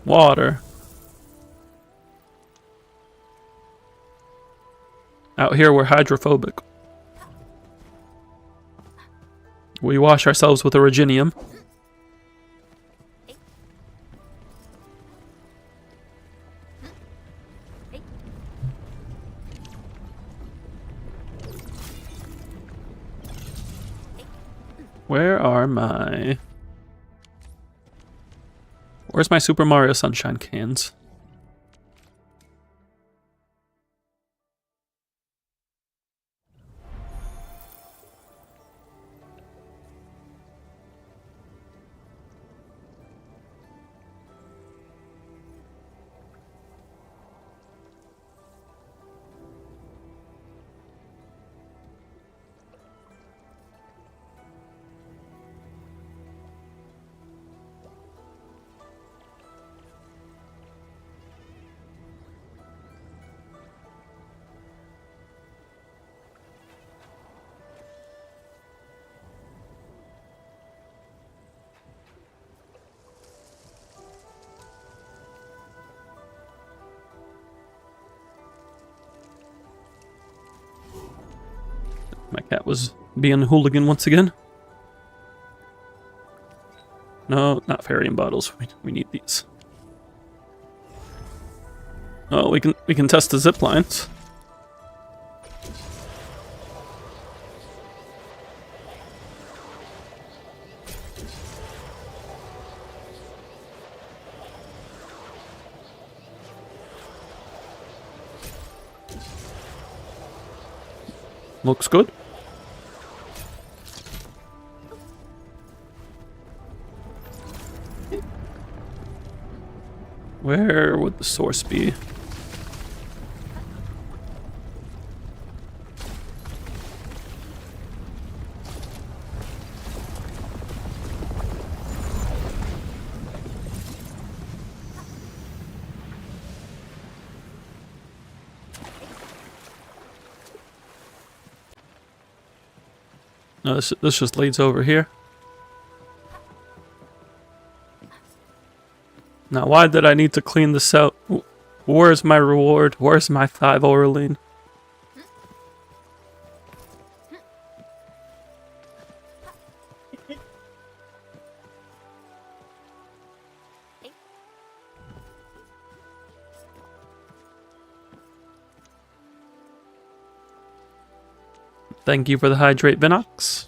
Water. Out here, we're hydrophobic. We wash ourselves with originium. Where are my... Where's my Super Mario Sunshine cans? My cat was being a hooligan once again. No, not Fairy bottles. We need these. Oh, we can test the zip lines. Looks good. Where would the source be? No, this just leads over here. Now, why did I need to clean this out? Where's my reward? Where's my 5 Oraline? Thank you for the hydrate, Vinox.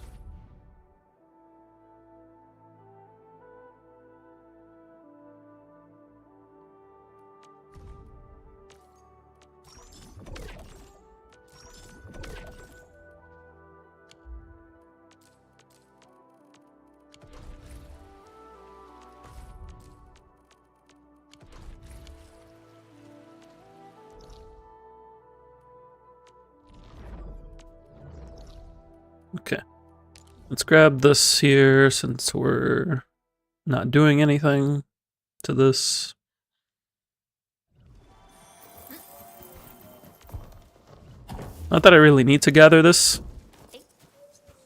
Okay, let's grab this here since we're not doing anything to this. Not that I really need to gather this,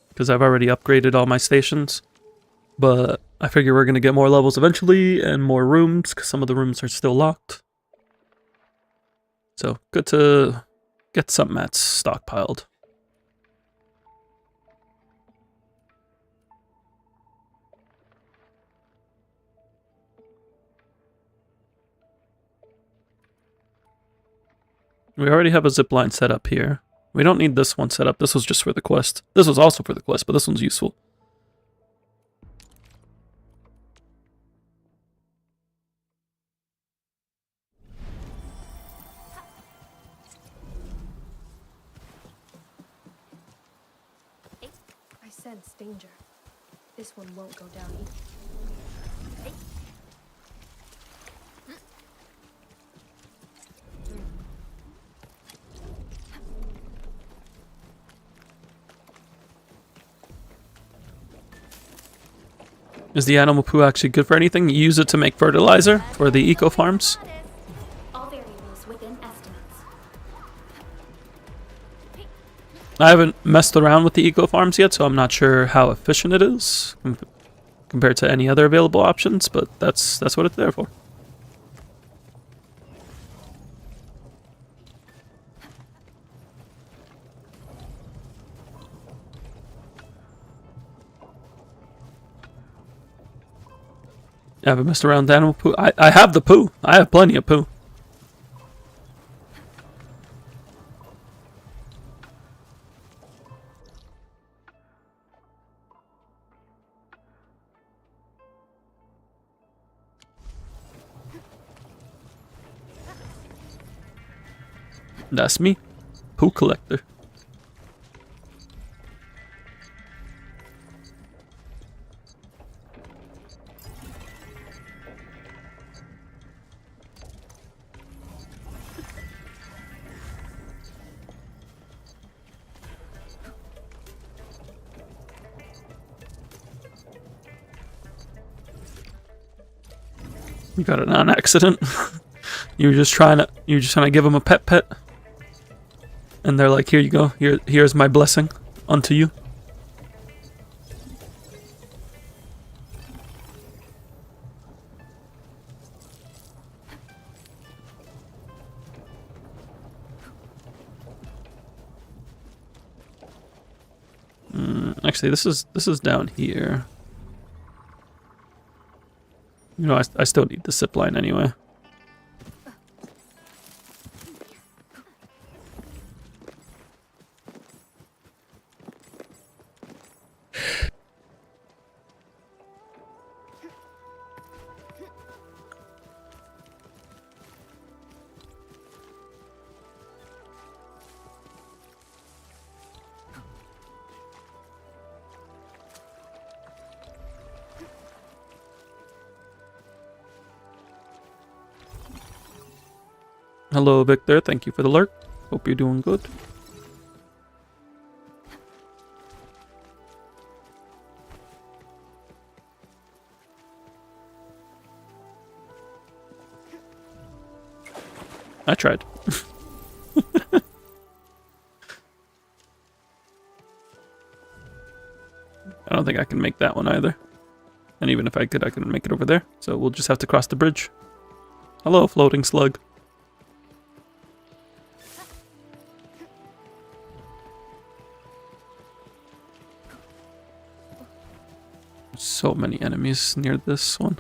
because I've already upgraded all my stations, but I figure we're going to get more levels eventually and more rooms, because some of the rooms are still locked. So, good to get some mats stockpiled. We already have a zipline set up here. We don't need this one set up. This was just for the quest. This was also for the quest, but this one's useful. I sense danger. This one won't go down either. Is the animal poo actually good for anything? You use it to make fertilizer for the eco farms. All variables within estimates. I haven't messed around with the eco farms yet, so I'm not sure how efficient it is compared to any other available options, but that's what it's there for. Haven't messed around with animal poo. I have the poo. I have plenty of poo. That's me. Poo collector. You got it on accident. You were just trying to give them a pet. And they're like, here you go. Here's my blessing unto you. Actually, this is down here. You know, I still need the zip line anyway. Hello, Victor. Thank you for the lurk. Hope you're doing good. I tried. I don't think I can make that one either. And even if I could, I couldn't make it over there. So we'll just have to cross the bridge. Hello, floating slug. So many enemies near this one.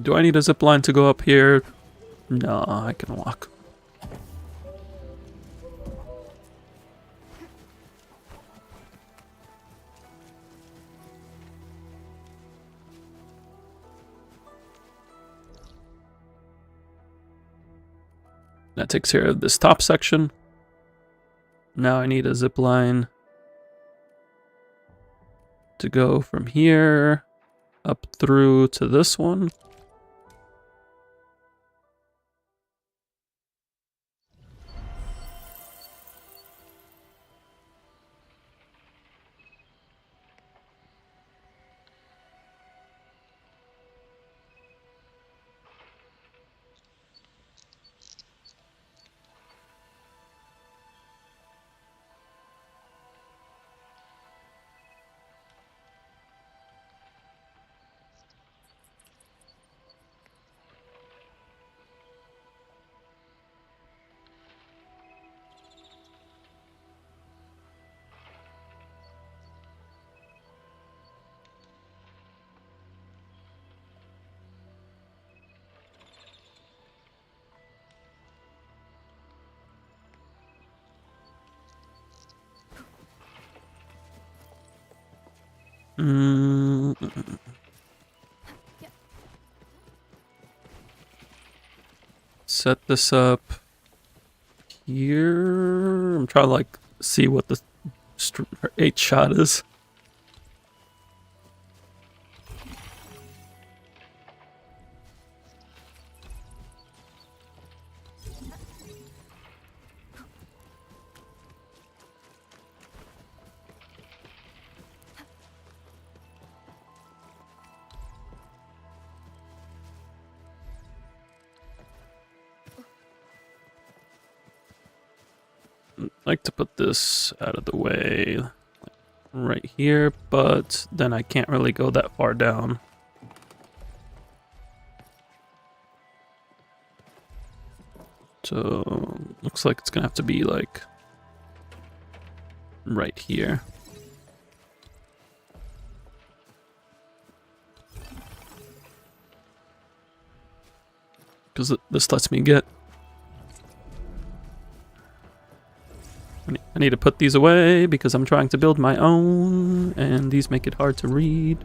Do I need a zip line to go up here? No, I can walk. That takes care of this top section. Now I need a zip line to go from here up through to this one. Set this up here. I'm trying to like see what the 8 shot is. like to put this out of the way right here, but then I can't really go that far down. So looks like it's gonna have to be like right here. Because this lets me get... I need to put these away because I'm trying to build my own, and these make it hard to read.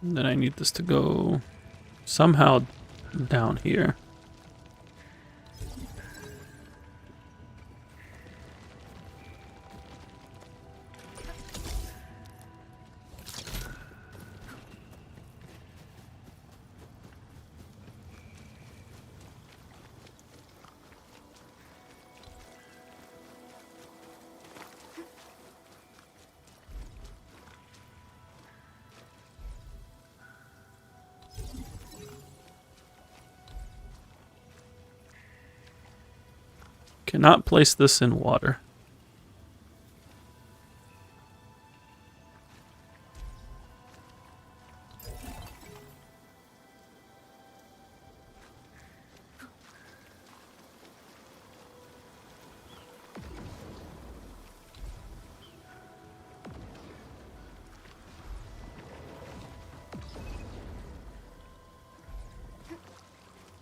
And then I need this to go somehow down here. Cannot place this in water.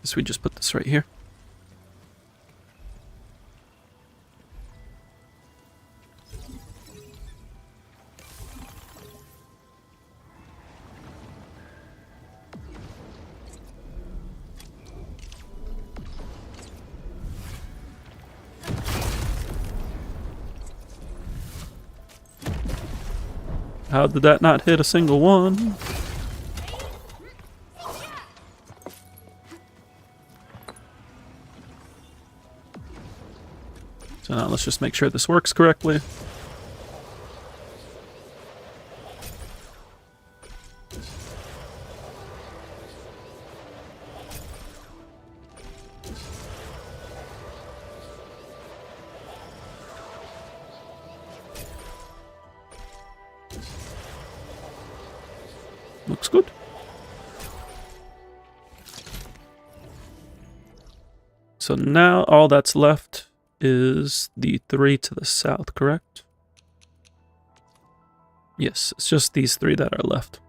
Guess we just put this right here. How did that not hit a single one? So now let's just make sure this works correctly. Looks good. So now all that's left is the 3 to the south, correct? Yes, it's just these 3 that are left.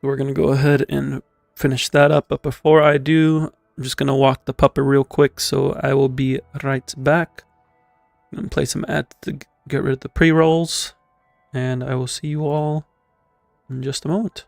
We're going to go ahead and finish that up, but before I do, I'm just going to walk the puppet real quick, so I will be right back. I'm going to play some ads to get rid of the pre-rolls, and I will see you all in just a moment.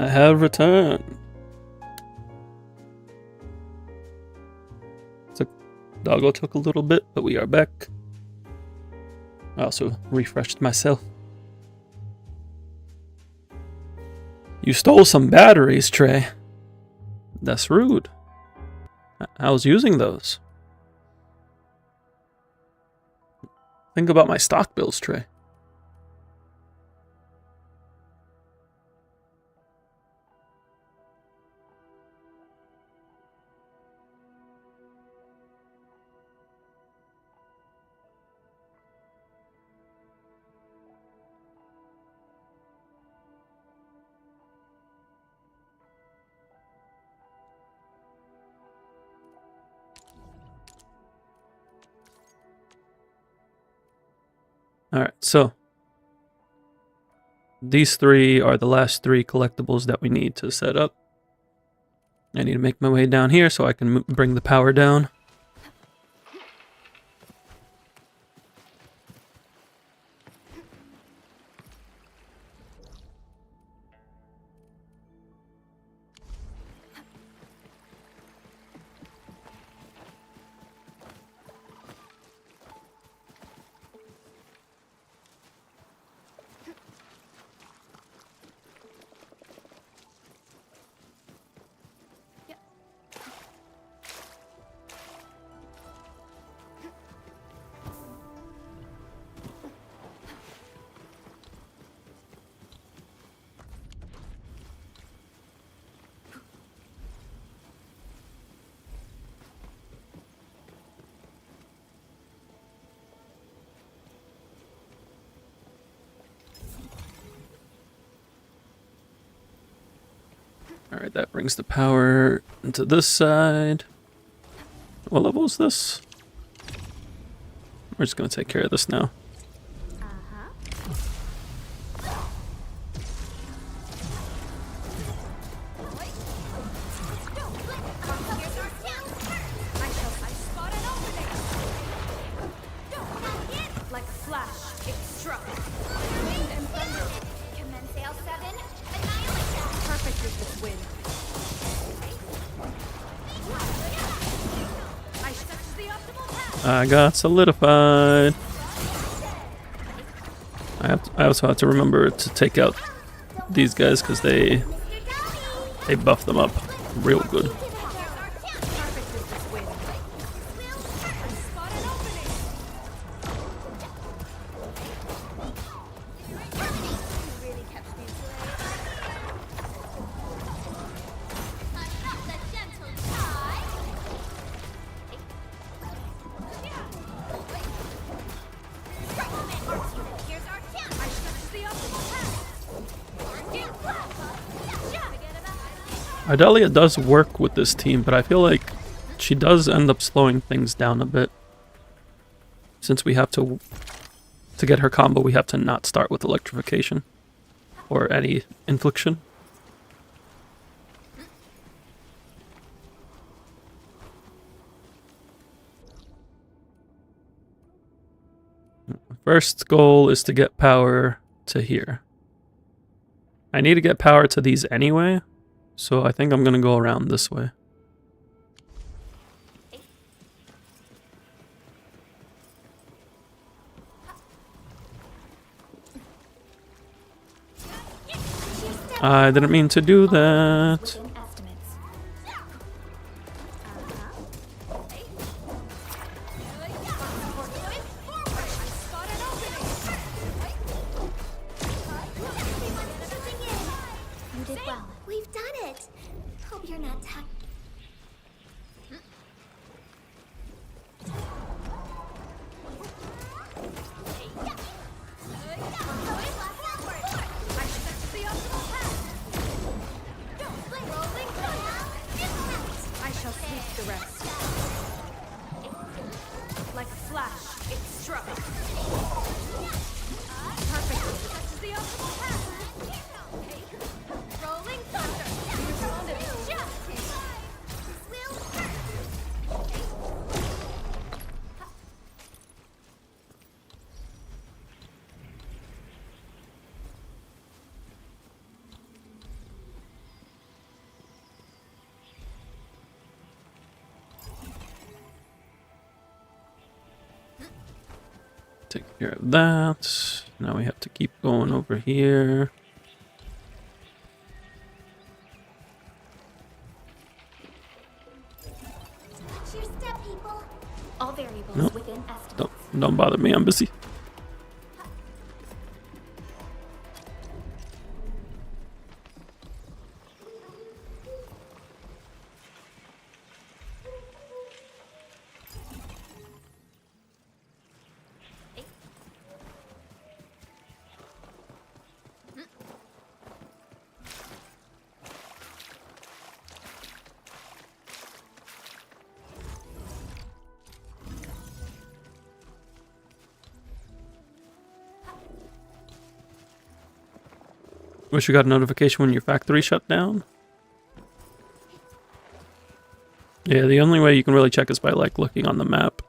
I have returned. Doggo took a little bit, but we are back. I also refreshed myself. You stole some batteries, Trey. That's rude. I was using those. Think about my stock bills, Trey. Alright, so these three are the last three collectibles that we need to set up. I need to make my way down here so I can bring the power down. Alright, that brings the power into this side. What level is this? We're just going to take care of this now. Like a flash, it struck. Perfect with this wind. I got solidified. I also have to remember to take out these guys because they buff them up real good. Idalia does work with this team, but I feel like she does end up slowing things down a bit. Since we have to get her combo, we have to not start with electrification or any infliction. First goal is to get power to here. I need to get power to these anyway. So I think I'm going to go around this way. I didn't mean to do that. take care of that. Now we have to keep going over here. Watch your step, people. All variables Nope. within estimates. Don't bother me, I'm busy. Wish you got a notification when your factory shut down. Yeah, the only way you can really check is by like looking on the map.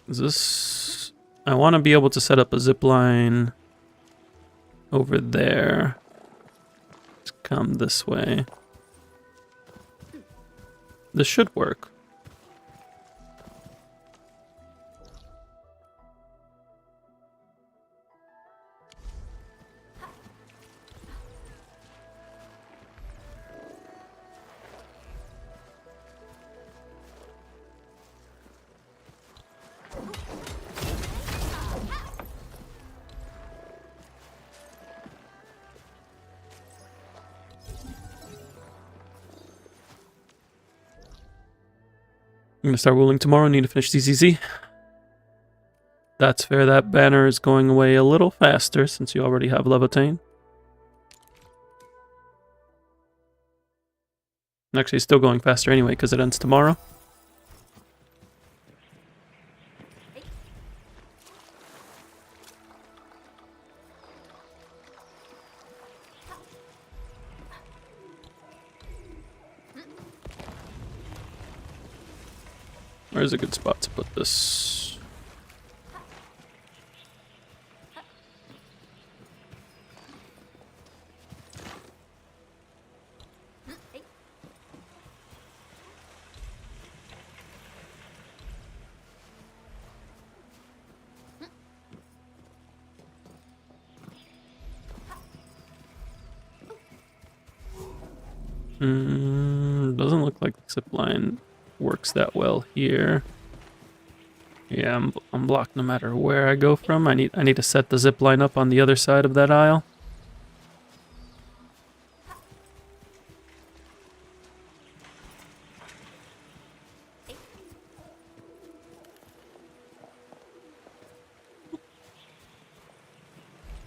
Is this... I want to be able to set up a zip line over there. Let's come this way. This should work. I'm gonna start ruling tomorrow. Need to finish ZZZ. That's fair. That banner is going away a little faster since you already have Levitain. Actually, it's still going faster anyway because it ends tomorrow. Where's a good spot to put this? Doesn't look like the zipline works that well here. Yeah, I'm blocked no matter where I go from. I need to set the zip line up on the other side of that aisle.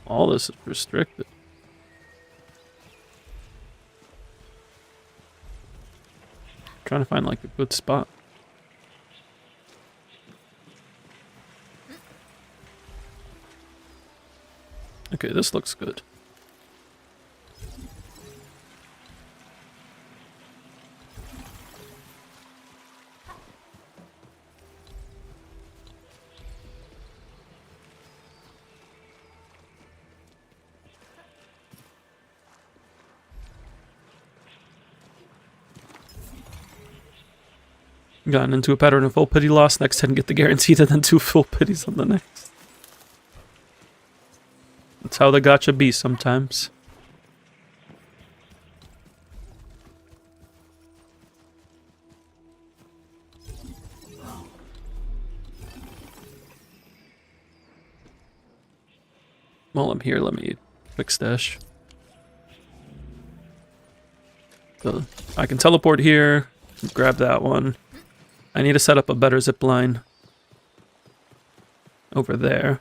All this is restricted. Trying to find like a good spot. Okay, this looks good. Gotten into a pattern of full pity loss. Next 10 get the guaranteed and then 2 full pities on the next. That's how the gacha be sometimes. While I'm here, let me quick stash. So I can teleport here, grab that one. I need to set up a better zip line over there.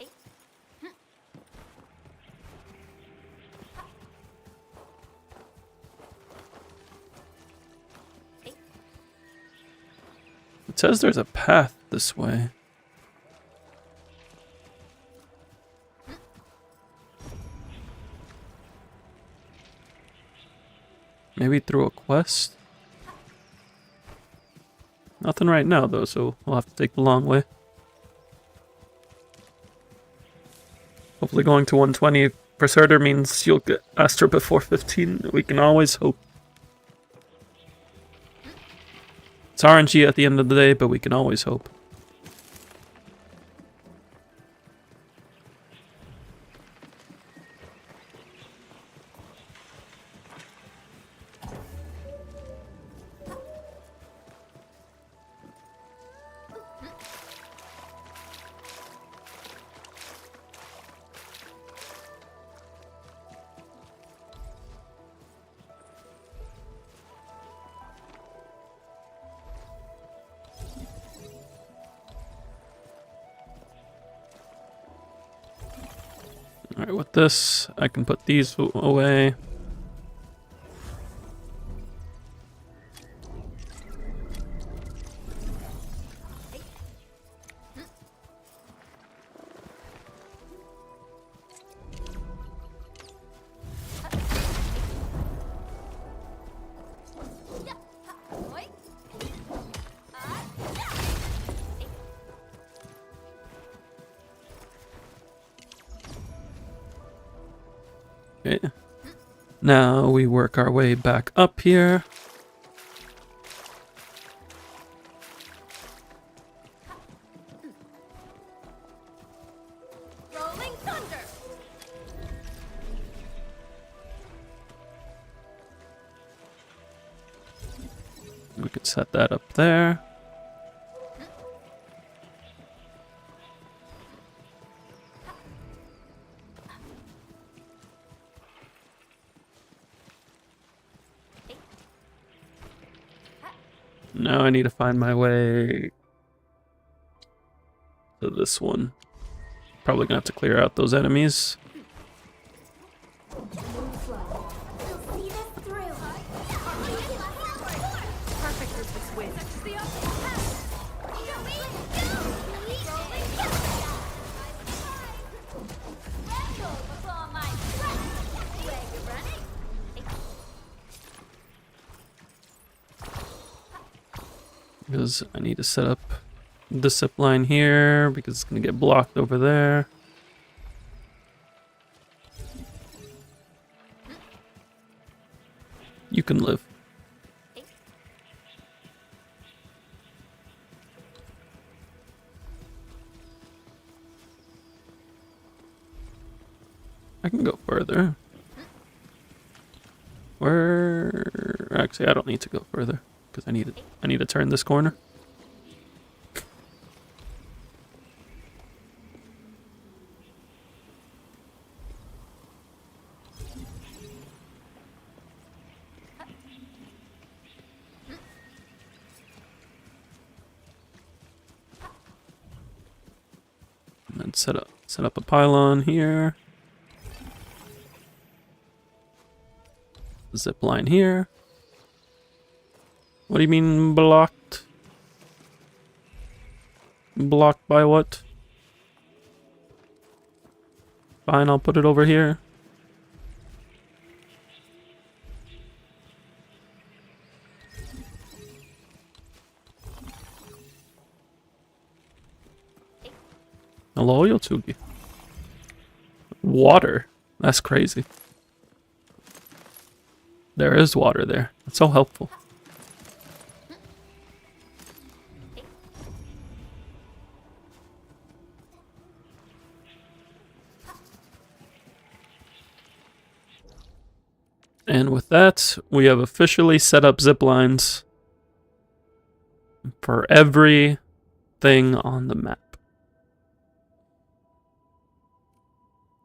It says there's a path this way. Maybe through a quest? Nothing right now though, so we'll have to take the long way. Hopefully going to 120 Press harder means you'll get faster before 15. We can always hope. It's RNG at the end of the day, but we can always hope. Alright, with this, I can put these away. Okay. Now we work our way back up here. Rolling thunder. We could set that up there. Now I need to find my way to this one. Probably gonna have to clear out those enemies. We'll see this through. Perfect with this wind. Because I need to set up the zip line here because it's gonna get blocked over there. You can live. I can go further. Where? Actually, I don't need to go further because I need to turn this corner. And then set up a pylon here. Zip line here. What do you mean blocked? Blocked by what? Fine, I'll put it over here. Hello, Yotsugi. Water. That's crazy. There is water there. That's so helpful. And with that, we have officially set up zip lines for everything on the map.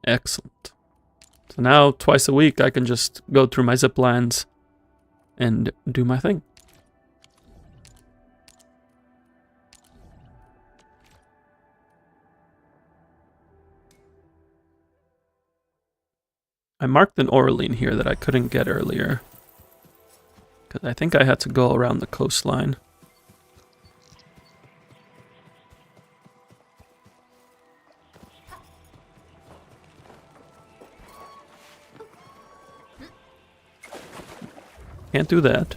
Excellent. So now, twice a week, I can just go through my zip lines and do my thing. I marked an Orlean here that I couldn't get earlier, because I think I had to go around the coastline. Can't do that.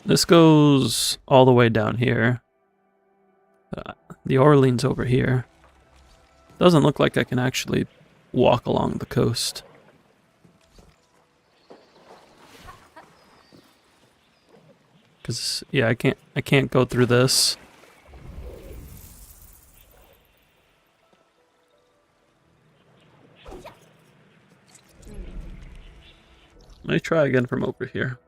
This goes all the way down here. The Orleans over here. Doesn't look like I can actually walk along the coast. Cause yeah, I can't go through this. Let me try again from over here.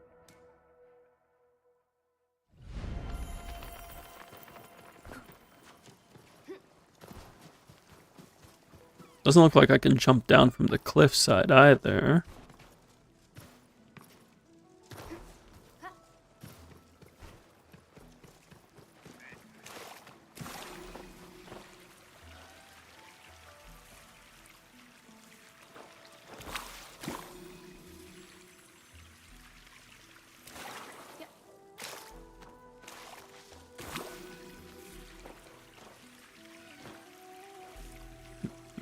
Doesn't look like I can jump down from the cliffside either.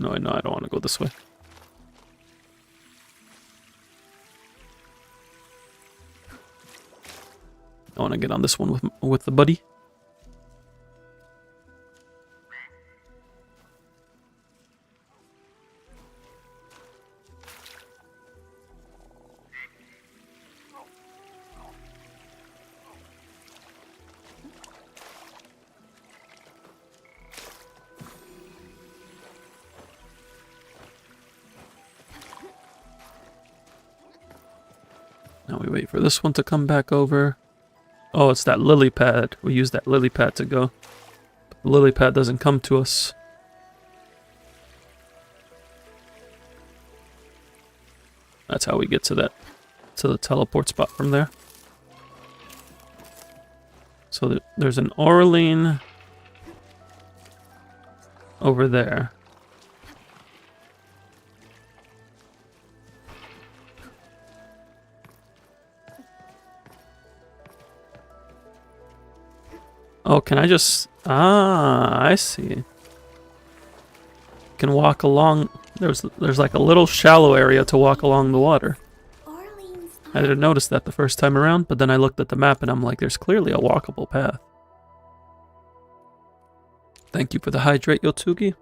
No, I don't want to go this way. I want to get on this one with the buddy. Now we wait for this one to come back over. Oh, it's that lily pad. We use that lily pad to go. But the lily pad doesn't come to us. That's how we get to the teleport spot from there. So there's an Orlean over there. Oh, can I just... Ah, I see. Can walk along... There's like a little shallow area to walk along the water. I didn't notice that the first time around, but then I looked at the map and I'm like, there's clearly a walkable path. Thank you for the hydrate, Yotsugi.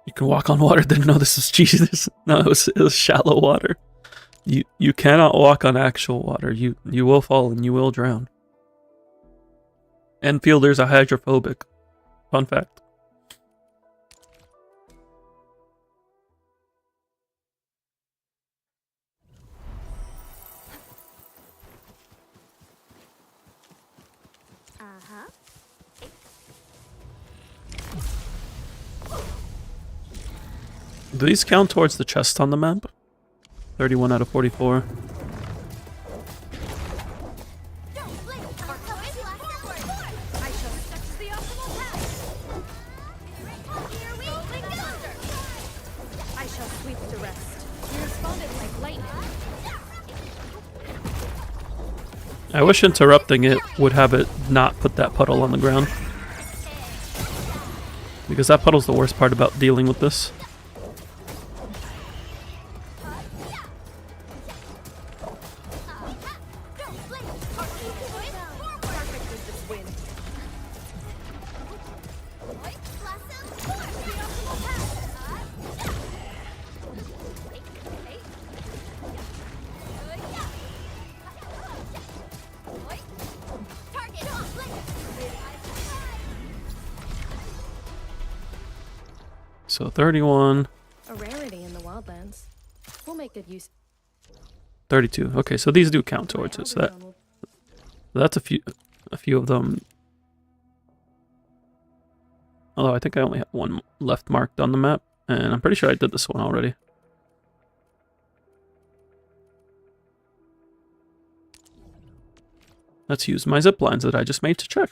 You can walk on water. Didn't know this was Jesus. No, it was shallow water. You cannot walk on actual water. You will fall and you will drown. Enfielders are hydrophobic. Fun fact. Do these count towards the chest on the map? 31 out of 44. I shall sweep the rest. You responded like lightning. I wish interrupting it would have it not put that puddle on the ground. Because that puddle's the worst part about dealing with this. So 31. A rarity in the wildlands. We'll make good use. 32. Okay, so these do count towards it. So that's a few of them. Although I think I only have one left marked on the map, and I'm pretty sure I did this one already. Let's use my zip lines that I just made to check.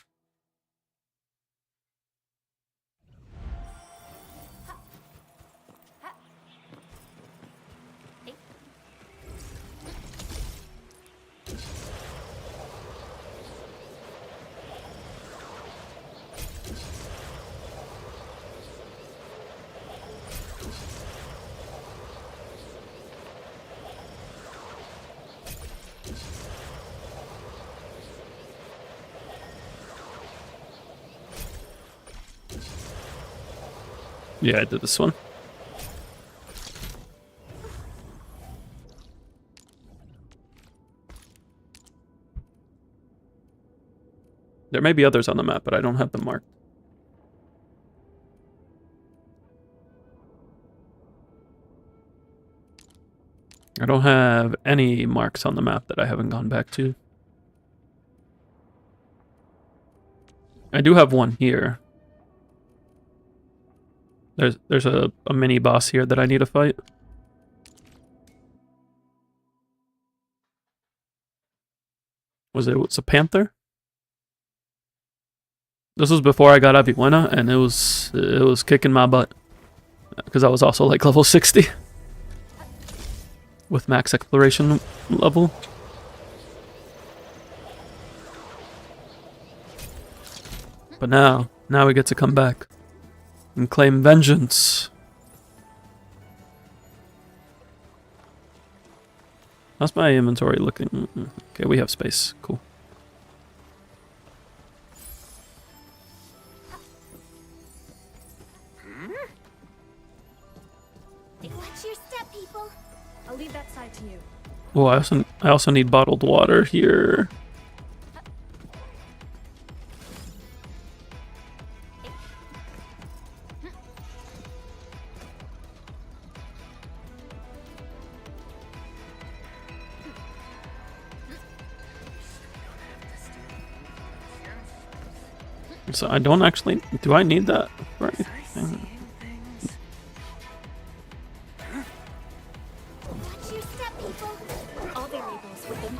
Yeah, I did this one. There may be others on the map, but I don't have them marked. I don't have any marks on the map that I haven't gone back to. I do have one here. There's a mini boss here that I need to fight. Was it a panther? This was before I got Avihuena, and it was kicking my butt. Because I was also like level 60. With max exploration level. But now we get to come back and claim vengeance. How's my inventory looking? Okay, we have space. Cool. Watch your step, people. I'll leave that side to you. Oh, I also need bottled water here. So I don't actually... Do I need that for anything? Watch your step, people. All variables within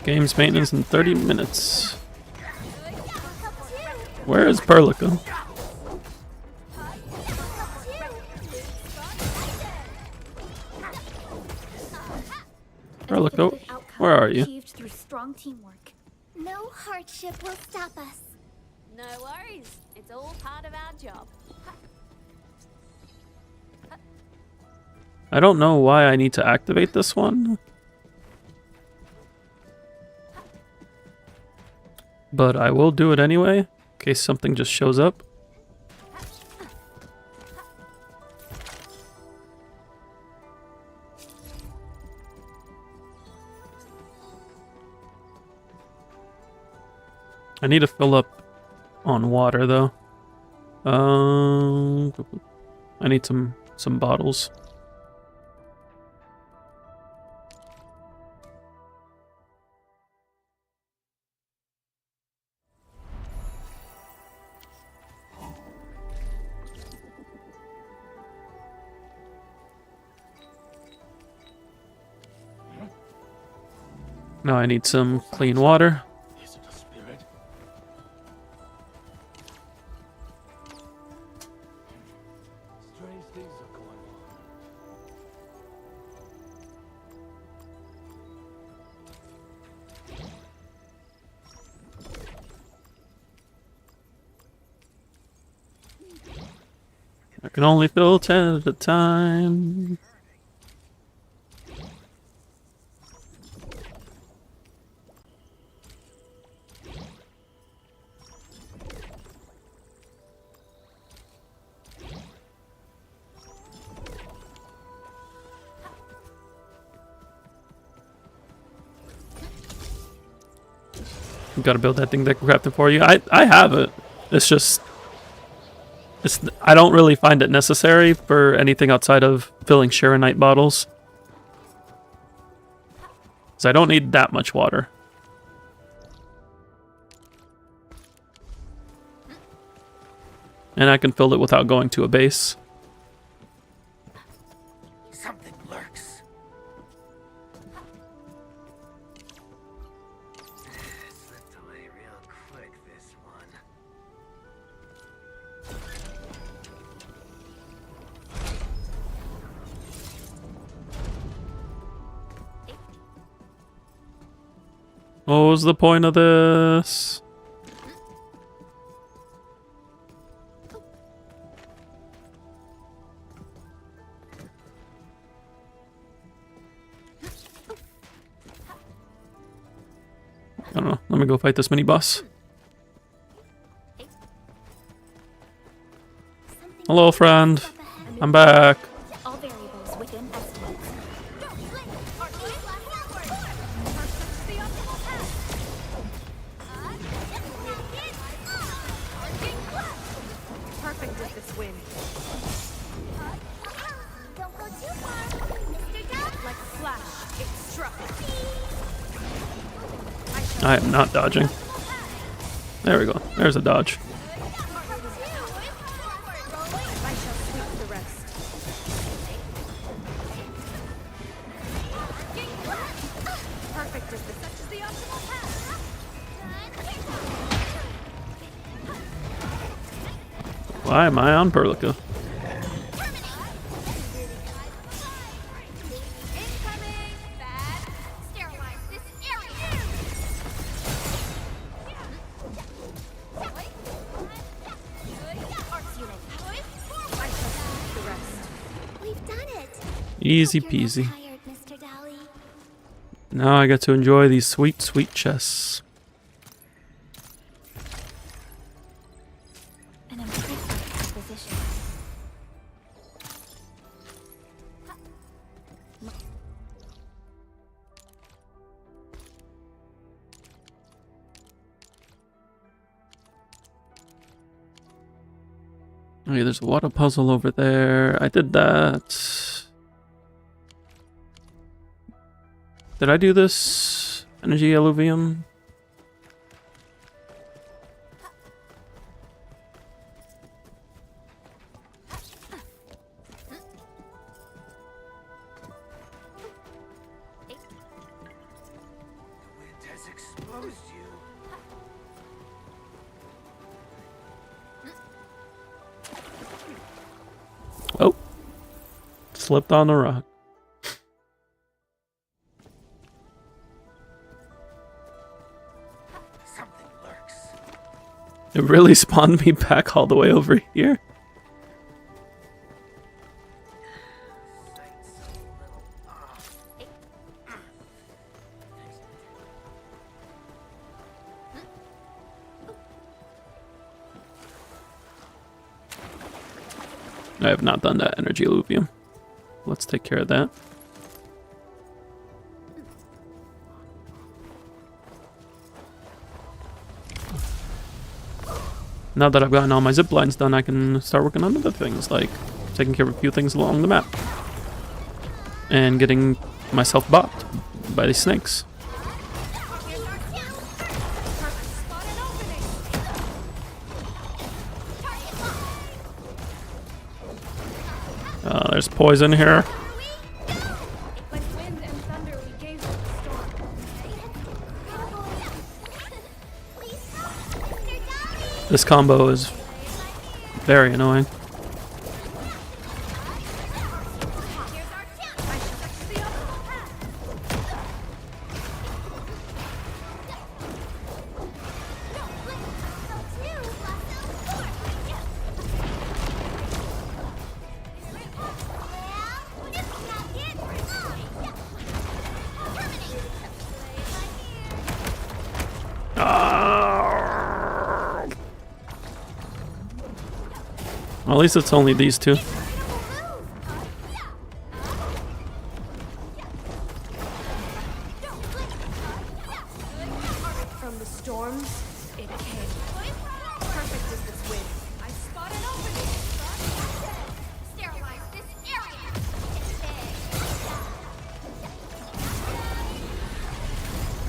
Games maintenance in 30 minutes. Where is Perlica? Perlica, where are you? Achieved through strong teamwork. No hardship will stop us. No worries. It's all part of our job. I don't know why I need to activate this one. But I will do it anyway, in case something just shows up. I need to fill up on water though. I need some bottles. Now I need some clean water. Is it a spirit? Strange things are going on. I can only fill 10 at a time. You gotta build that thing that crafted for you. I have it. It's just I don't really find it necessary for anything outside of filling Sharonite bottles. So I don't need that much water. And I can fill it without going to a base. Something lurks. Slipped away real quick, this one. What was the point of this? I don't know. Let me go fight this mini boss. Hello, friend. I'm back. All variables within estimates. Perfect is this wind. Don't go too far, Mr. Duck. Like a flash, it struck. I am not dodging. There we go. There's a dodge. I shall sweep the rest. Perfect is this. Such is the optimal path. Why am I on Perlica? Incoming! Bad. Sterilize this area. Arts unit. I shall sweep the rest. We've done it. Easy Hope you're not peasy. tired, Mr. Dally. Now I get to enjoy these sweet, sweet chests. An impressive proposition. Okay, there's a water puzzle over there. I did that. Did I do this? Energy alluvium? The wind has exposed you. Oh. Slipped on the rock. Something lurks. It really spawned me back all the way over here. Sight's a little off. I have not done that energy alluvium. Let's take care of that. Now that I've gotten all my ziplines done, I can start working on other things, like taking care of a few things along the map. And getting myself bopped by these snakes. There's poison here. Like wind and thunder, we gave them the storm. This combo is very annoying. Well, at least it's only these two. From the storms, it came. Perfect is this wind. I spot an opening. Sterilize this area.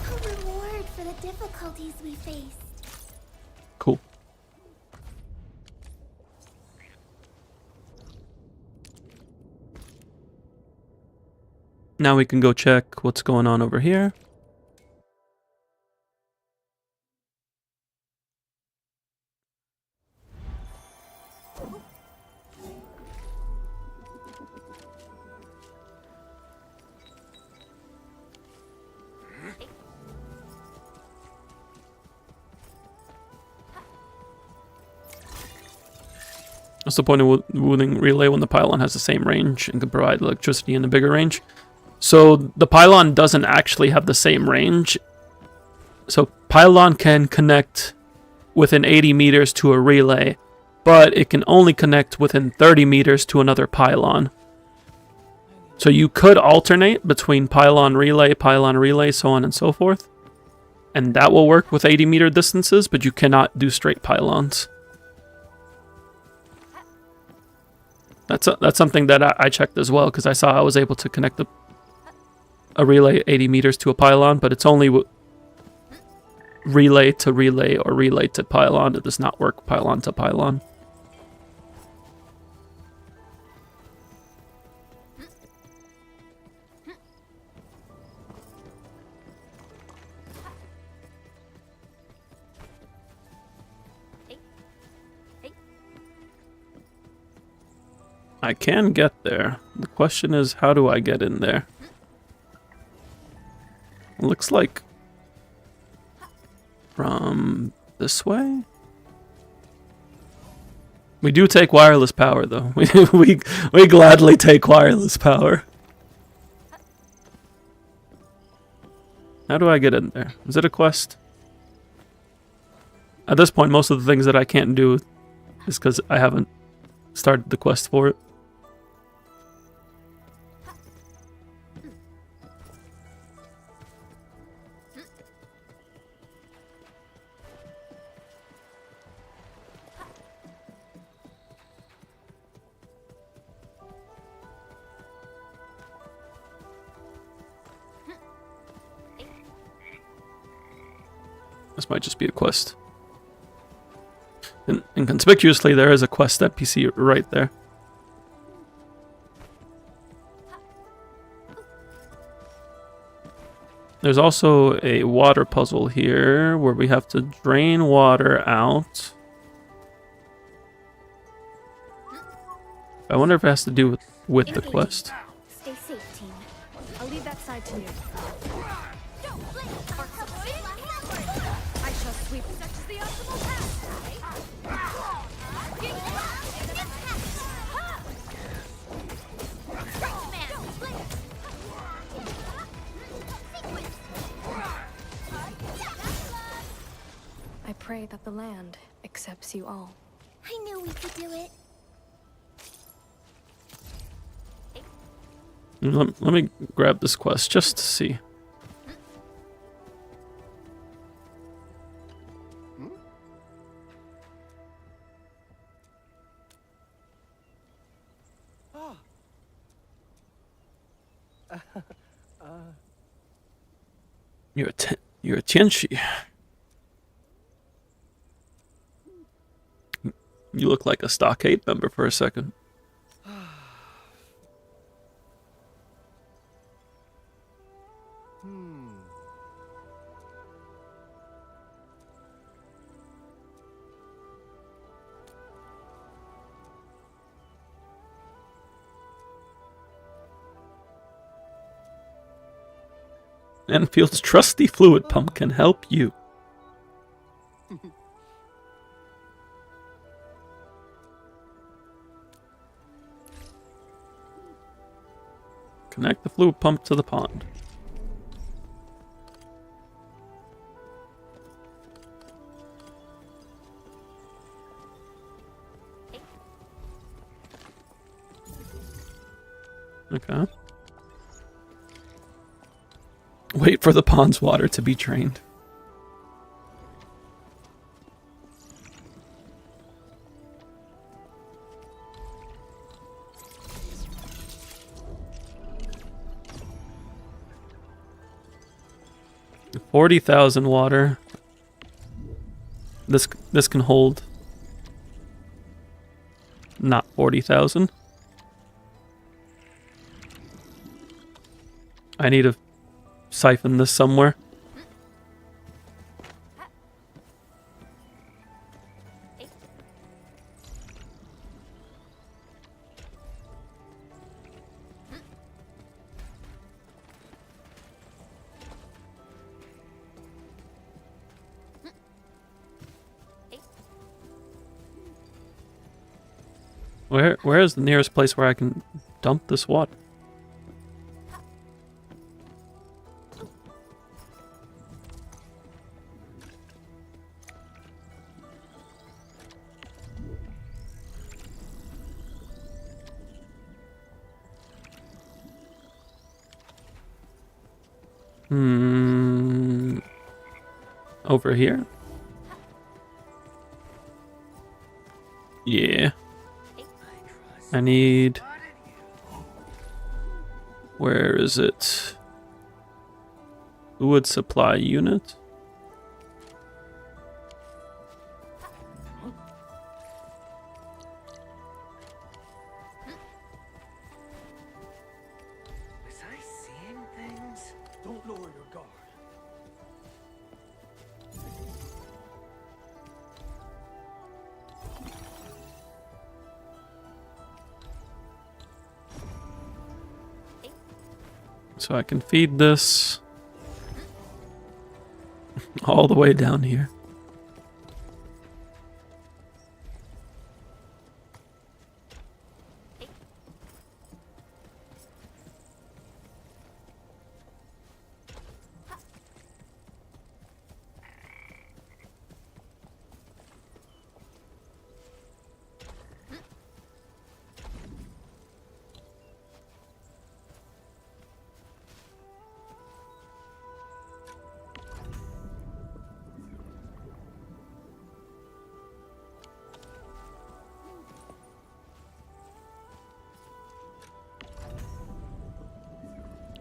A reward for the difficulties we faced. Cool. Now we can go check what's going on over here. What's the point of wooing relay when the pylon has the same range and can provide electricity in a bigger range? So the pylon doesn't actually have the same range. So pylon can connect within 80 meters to a relay, but it can only connect within 30 meters to another pylon. So you could alternate between pylon, relay, so on and so forth. And that will work with 80 meter distances, but you cannot do straight pylons. That's something that I checked as well, because I saw I was able to connect a relay 80 meters to a pylon, but it's only relay to relay or relay to pylon. It does not work pylon to pylon. I can get there. The question is, how do I get in there? It looks like from this way? We do take wireless power, though. We gladly take wireless power. How do I get in there? Is it a quest? At this point, most of the things that I can't do is because I haven't started the quest for it. This might just be a quest. And conspicuously, there is a quest NPC right there. There's also a water puzzle here where we have to drain water out. I wonder if it has to do with the quest. Stay safe, team. I'll leave that side to you. I shall sweep such as the optimal I pray that the land accepts you all. I knew we could do it. Let me grab this quest just to see. You're a Tianchi. You look like a Stockade member for a second. Enfield's trusty fluid pump can help you. Connect the fluid pump to the pond. Okay. Wait for the pond's water to be drained. $40,000 water. This can hold not 40,000. I need to siphon this somewhere. Where is the nearest place where I can dump this water? Over here? Yeah. I need... Where is it? Fluid supply unit? Was I seeing things? Don't lower your guard. So I can feed this all the way down here.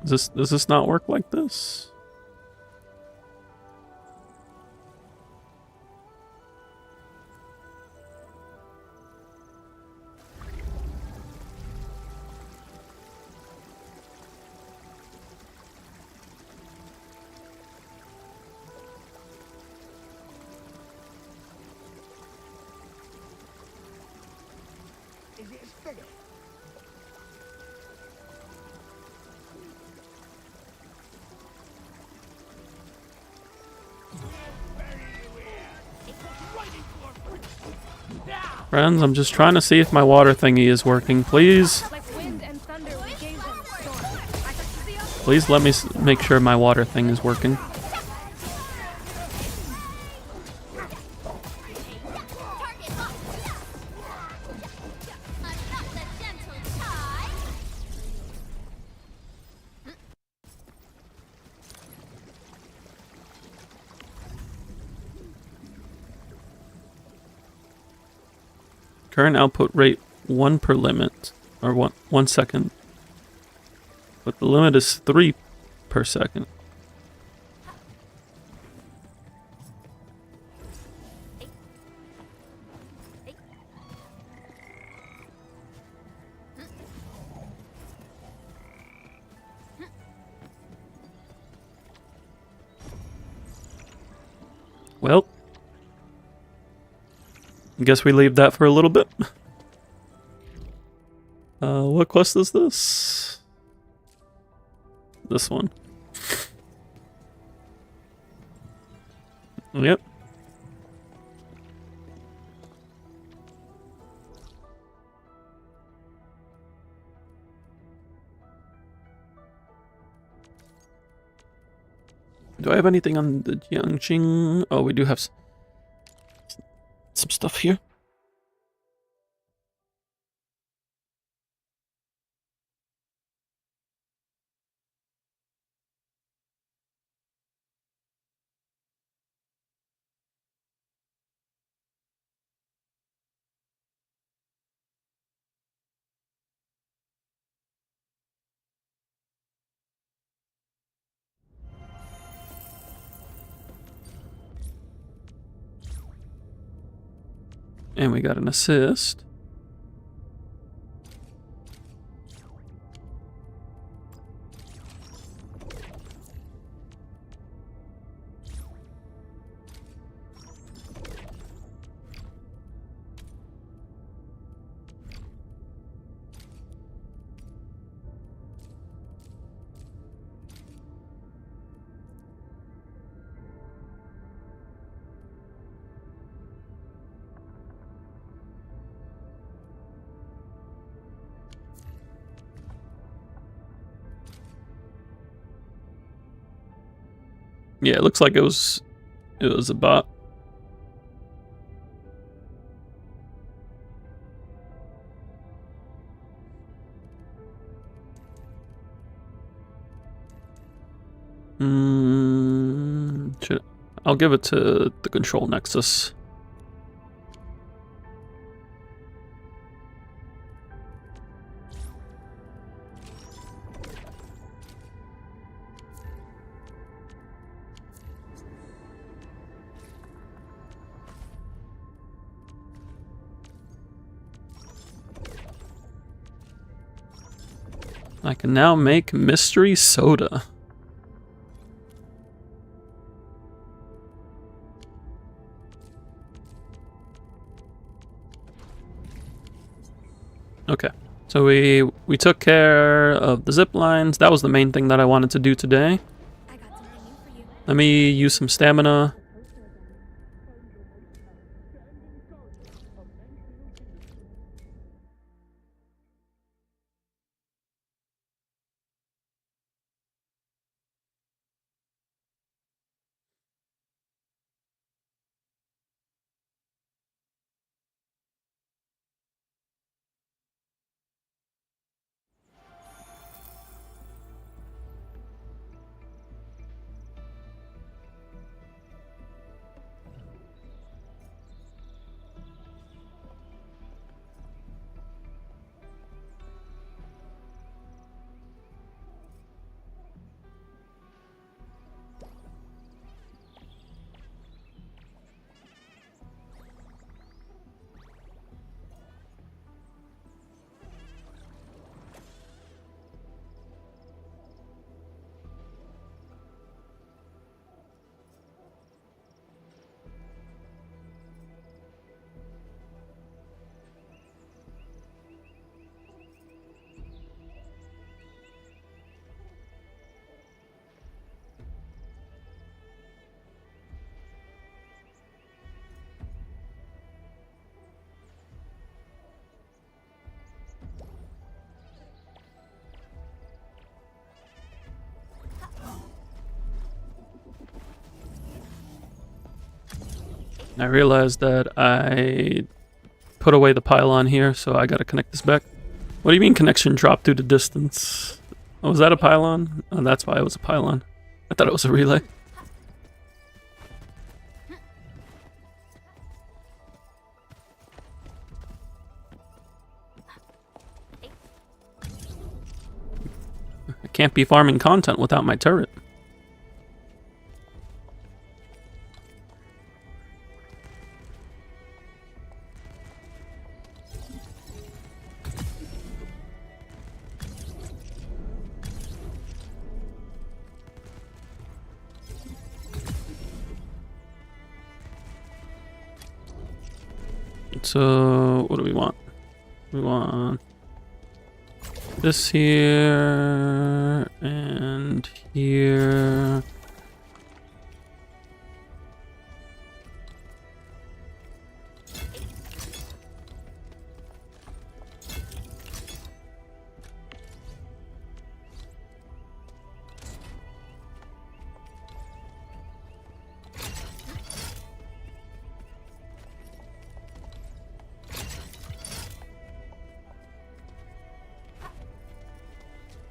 Does this not work like this? Is it a spigot? Friends, I'm just trying to see if my water thingy is working. Please, Like wind and thunder, we gave them a storm. I could see us. please let me make sure my water thing is working. Target locked. I'm not the gentle Tide. Current output rate 1 per limit, or 1 second. But the limit is 3 per second. Well, guess we leave that for a little bit. What quest is this? This one. Yep. Do I have anything on the Jiangxing? Oh, we do have some stuff here. And we got an assist. Yeah, it looks like it was a bot. I'll give it to the control nexus. I can now make mystery soda. Okay, so we took care of the zip lines. That was the main thing that I wanted to do today. I got something new for you. Let me use some stamina. I realized that I put away the pylon here, so I gotta connect this back. What do you mean connection dropped due to distance? Oh, was that a pylon? Oh, that's why it was a pylon. I thought it was a relay. I can't be farming content without my turret. So, what do we want? We want this here and here.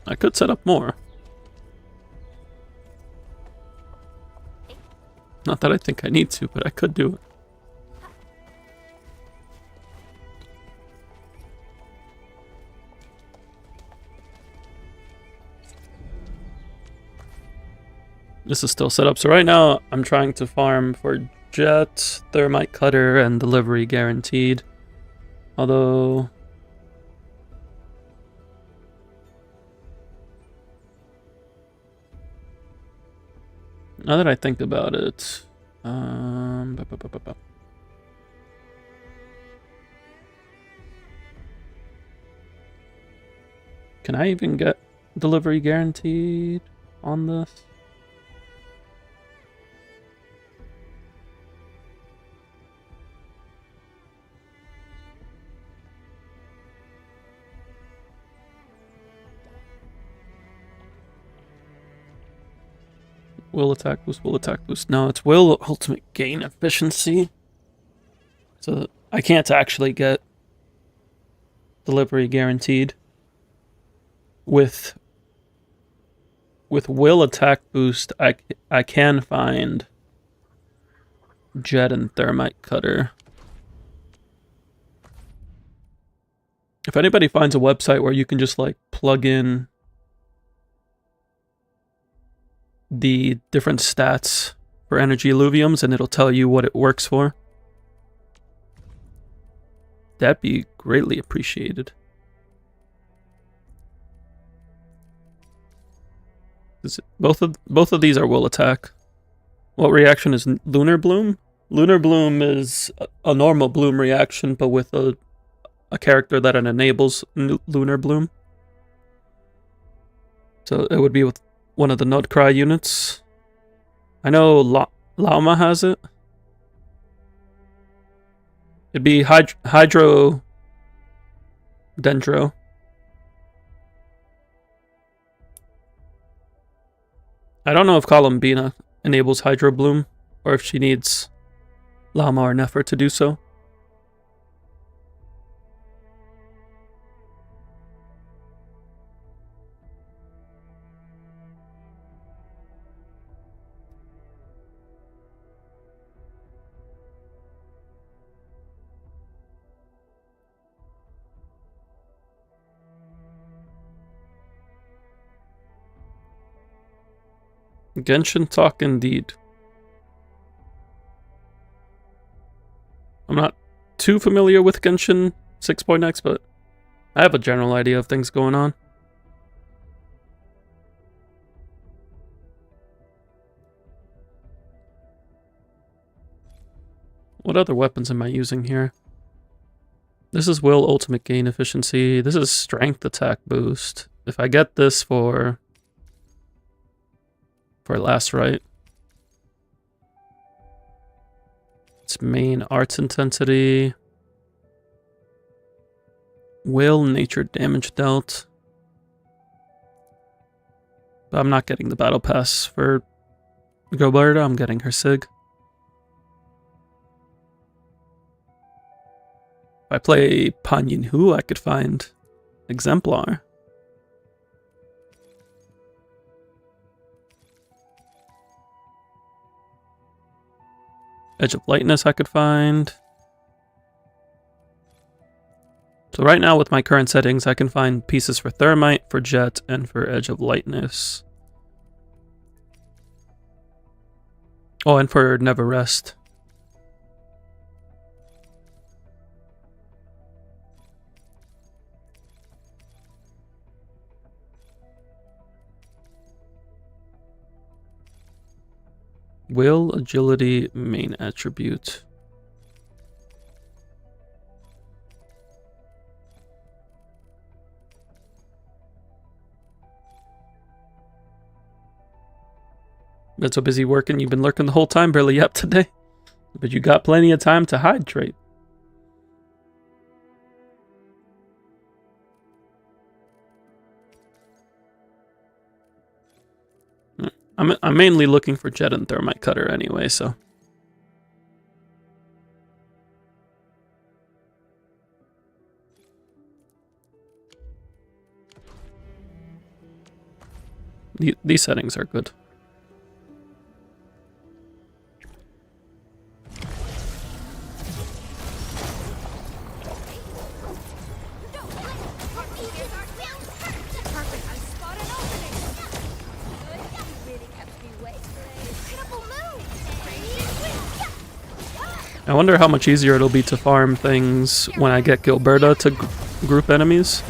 I could set up more. Not that I think I need to, but I could do it. This is still set up. So right now I'm trying to farm for jet, thermite cutter, and delivery guaranteed. Although now that I think about it, can I even get delivery guaranteed on this? Will attack boost, will attack boost. No, it's will ultimate gain efficiency. So I can't actually get delivery guaranteed with with will attack boost, I can find jet and thermite cutter. If anybody finds a website where you can just like plug in the different stats for energy alluviums and it'll tell you what it works for, that'd be greatly appreciated. Both of these are will attack. What reaction is Lunar Bloom? Lunar Bloom is a normal bloom reaction, but with a character that it enables Lunar Bloom. So it would be with one of the Nutcry units. I know Llama has it. It'd be Hydro Dendro. I don't know if Columbina enables Hydro Bloom, or if she needs Llama or Nefer to do so. Genshin talk indeed. I'm not too familiar with Genshin 6.x, but I have a general idea of things going on. What other weapons am I using here? This is will ultimate gain efficiency. This is strength attack boost. If I get this for last right, it's main arts intensity, will nature damage dealt, but I'm not getting the battle pass for Gilberta. I'm getting her sig. If I play Panyin Hu, I could find Exemplar. Edge of Lightness I could find. So right now with my current settings, I can find pieces for Thermite, for Jet, and for Edge of Lightness. Oh, and for Never Rest. Will, agility, main attribute. Been so busy working, you've been lurking the whole time, barely up today. But you got plenty of time to hydrate. I'm mainly looking for Jet and Thermite Cutter anyway, so. These settings are good. I wonder how much easier it'll be to farm things when I get Gilberta to group enemies.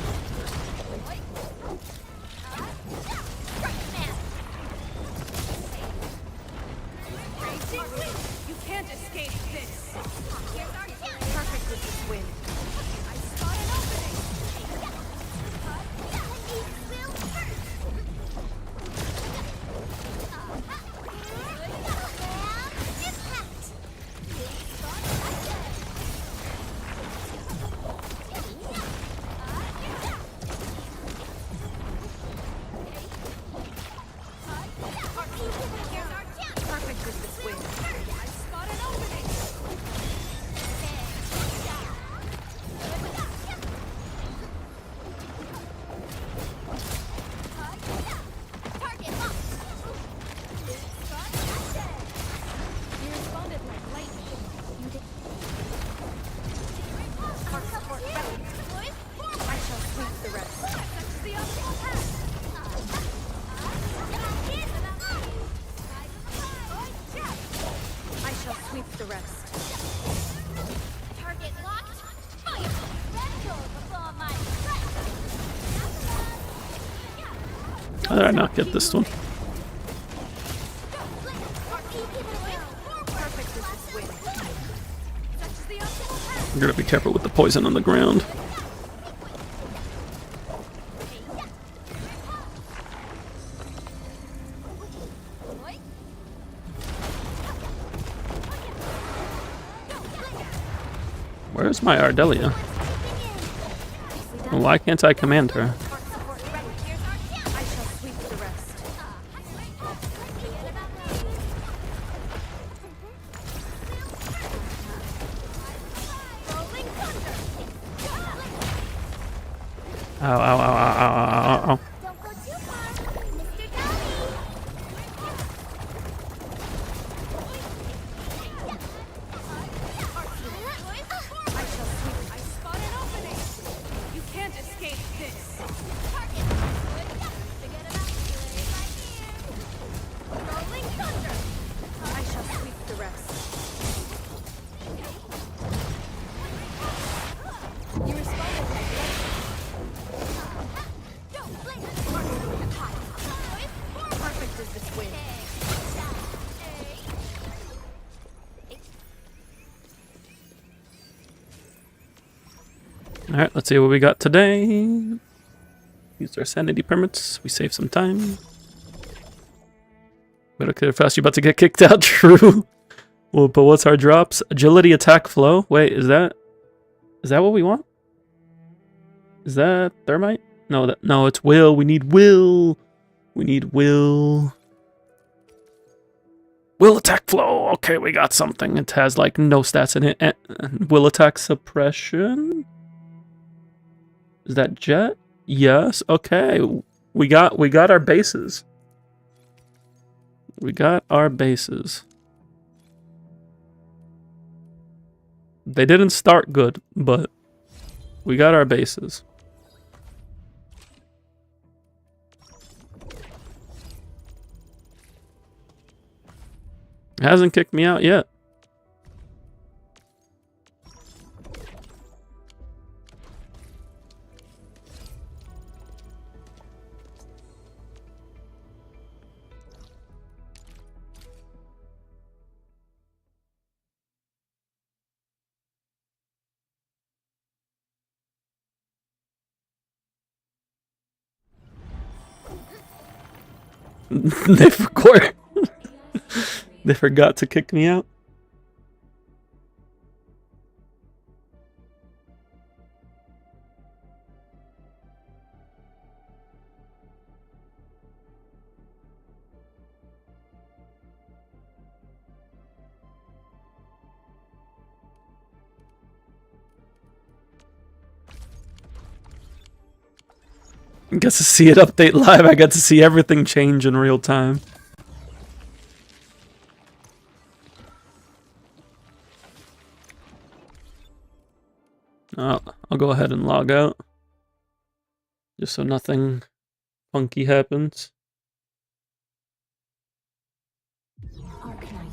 You can't escape this. Perfect with this wind. I spot an opening. How did I not get this one? Perfect with this wind. Such is the optimal path. I'm gonna be careful with the poison on the ground. Where's my Ardelia? Why can't I command her? I shall sweep the rest. Rolling thunder. Ow, ow, ow, ow, ow, ow, ow. Don't go too far, Mr. Dolly. I shall sweep. I spot an opening. You can't escape this. Rolling thunder. I shall sweep the rest. You responded to perfect as this wind. Alright, let's see what we got today. Used our sanity permits. We saved some time. Better clear fast. You're about to get kicked out. True. Well, but what's our drops? Agility, attack, flow. Wait, is that what we want? Is that thermite? No, no, it's will. We need will. We need will. Will attack flow. Okay, we got something. It has like no stats in it. Will attack suppression. Is that jet? Yes. Okay. We got our bases. We got our bases. They didn't start good, but we got our bases. It hasn't kicked me out yet. They forgot to kick me out. I get to see it update live. I get to see everything change in real time. I'll go ahead and log out. Just so nothing funky happens. Arknights.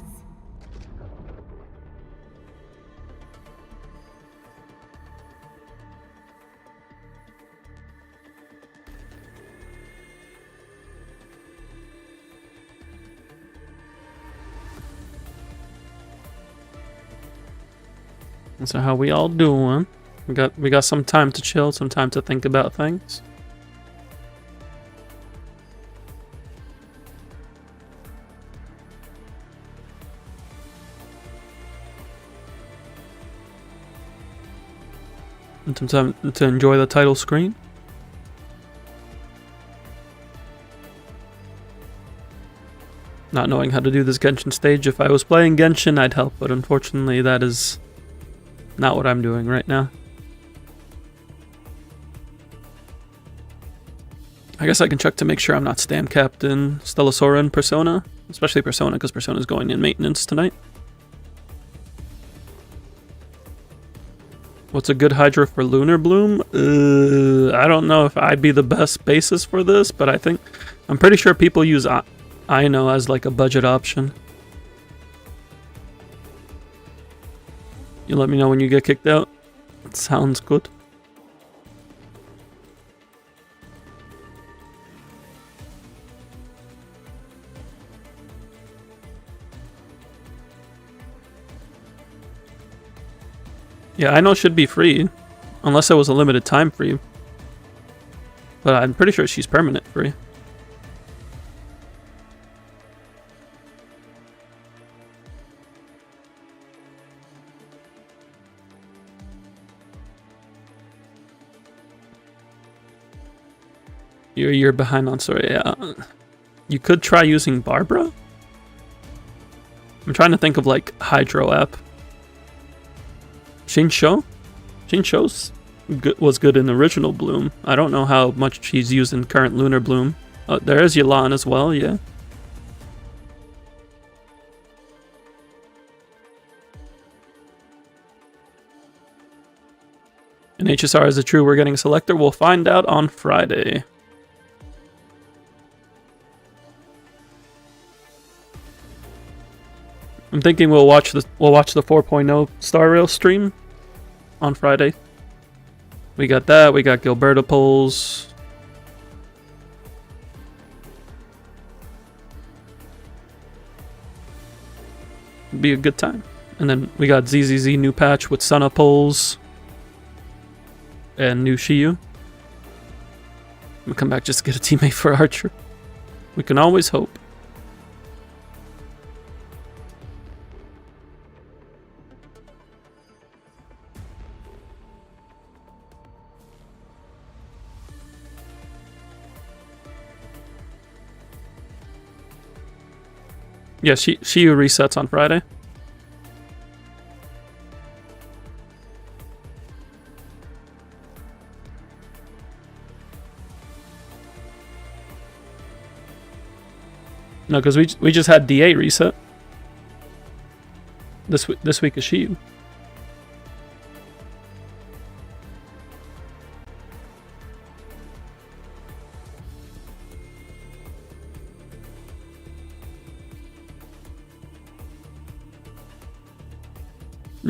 So how we all doing? We got some time to chill, some time to think about things. And some time to enjoy the title screen. Not knowing how to do this Genshin stage. If I was playing Genshin, I'd help, but unfortunately that is not what I'm doing right now. I guess I can check to make sure I'm not stam capped in Stellasora and Persona. Especially Persona, because Persona's going in maintenance tonight. What's a good Hydra for Lunar Bloom? I don't know if I'd be the best basis for this, but I'm pretty sure people use Ino as like a budget option. You let me know when you get kicked out. Sounds good. Yeah, I know it should be free. Unless it was a limited time free. But I'm pretty sure she's permanent free. You're a year behind on story. Yeah. You could try using Barbara. I'm trying to think of like Hydro app. Shinsho? Shinsho's was good in original Bloom. I don't know how much she's used in current Lunar Bloom. There is Yelan as well, yeah. And HSR, is it true we're getting a Selector? We'll find out on Friday. I'm thinking we'll watch the 4.0 Star Rail stream on Friday. We got that. We got Gilberta polls. Be a good time. And then we got ZZZ new patch with Sana polls and new Shiyu. I'm gonna come back just to get a teammate for Archer. We can always hope. Yeah, Shiyu resets on Friday. No, because we just had DA reset. This week is Shiyu.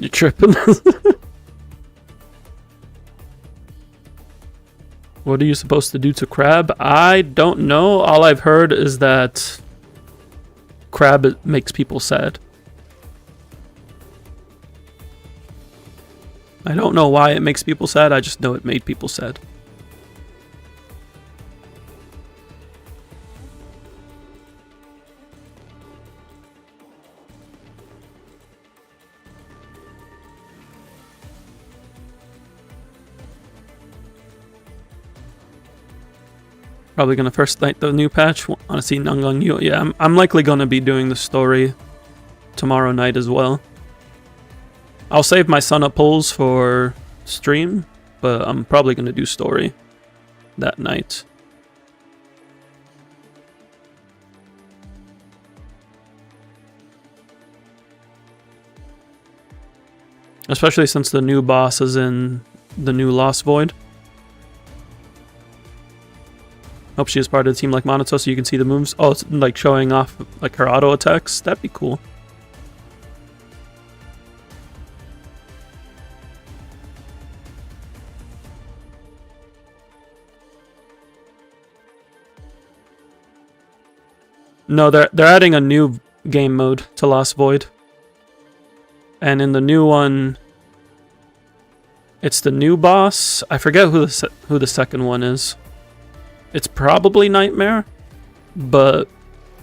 You're tripping. What are you supposed to do to Crab? I don't know. All I've heard is that Crab makes people sad. I don't know why it makes people sad. I just know it made people sad. Probably gonna first night the new patch. Want to see Nungang Yu. Yeah, I'm likely gonna be doing the story tomorrow night as well. I'll save my Sun Up pulls for stream, but I'm probably gonna do story that night. Especially since the new boss is in the new Lost Void. Hope she is part of the team like Monato so you can see the moves. Oh, it's like showing off like her auto attacks. That'd be cool. No, they're adding a new game mode to Lost Void. And in the new one, it's the new boss. I forget who the second one is. It's probably Nightmare, but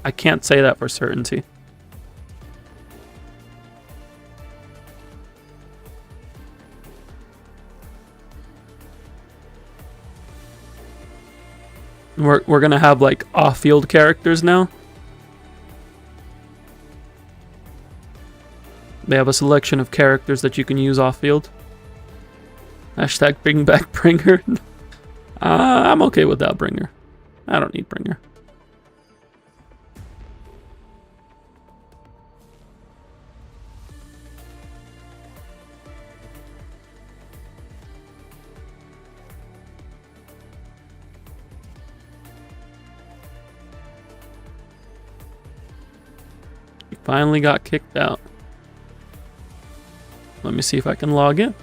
I can't say that for certainty. We're gonna have like off-field characters now. They have a selection of characters that you can use off-field. Hashtag bring back Bringer. I'm okay without Bringer. I don't need Bringer. He finally got kicked out. Let me see if I can log in.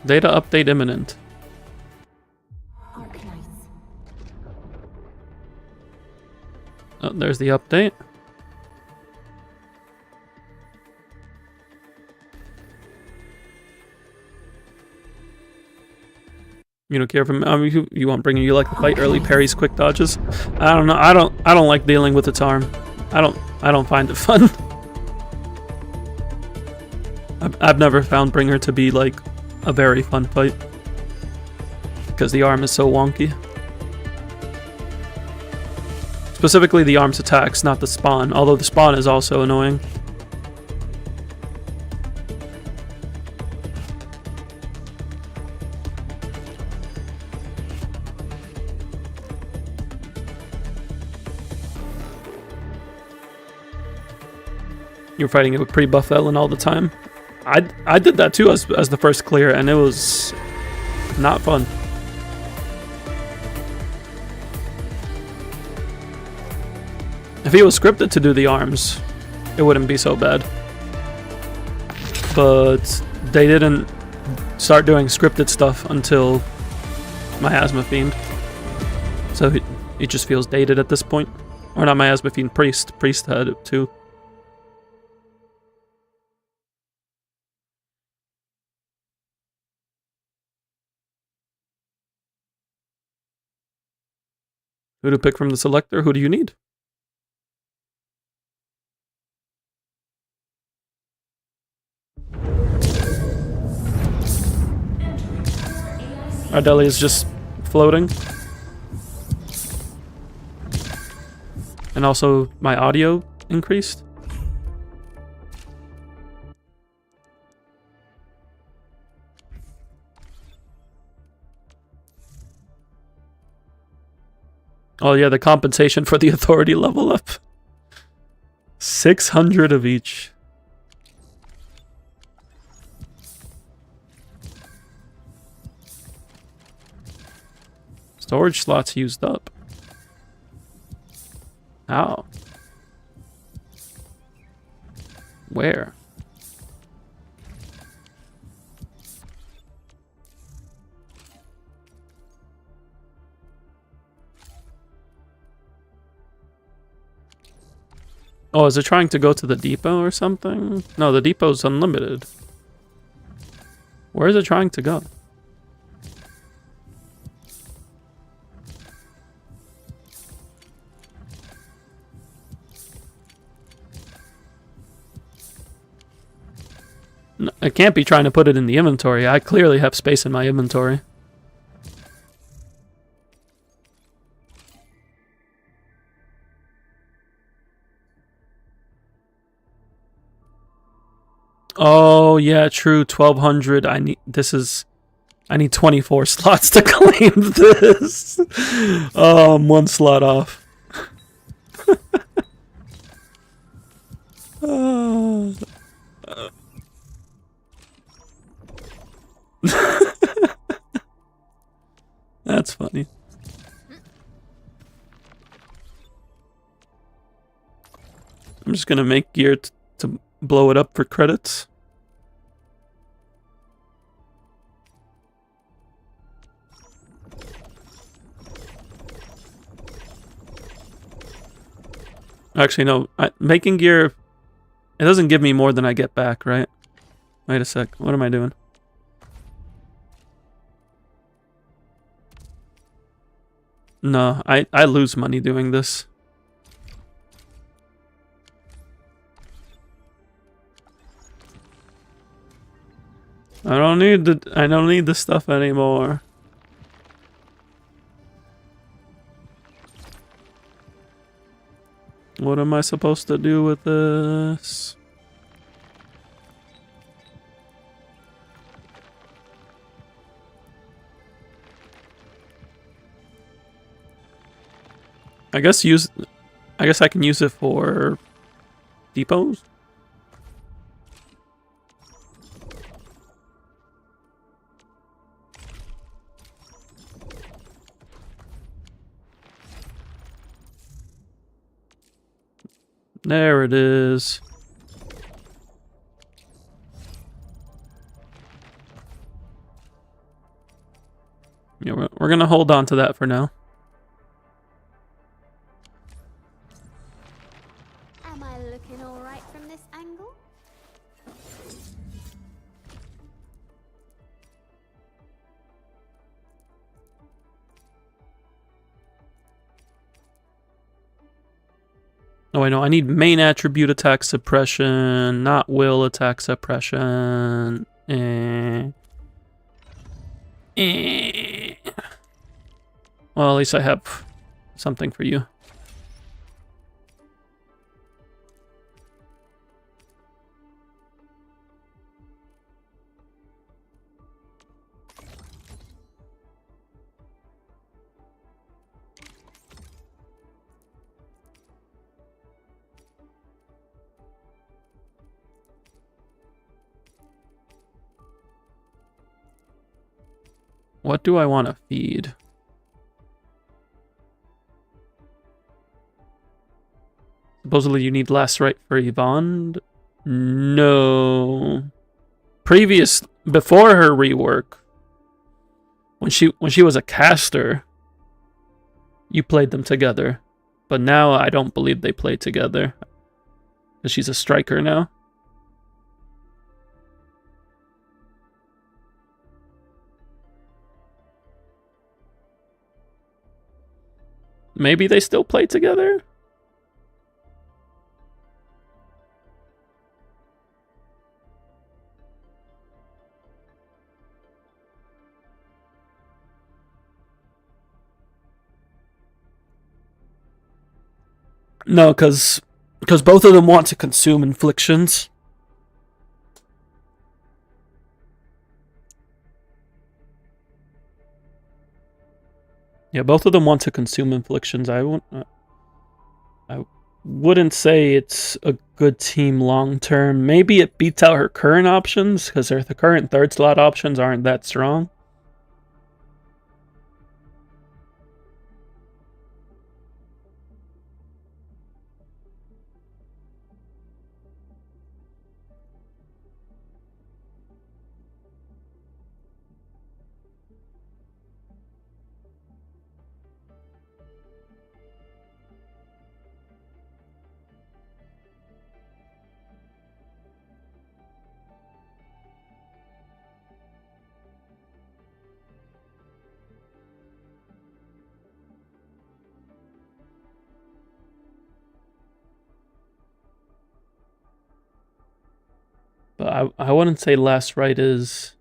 Data update imminent. Arknights. Oh, there's the update. You don't care for me. I mean, you want bringing you like the fight early parries, quick dodges. I don't know. I don't like dealing with its arm. I don't find it fun. I've never found Bringer to be like a very fun fight because the arm is so wonky. Specifically the arm's attacks, not the spawn. Although the spawn is also annoying. You're fighting it with pre-buff Ellen all the time. I did that too as the first clear, and it was not fun. If he was scripted to do the arms, it wouldn't be so bad. But they didn't start doing scripted stuff until Miasma Fiend. So it just feels dated at this point. Or not Miasma Fiend, Priest. Priest had it too. Who to pick from the Selector? Who do you need? Ardeli is just floating. And also my audio increased. Oh yeah, the compensation for the authority level up. 600 of each. Storage slots used up. How? Where? Oh, is it trying to go to the depot or something? No, the depot's unlimited. Where is it trying to go? No, I can't be trying to put it in the inventory. I clearly have space in my inventory. Oh, yeah, true. 1200. I need 24 slots to claim this. Oh, I'm one slot off. That's funny. I'm just gonna make gear to blow it up for credits. Actually, no. Making gear, it doesn't give me more than I get back, right? Wait a sec. What am I doing? No, I lose money doing this. I don't need the stuff anymore. What am I supposed to do with this? I guess I can use it for depots. There it is. Yeah, we're gonna hold on to that for now. Am I looking all right from this angle? Oh, I know. I need main attribute attack suppression, not will attack suppression. Well, at least I have something for you. What do I want to feed? Supposedly you need last right for Yvonne? No. Before her rework, when she was a caster, you played them together. But now I don't believe they play together. Because she's a striker now. Maybe they still play together? No, because both of them want to consume inflictions. Yeah, both of them want to consume inflictions. I wouldn't say it's a good team long term. Maybe it beats out her current options because her current third slot options aren't that strong. But I wouldn't say last right is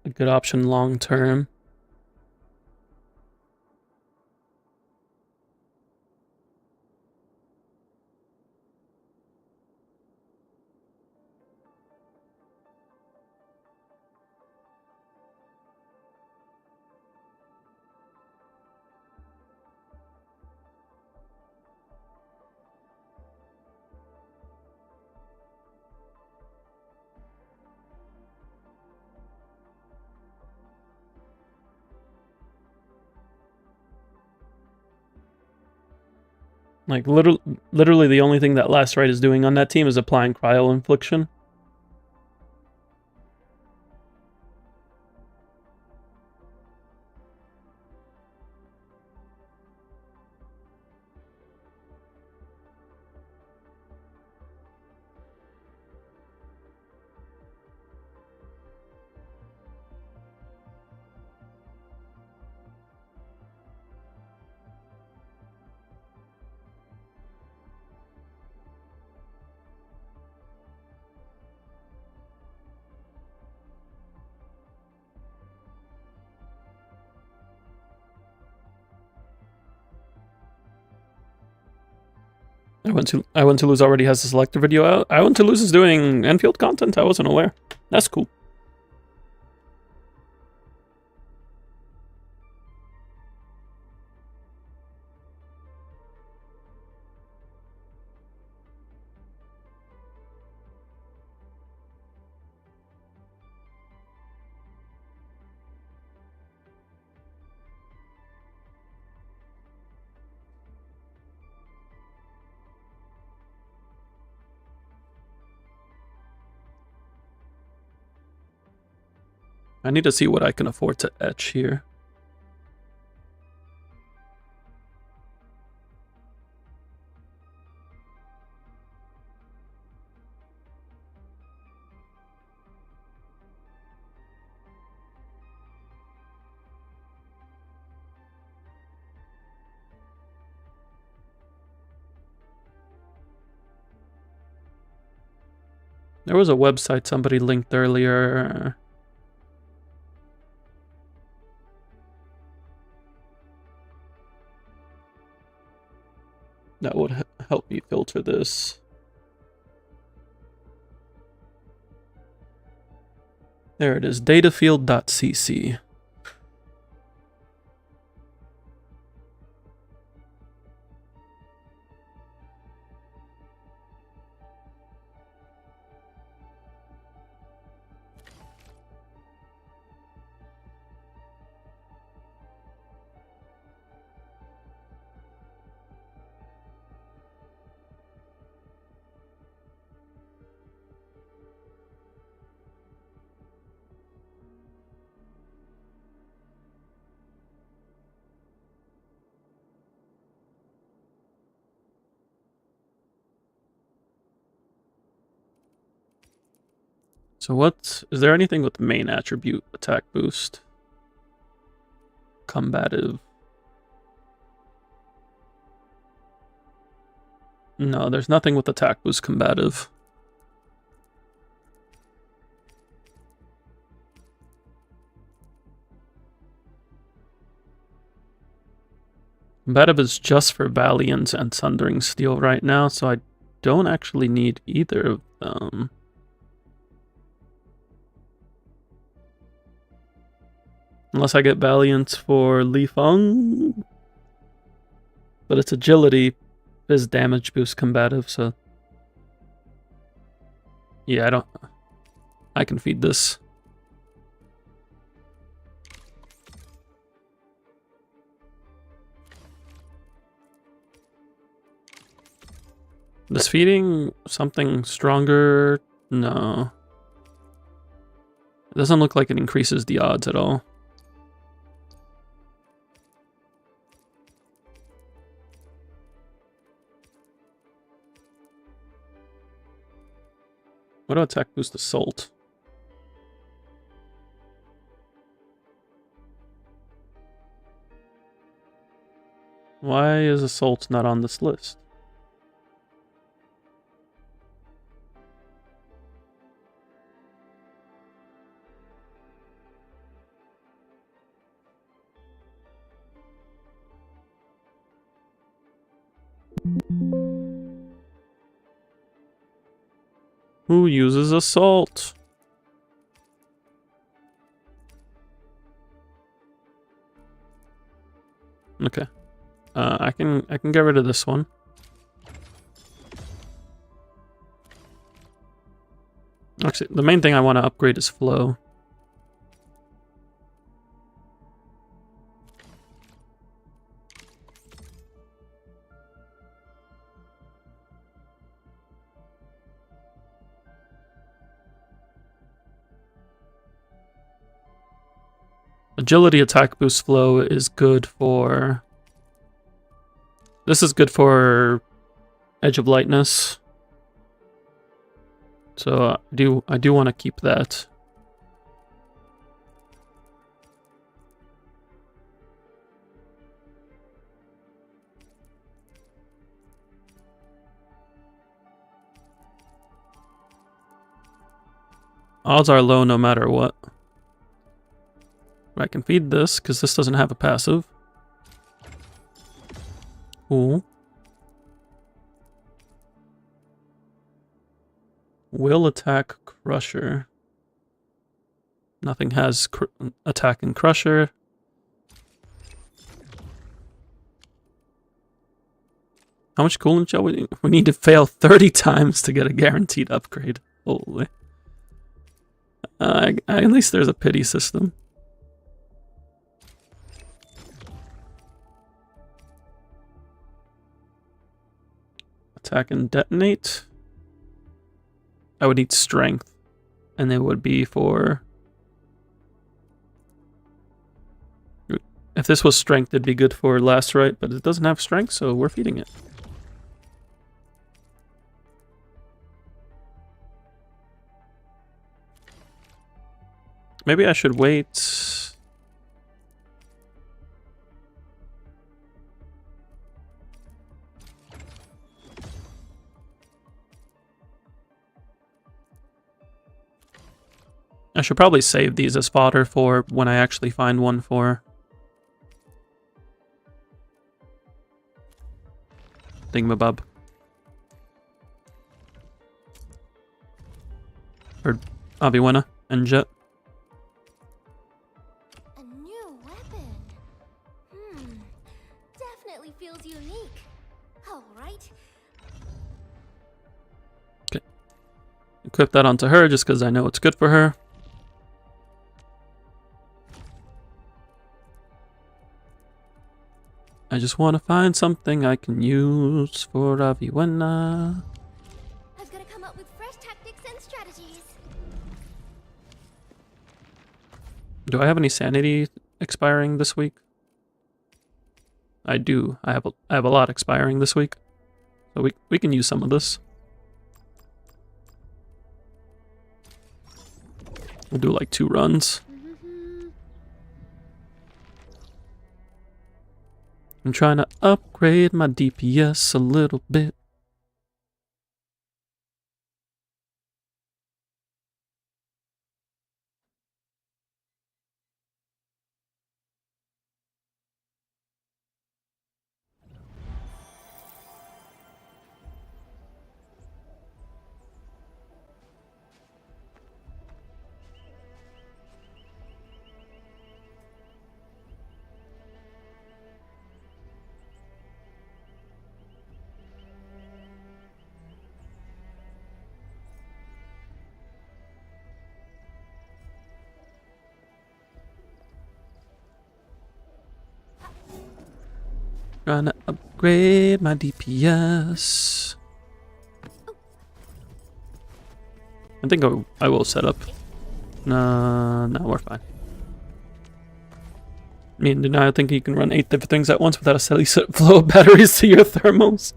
a good option long term. Like, literally the only thing that last right is doing on that team is applying cryo infliction. I went to lose already has a selector video out. I went to lose is doing Enfield content. I wasn't aware. That's cool. I need to see what I can afford to etch here. There was a website somebody linked earlier. That would help me filter this. There it is, datafield.cc. So is there anything with the main attribute attack boost? Combative. No, there's nothing with attack boost combative. Combative is just for Valiant and Sundering Steel right now, so I don't actually need either of them. Unless I get Valiant for Li Feng. But it's agility is damage boost combative, so yeah, I can feed this. Does feeding something stronger? No. It doesn't look like it increases the odds at all. What do attack boost assault? Why is assault not on this list? Who uses assault? Okay. I can get rid of this one. Actually, the main thing I want to upgrade is flow. Agility attack boost flow is good for... This is good for Edge of Lightness. So I do want to keep that. Odds are low no matter what. I can feed this, because this doesn't have a passive. Cool. Will attack Crusher. Nothing has attack and Crusher. How much coolant shall we need? We need to fail 30 times to get a guaranteed upgrade. Holy. At least there's a pity system. Attack and detonate. I would need strength. And it would be for... If this was strength, it'd be good for Lacerite, but it doesn't have strength, so we're feeding it. Maybe I should wait... I should probably save these as fodder for when I actually find one for Thingamabob. Or Aviwena and Jet. A new weapon. Definitely feels unique. All right. Okay. Equip that onto her just because I know it's good for her. I just want to find something I can use for Aviwena. I've got to come up with fresh tactics and strategies. Do I have any sanity expiring this week? I do. I have a lot expiring this week. So we can use some of this. We'll do like 2 runs. I'm trying to upgrade my DPS a little bit. Trying to upgrade my DPS. I think I will set up. No, we're fine. I mean, I think you can run 8 different things at once without a steady flow of batteries to your thermals.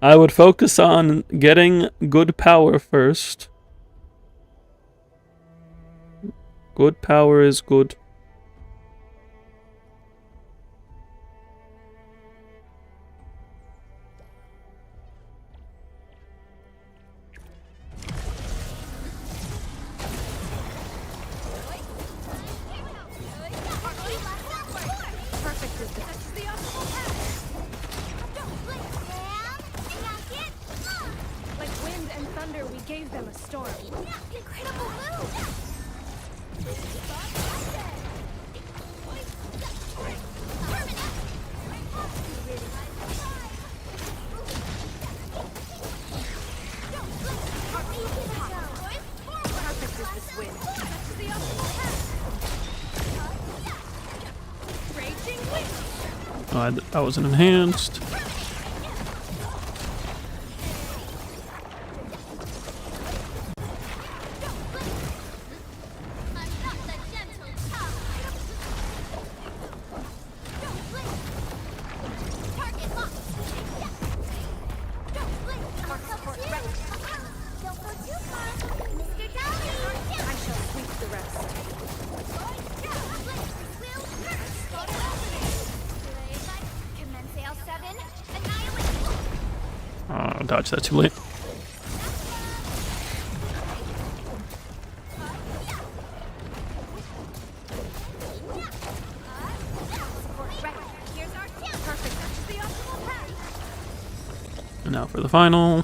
I would focus on getting good power first. Good power is good. Like wind and thunder, we gave them a storm. Incredible move! Perfect is this wind. That's the optimal path. Raging wind. Oh, that wasn't enhanced. Dodge that too late. And now for the final.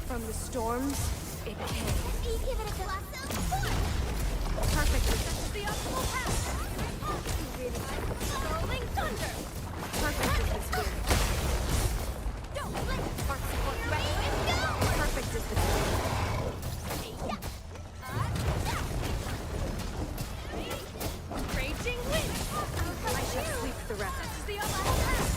From the storms, it came. Perfect. That's the optimal path. Rolling thunder. Perfect is this wind. Perfect is this wind. Raging wind. I shall sweep the rest. That's the optimal path.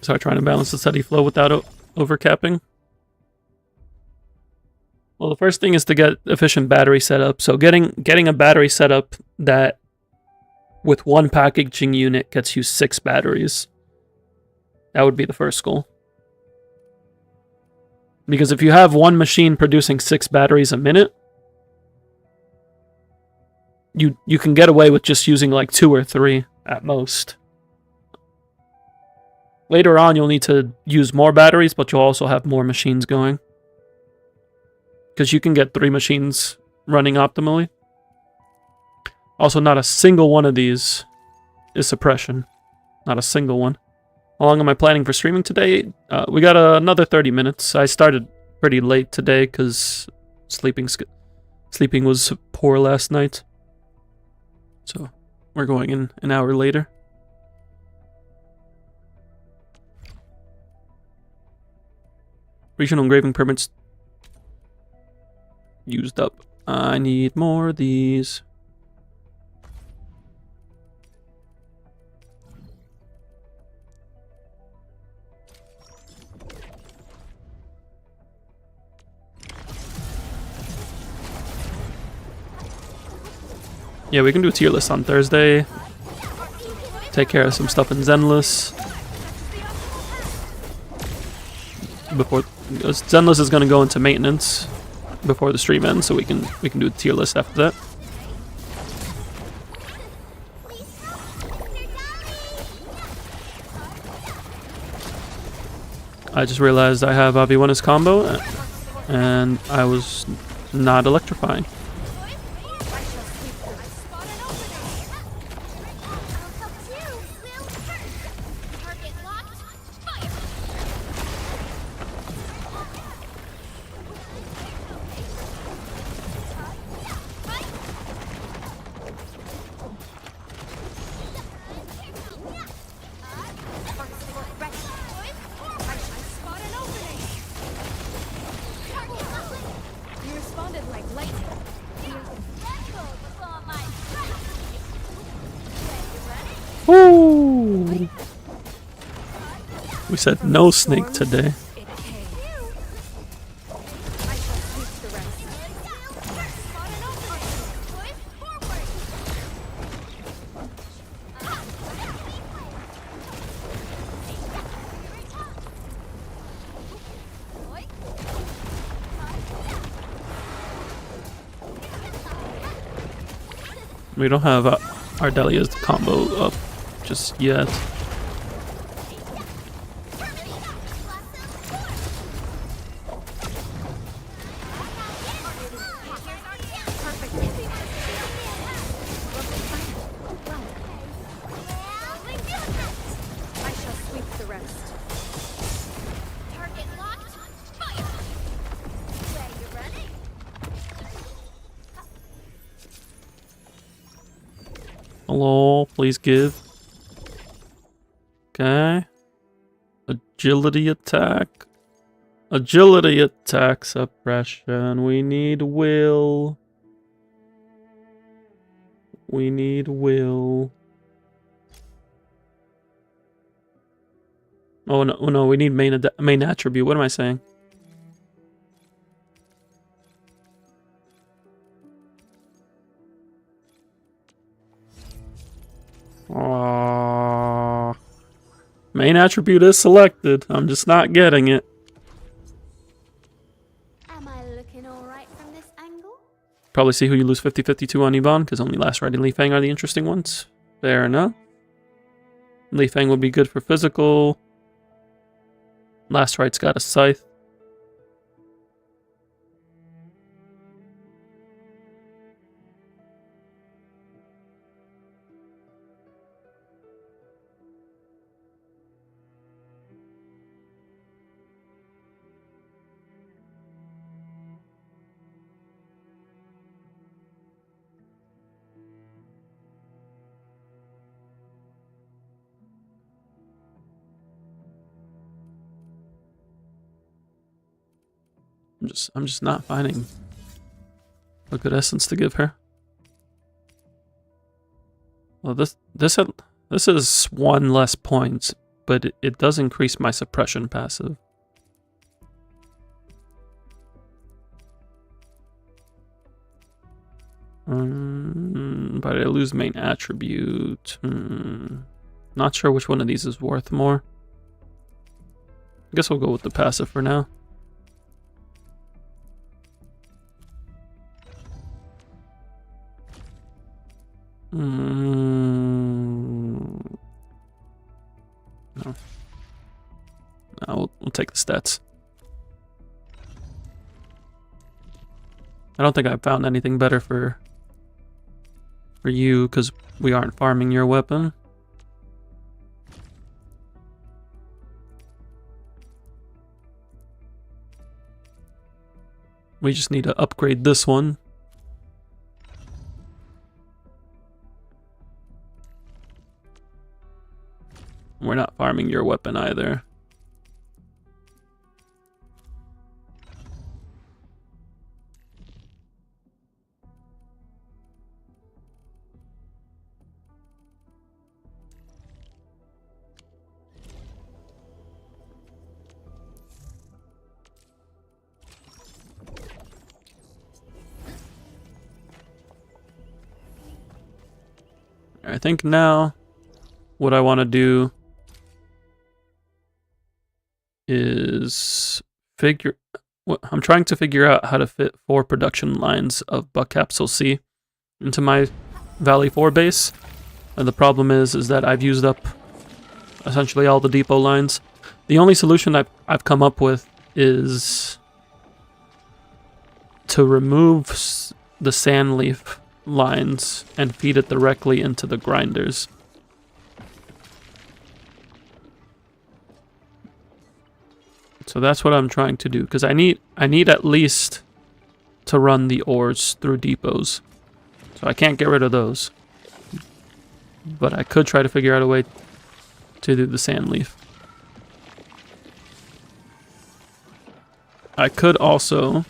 Start trying to balance the steady flow without overcapping. Well, the first thing is to get efficient battery setup. So getting a battery setup that with 1 packaging unit gets you 6 batteries. That would be the first goal. Because if you have 1 machine producing 6 batteries a minute, you can get away with just using like 2 or 3 at most. Later on, you'll need to use more batteries, but you'll also have more machines going. Because you can get 3 machines running optimally. Also, not a single one of these is suppression. Not a single one. How long am I planning for streaming today? We got another 30 minutes. I started pretty late today because sleeping was poor last night. So we're going in an hour later. Regional engraving permits used up. I need more of these. Yeah, we can do a tier list on Thursday. Take care of some stuff in Zenless. Before Zenless is gonna go into maintenance before the stream ends, so we can do a tier list after that. I just realized I have Aviwana's combo, and I was not electrifying. Woo! We said no snake today. We don't have Ardelia's combo up just yet. Hello, please give. Okay. Agility attack. Agility attack suppression. We need will. We need will. Oh no, we need main attribute. What am I saying? Main attribute is selected. I'm just not getting it. Am I looking alright from this angle? Probably see who you lose 50-50 to on Yvonne, because only Last Ride and Li Fang are the interesting ones. Fair enough. Li Fang will be good for physical. Last Ride's got a scythe. I'm just not finding a good essence to give her. Well, this is 1 less points, but it does increase my suppression passive. But I lose main attribute. Not sure which one of these is worth more. I guess we'll go with the passive for now. No. No, we'll take the stats. I don't think I've found anything better for you, because we aren't farming your weapon. We just need to upgrade this one. We're not farming your weapon either. I think now what I want to do is I'm trying to figure out how to fit 4 production lines of Buck Capsule C into my Valley 4 base. And the problem is that I've used up essentially all the depot lines. The only solution I've come up with is to remove the sand leaf lines and feed it directly into the grinders. So that's what I'm trying to do, because I need at least to run the ores through depots. So I can't get rid of those. But I could try to figure out a way to do the sand leaf. I could also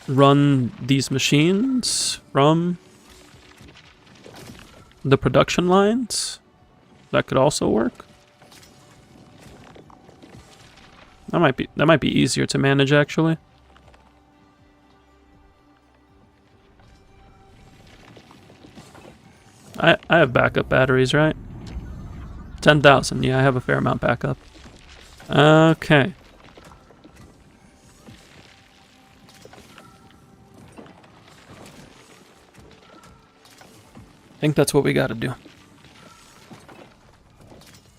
run these machines from the production lines. That could also work. That might be easier to manage, actually. I have backup batteries, right? 10,000. Yeah, I have a fair amount backup. Okay. I think that's what we gotta do.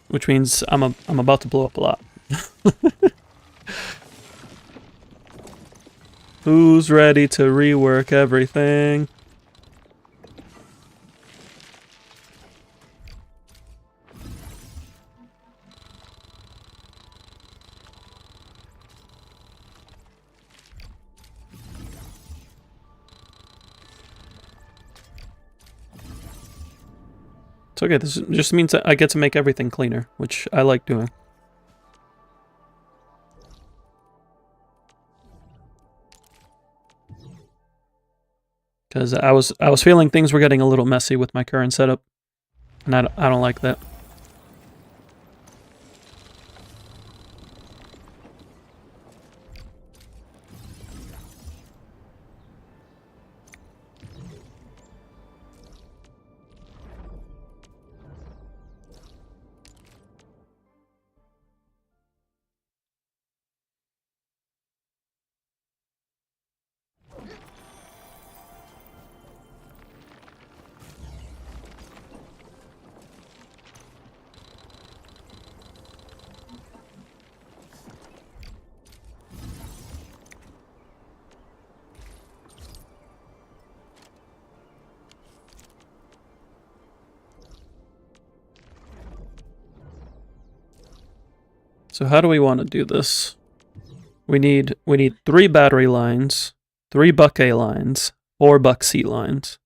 Which means I'm about to blow up a lot. Who's ready to rework everything? It's okay, this just means that I get to make everything cleaner, which I like doing. Because I was feeling things were getting a little messy with my current setup, and I don't like that. So how do we want to do this? We need 3 battery lines, 3 Buck A lines, 4 Buck C lines.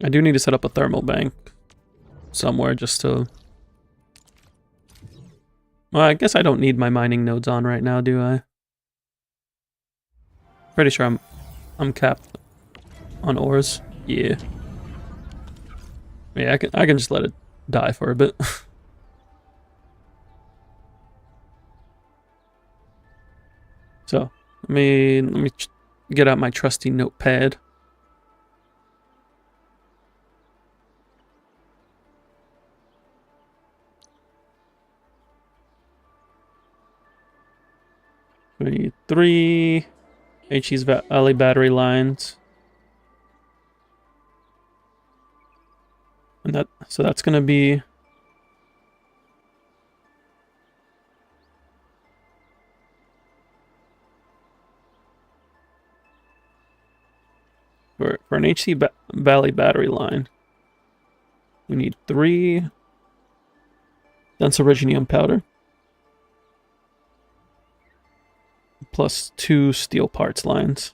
I do need to set up a thermal bank somewhere just to... Well, I guess I don't need my mining nodes on right now, do I? Pretty sure I'm capped on ores. Yeah. Yeah, I can just let it die for a bit. So, Let me get out my trusty notepad. We need 3 HE's Valley battery lines. And so that's gonna be for an Valley battery line. We need 3 dense originium powder plus 2 steel parts lines.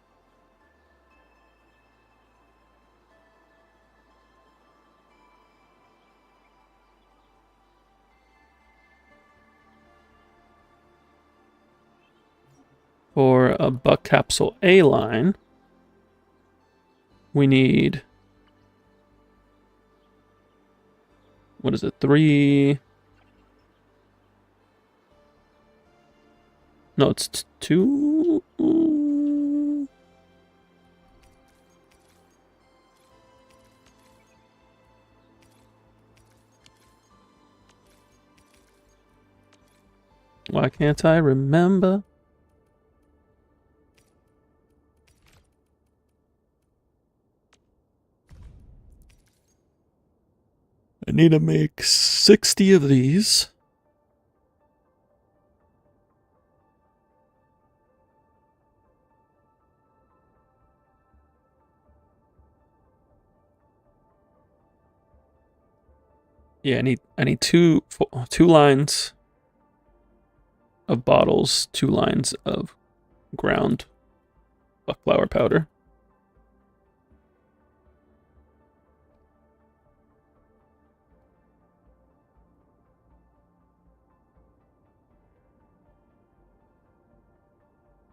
For a buck capsule A line, we need, what is it, 3? No, it's 2. Why can't I remember? I need to make 60 of these. Yeah, I need two lines of bottles, 2 lines of ground buckflower powder.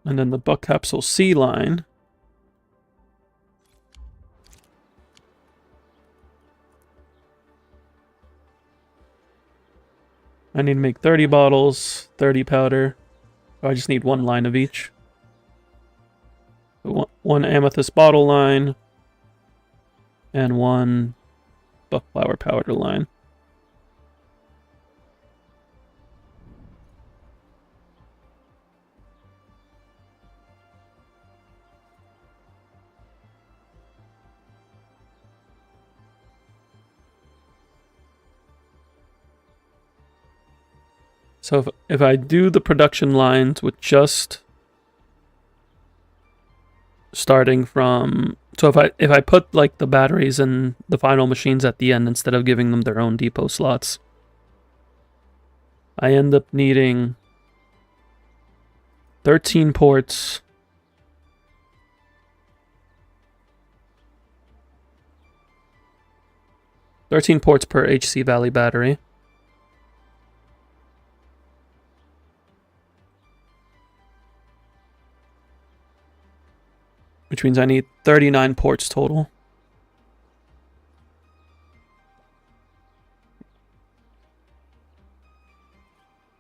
And then the buck capsule C line. I need to make 30 bottles, 30 powder. I just need 1 line of each. So 1 amethyst bottle line and 1 buckflower powder line. So if I do the production lines with just starting from, so if I put like the batteries and the final machines at the end instead of giving them their own depot slots, I end up needing 13 ports, 13 ports per HC Valley battery. Which means I need 39 ports total.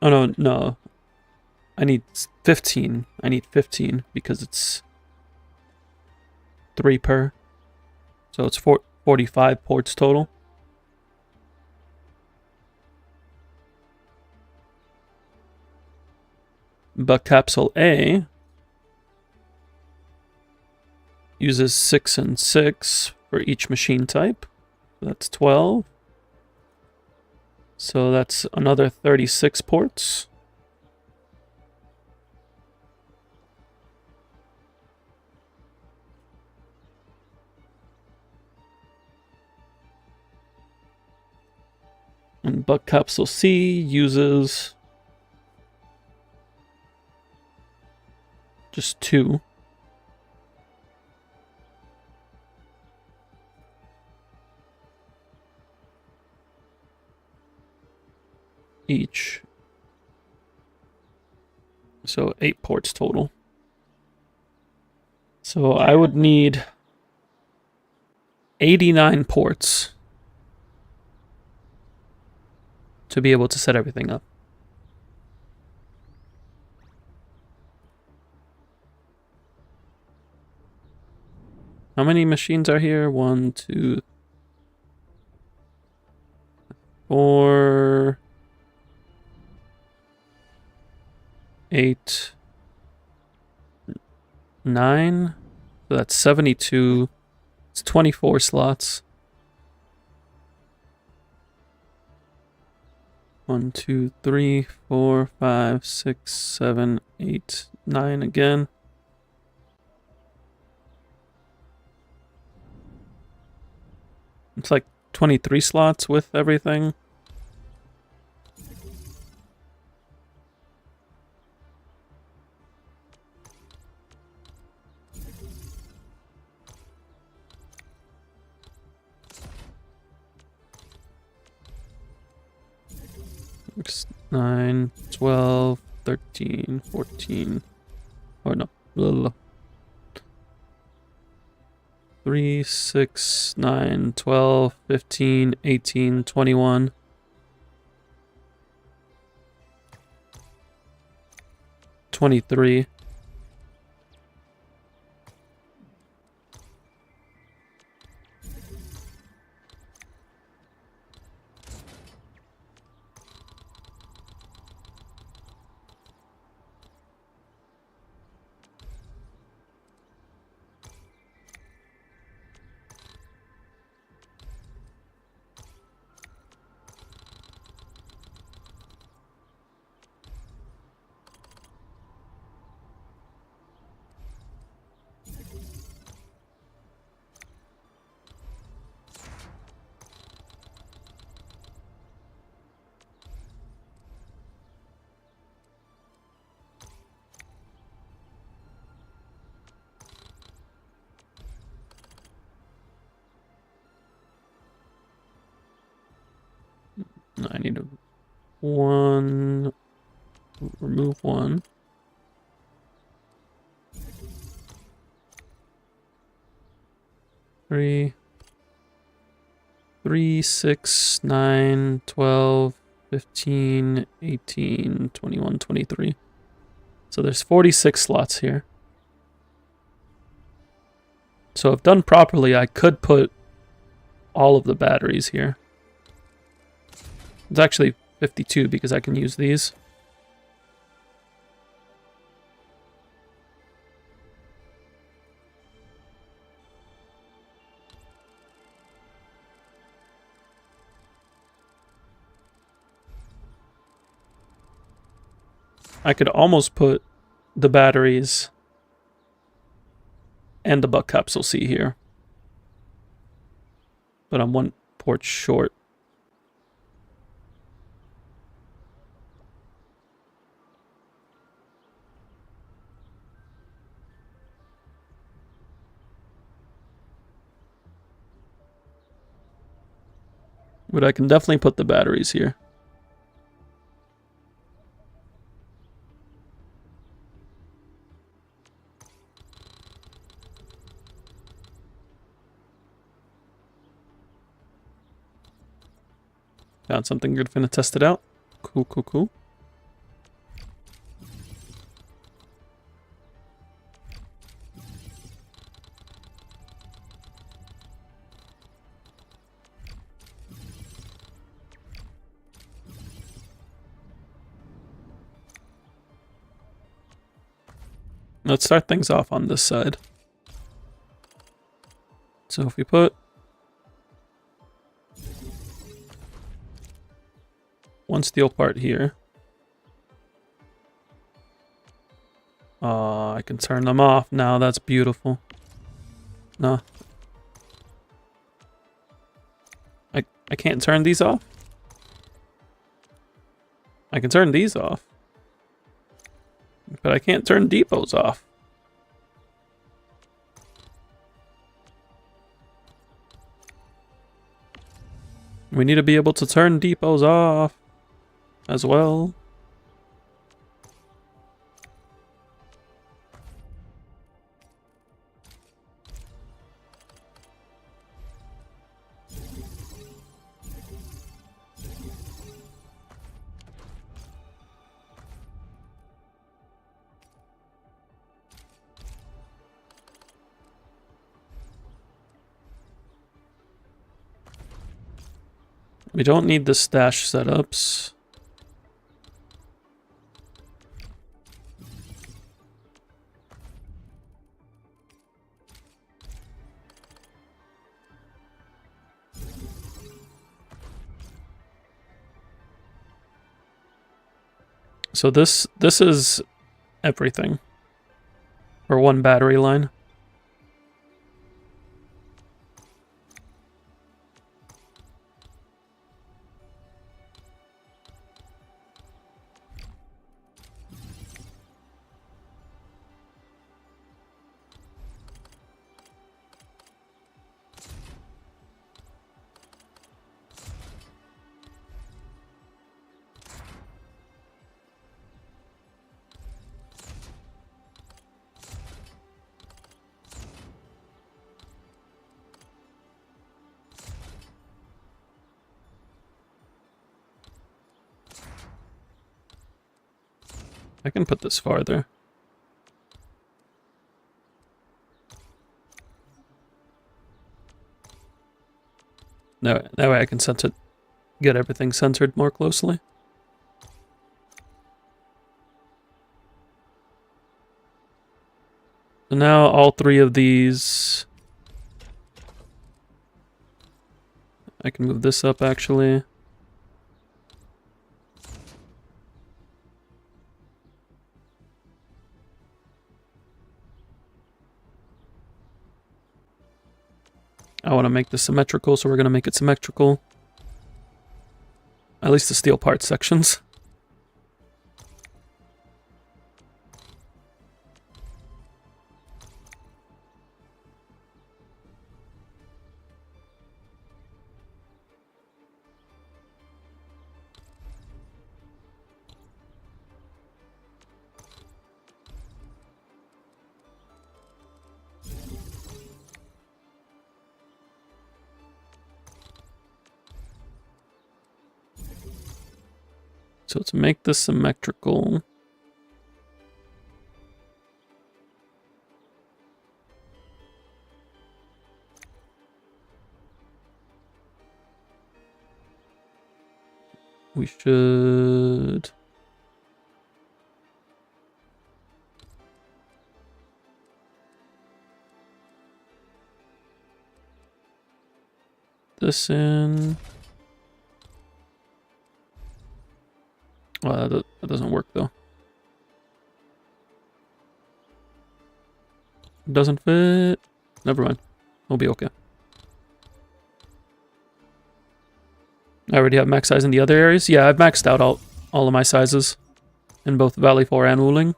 Oh, no. I need 15. I need 15 because it's 3 per. So it's 45 ports total. But capsule A uses 6 and 6 for each machine type. That's 12. So that's another 36 ports. And Buck Capsule C uses just 2. Each. So 8 ports total. So I would need 89 ports to be able to set everything up. How many machines are here? 1, 2, 4, 8, 9. So that's 72. It's 24 slots. 1, 2, 3, 4, 5, 6, 7, 8, 9 again. It's like 23 slots with everything. Six, 9, 12, 13, 14. Oh no. Blah, blah. 3, 6, 9, 12, 15, 18, 21. 23. I need a 1. Remove 1. Three, 6, 9, 12, 15, 18, 21, 23. So there's 46 slots here. So if done properly, I could put all of the batteries here. It's actually 52 because I can use these. I could almost put the batteries and the buck capsule C here. But I'm 1 port short. But I can definitely put the batteries here. Found something good, finna test it out. Cool, cool, cool. Let's start things off on this side. So if we put one steel part here. I can turn them off now. That's beautiful. No. I can't turn these off. I can turn these off. But I can't turn depots off. We need to be able to turn depots off as well. We don't need the stash setups. So this is everything for one battery line. I can put this farther. No, that way I can censor, get everything censored more closely. So now all three of these, I can move this up actually. I want to make this symmetrical, so we're going to make it symmetrical. At least the steel parts sections. So let's make this symmetrical. We should... this in... Well, that doesn't work though. Doesn't fit. Never mind. We'll be okay. I already have max size in the other areas. Yeah, I've maxed out all of my sizes in both Valley 4 and Wuling.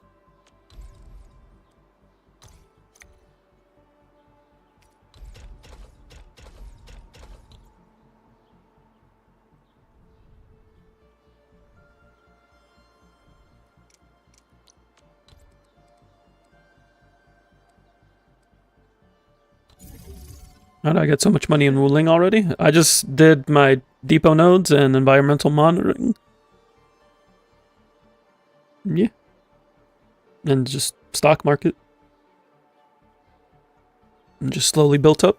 How did I get so much money in Wuling already? I just did my depot nodes and environmental monitoring. Yeah. And just stock market. And just slowly built up.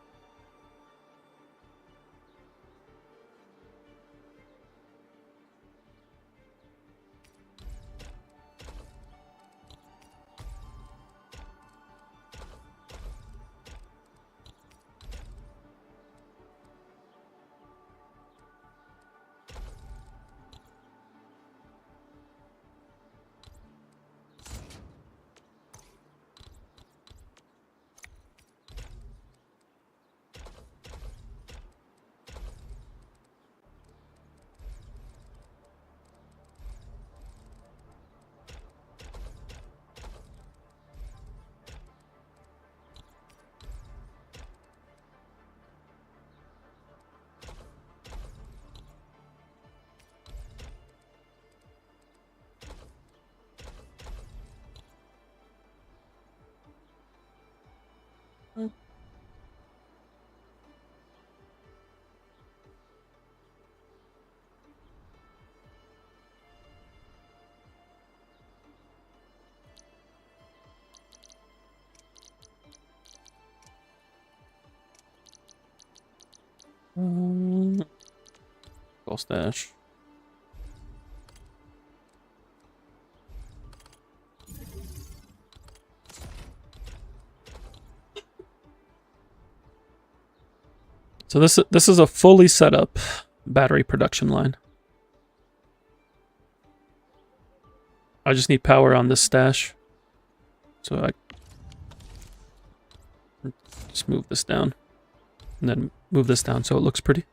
Alcohol stash. So this is a fully set up battery production line. I just need power on this stash. So I just move this down. And then move this down so it looks pretty.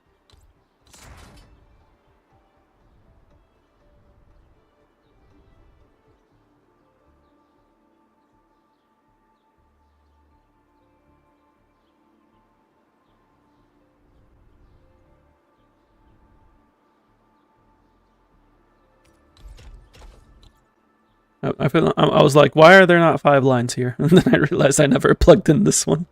I was like, why are there not 5 lines here? And then I realized I never plugged in this one.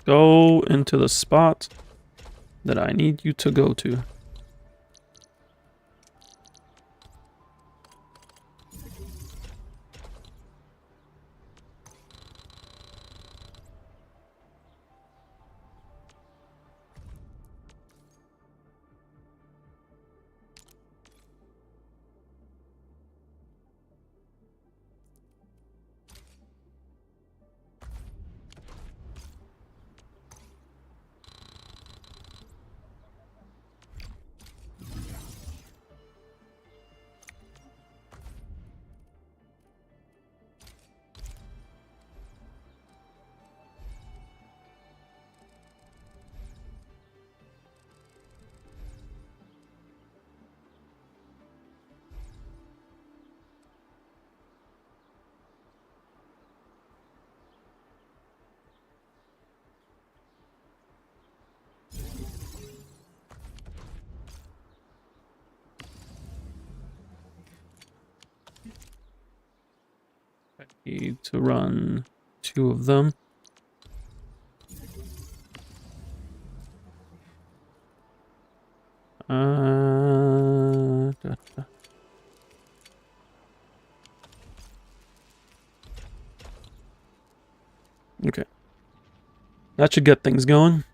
Go into the spot that I need you to go to. I need to run 2 of them. Okay. That should get things going.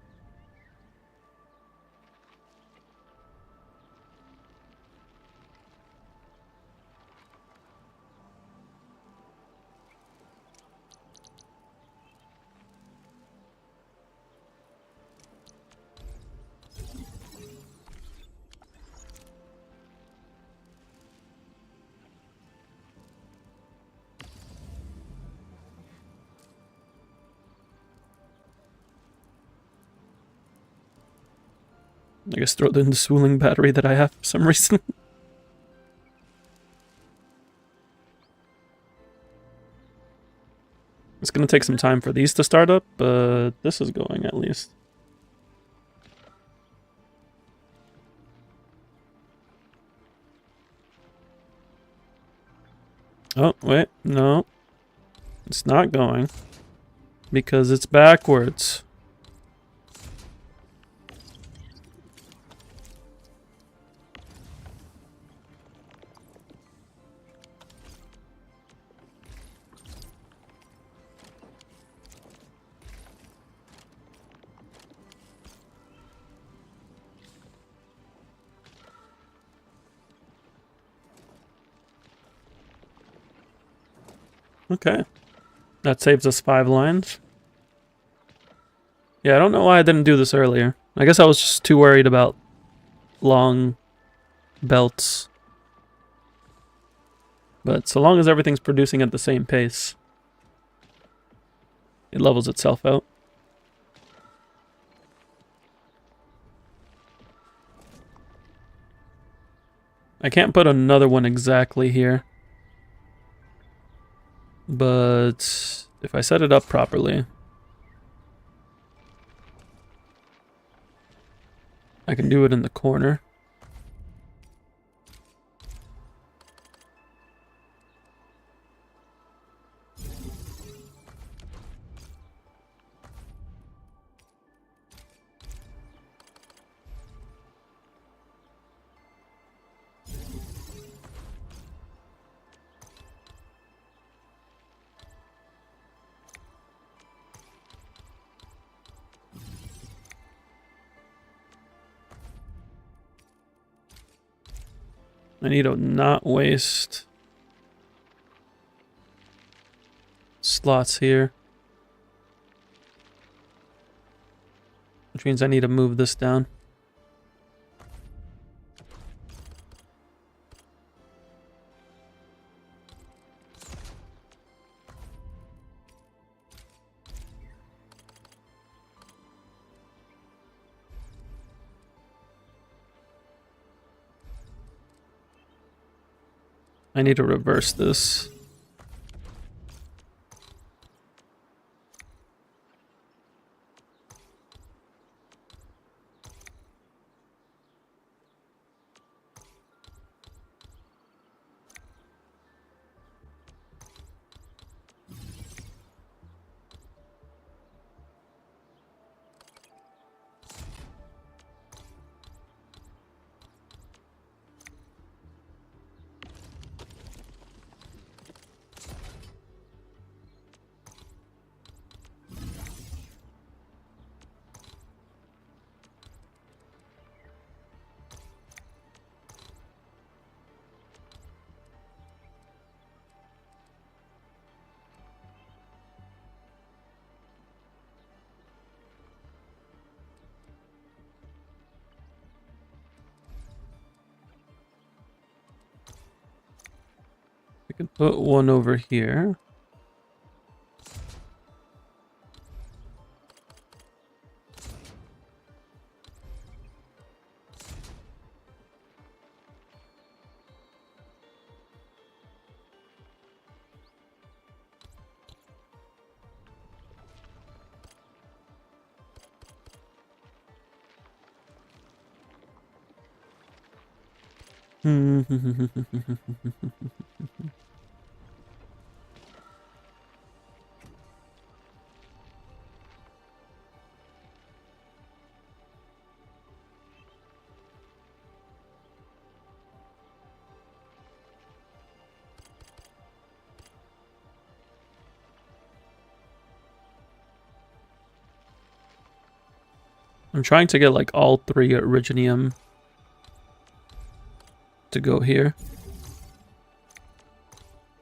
I guess throw in the swooling battery that I have for some reason. It's gonna take some time for these to start up, but this is going at least. Oh, wait, no. It's not going. Because it's backwards. Okay. That saves us 5 lines. Yeah, I don't know why I didn't do this earlier. I guess I was just too worried about long belts. But so long as everything's producing at the same pace, it levels itself out. I can't put another one exactly here. But if I set it up properly, I can do it in the corner. I need to not waste slots here. Which means I need to move this down. I need to reverse this. I can put one over here. I'm trying to get like all 3 Originium to go here.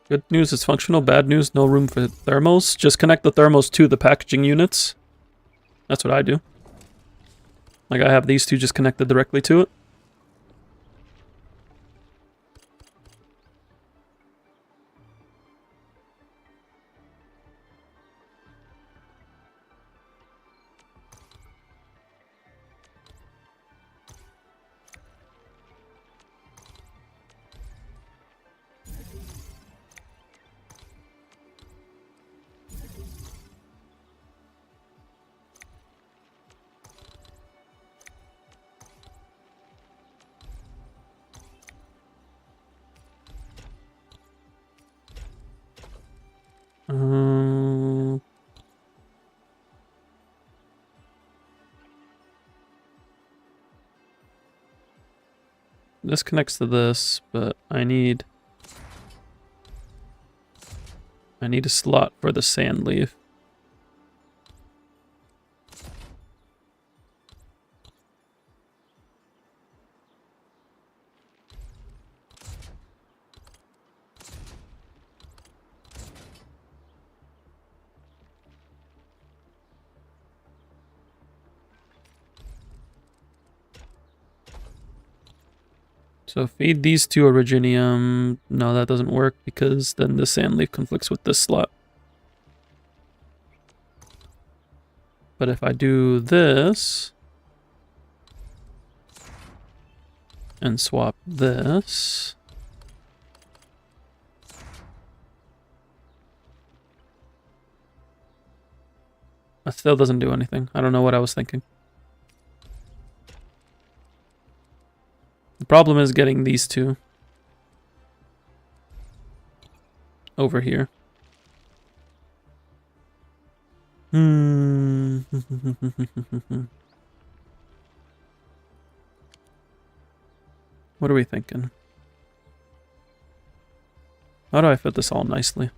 Good news, it's functional. Bad news, no room for thermals. Just connect the thermals to the packaging units. That's what I do. Like I have these 2 just connected directly to it. This connects to this, but I need a slot for the sand leaf. So feed these 2 Originium. No, that doesn't work because then the sand leaf conflicts with this slot. But if I do this and swap this, that still doesn't do anything. I don't know what I was thinking. The problem is getting these 2 over here. What are we thinking? How do I fit this all nicely?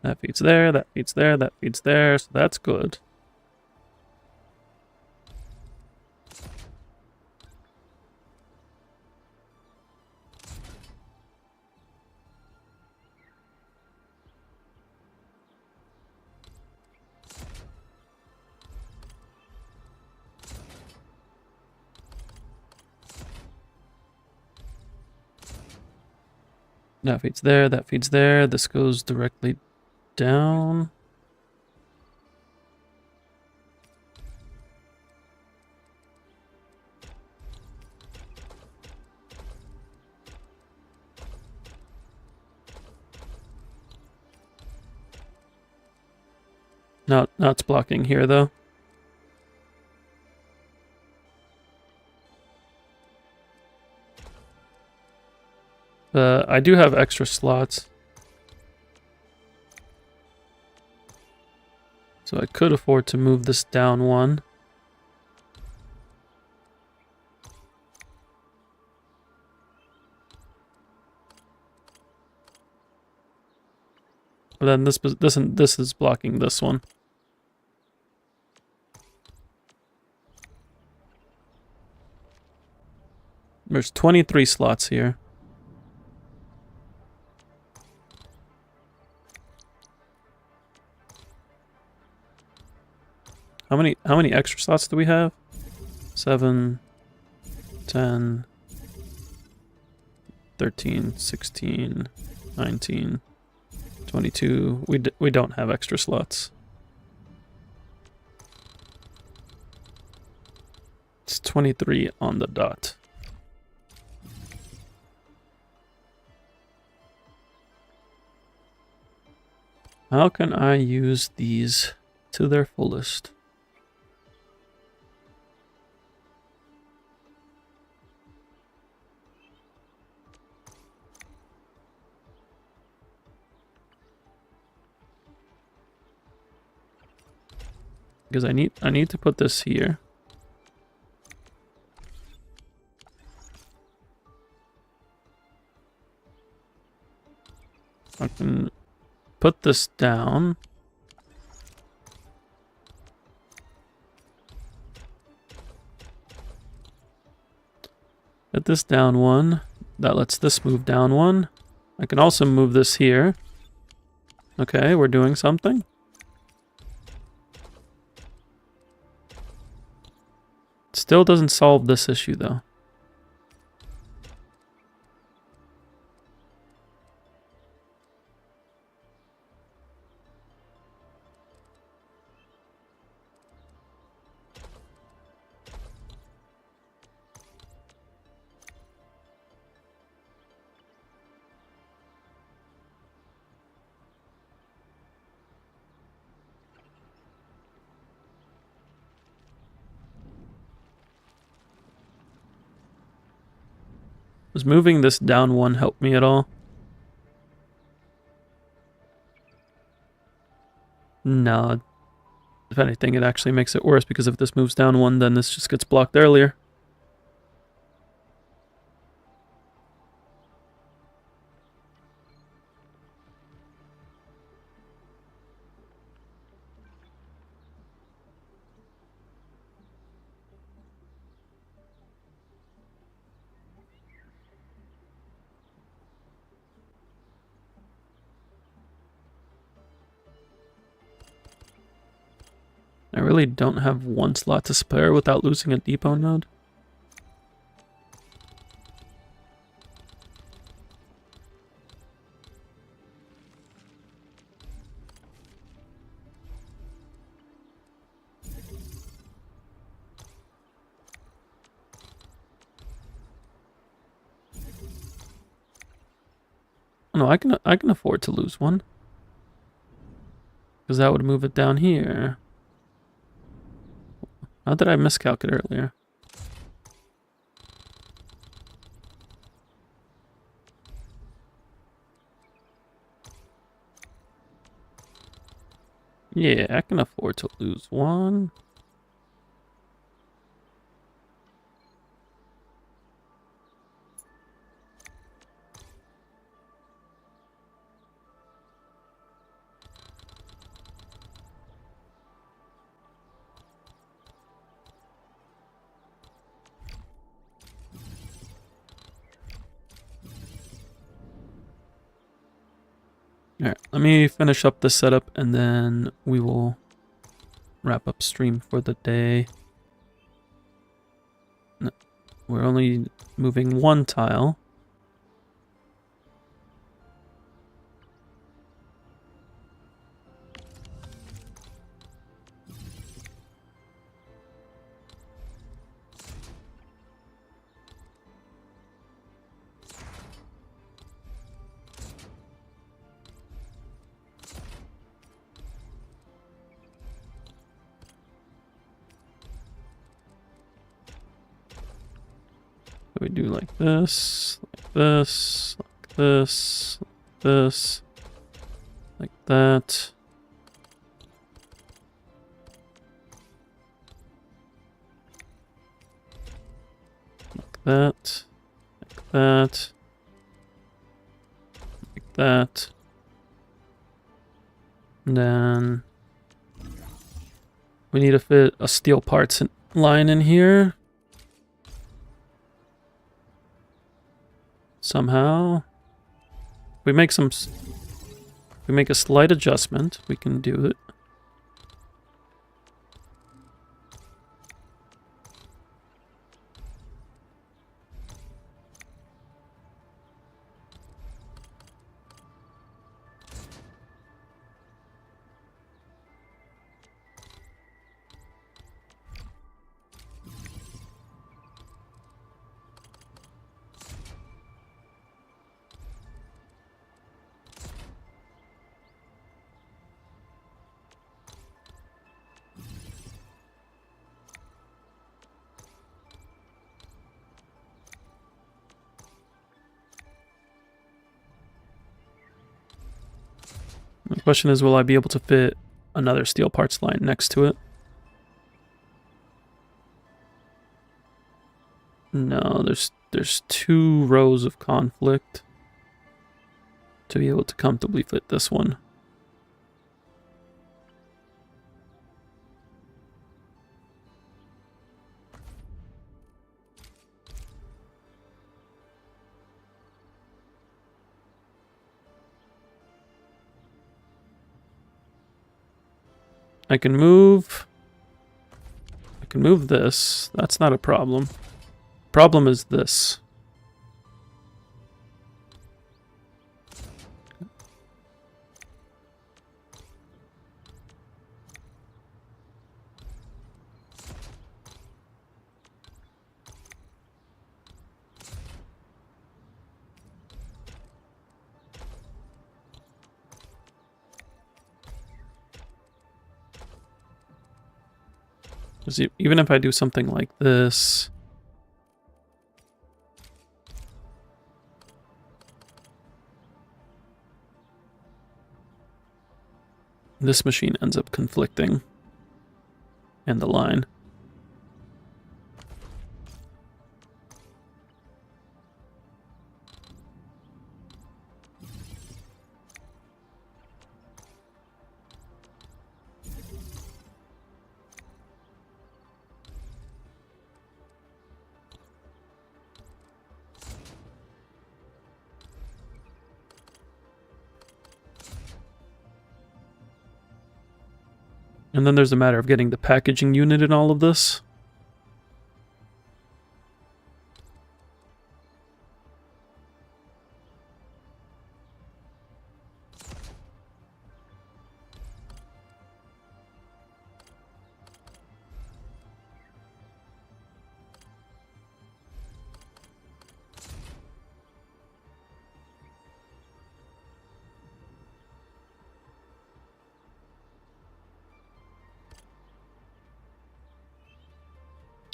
That feeds there, that feeds there, that feeds there, so that's good. That feeds there, that feeds there. This goes directly down. Now it's blocking here though. I do have extra slots. So I could afford to move this down one. But then this is blocking this one. There's 23 slots here. How many extra slots do we have? 7, 10, 13, 16, 19, 22. We don't have extra slots. It's 23 on the dot. How can I use these to their fullest? Because I need to put this here. I can put this down. Put this down one. That lets this move down one. I can also move this here. Okay, we're doing something. Still doesn't solve this issue though. Does moving this down one help me at all? No. If anything, it actually makes it worse because if this moves down one, then this just gets blocked earlier. I really don't have one slot to spare without losing a depot node. No, I can afford to lose one. Because that would move it down here. How did I miscalculate earlier? Yeah, I can afford to lose one. Alright, let me finish up this setup and then we will wrap up stream for the day. No, we're only moving one tile. So we do like this, like this, like this, like this, like that. Like that, like that, like that. And then we need to fit a steel parts line in here. Somehow, if we make a slight adjustment, we can do it. The question is, will I be able to fit another steel parts line next to it? No, there's 2 rows of conflict to be able to comfortably fit this one. I can move this. That's not a problem. Problem is this. Even if I do something like this, this machine ends up conflicting, and the line. And then there's a matter of getting the packaging unit in all of this.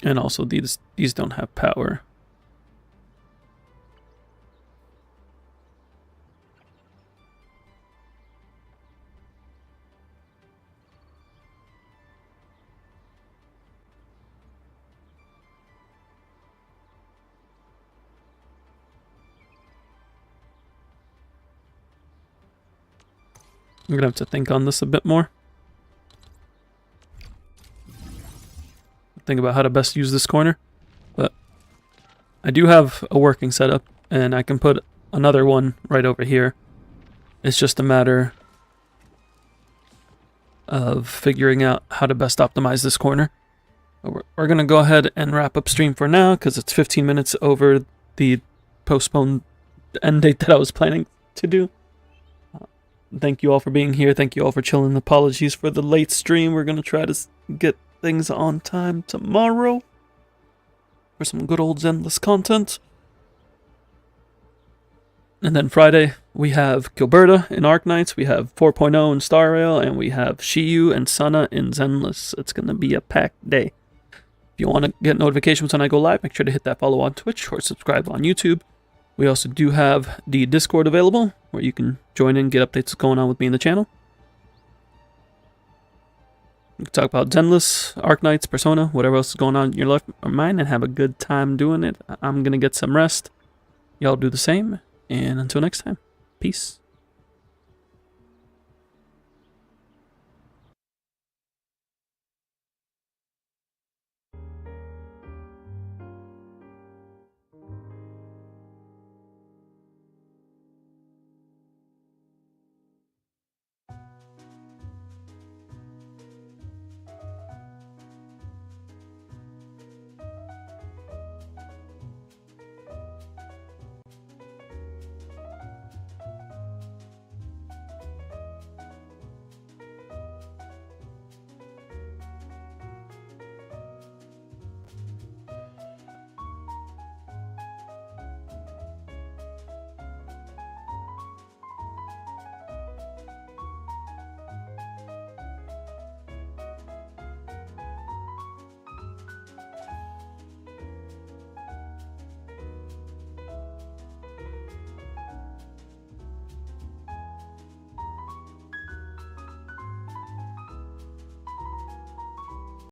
And also these don't have power. I'm gonna have to think on this a bit more. Think about how to best use this corner, but I do have a working setup, and I can put another one right over here It's just a matter of figuring out how to best optimize this corner. We're going to go ahead and wrap up stream for now because it's 15 minutes over the postponed end date that I was planning to do. Thank you all for being here. Thank you all for chilling. Apologies for the late stream. We're going to try to get things on time tomorrow for some good old Zenless content. And then Friday, we have Gilberta in Arknights, we have 4.0 in Star Rail, and we have Shiyu and Sana in Zenless. It's going to be a packed day. If you want to get notifications when I go live, make sure to hit that follow on Twitch or subscribe on YouTube. We also do have the Discord available, where you can join in, get updates going on with me in the channel. We can talk about Zenless, Arknights, Persona, whatever else is going on in your life or mine, and have a good time doing it. I'm going to get some rest. Y'all do the same, and until next time, peace.